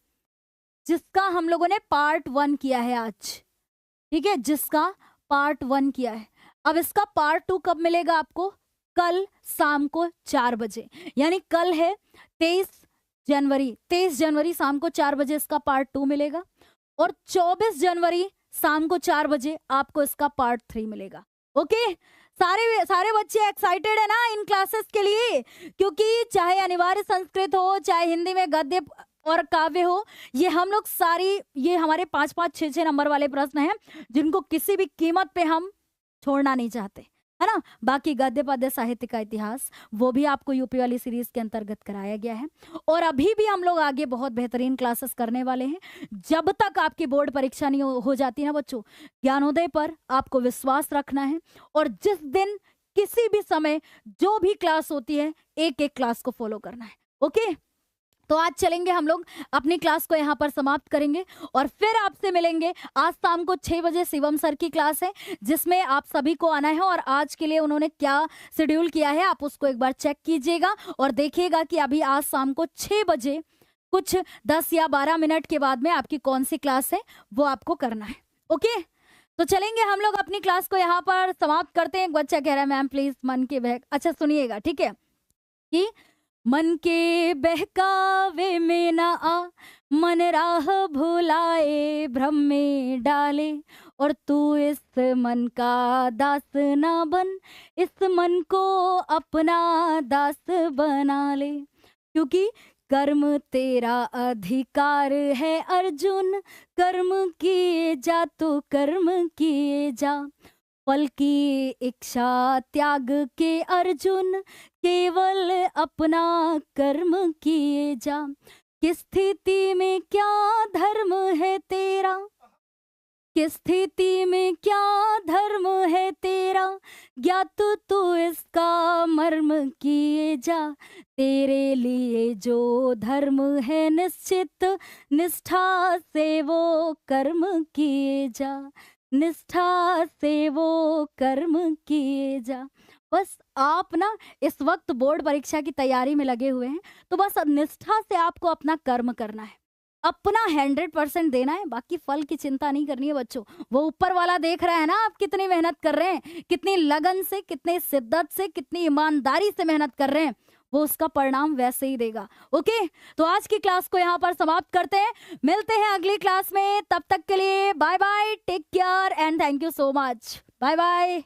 जिसका हम लोगों ने पार्ट 1 किया है आज, ठीक है, जिसका पार्ट 1 किया है। अब इसका पार्ट 2 कब मिलेगा आपको? कल शाम को 4 बजे, यानी कल है 23 जनवरी शाम को 4 बजे इसका पार्ट 2 मिलेगा, और 24 जनवरी शाम को 4 बजे आपको इसका पार्ट 3 मिलेगा। ओके, सारे बच्चे एक्साइटेड है ना इन क्लासेस के लिए, क्योंकि चाहे अनिवार्य संस्कृत हो, चाहे हिंदी में गद्य और काव्य हो, ये हम लोग ये हमारे 5-5, 6-6 नंबर वाले प्रश्न हैं जिनको किसी भी कीमत पे हम छोड़ना नहीं चाहते, है ना। बाकी गद्य पद्य साहित्य का इतिहास वो भी आपको यूपी वाली सीरीज के अंतर्गत कराया गया है, और अभी भी हम लोग आगे बहुत बेहतरीन क्लासेस करने वाले हैं। जब तक आपकी बोर्ड परीक्षा नहीं हो जाती ना बच्चों, ज्ञानोदय पर आपको विश्वास रखना है, और जिस दिन किसी भी समय जो भी क्लास होती है एक एक क्लास को फॉलो करना है। ओके, तो आज चलेंगे हम लोग, अपनी क्लास को यहाँ पर समाप्त करेंगे और फिर आपसे मिलेंगे। आज शाम को 6 बजे शिवम सर की क्लास है जिसमें आप सभी को आना है, और आज के लिए उन्होंने क्या शेड्यूल किया है आप उसको एक बार चेक कीजिएगा और देखिएगा कि अभी आज शाम को 6 बजे कुछ 10 या 12 मिनट के बाद में आपकी कौन सी क्लास है वो आपको करना है। ओके, तो चलेंगे हम लोग अपनी क्लास को यहाँ पर समाप्त करते हैं। एक बच्चा कह रहा है मैम प्लीज मन के बहक, अच्छा सुनिएगा, ठीक है, कि मन के बहकावे में ना आ, मन राह भुलाए भ्रम में डाले, और तू इस मन का दास ना बन, इस मन को अपना दास बना ले, क्योंकि कर्म तेरा अधिकार है अर्जुन, कर्म किए जा तो कर्म किए जा, फल की इच्छा त्याग के अर्जुन, केवल अपना कर्म किए जा, किस स्थिति में क्या धर्म है तेरा, किस स्थिति में क्या धर्म है तेरा, ज्ञात तू इसका मर्म किए जा, तेरे लिए जो धर्म है निश्चित, निष्ठा से वो कर्म किए जा, निष्ठा से वो कर्म किए जा। बस आप ना इस वक्त बोर्ड परीक्षा की तैयारी में लगे हुए हैं, तो बस निष्ठा से आपको अपना कर्म करना है, अपना 100% देना है, बाकी फल की चिंता नहीं करनी है बच्चों। वो ऊपर वाला देख रहा है ना आप कितनी मेहनत कर रहे हैं, कितनी लगन से, कितनी शिद्दत से, कितनी ईमानदारी से मेहनत कर रहे हैं, वो उसका परिणाम वैसे ही देगा। ओके, तो आज की क्लास को यहाँ पर समाप्त करते हैं, मिलते हैं अगली क्लास में, तब तक के लिए bye bye, take care and thank you so much, bye bye.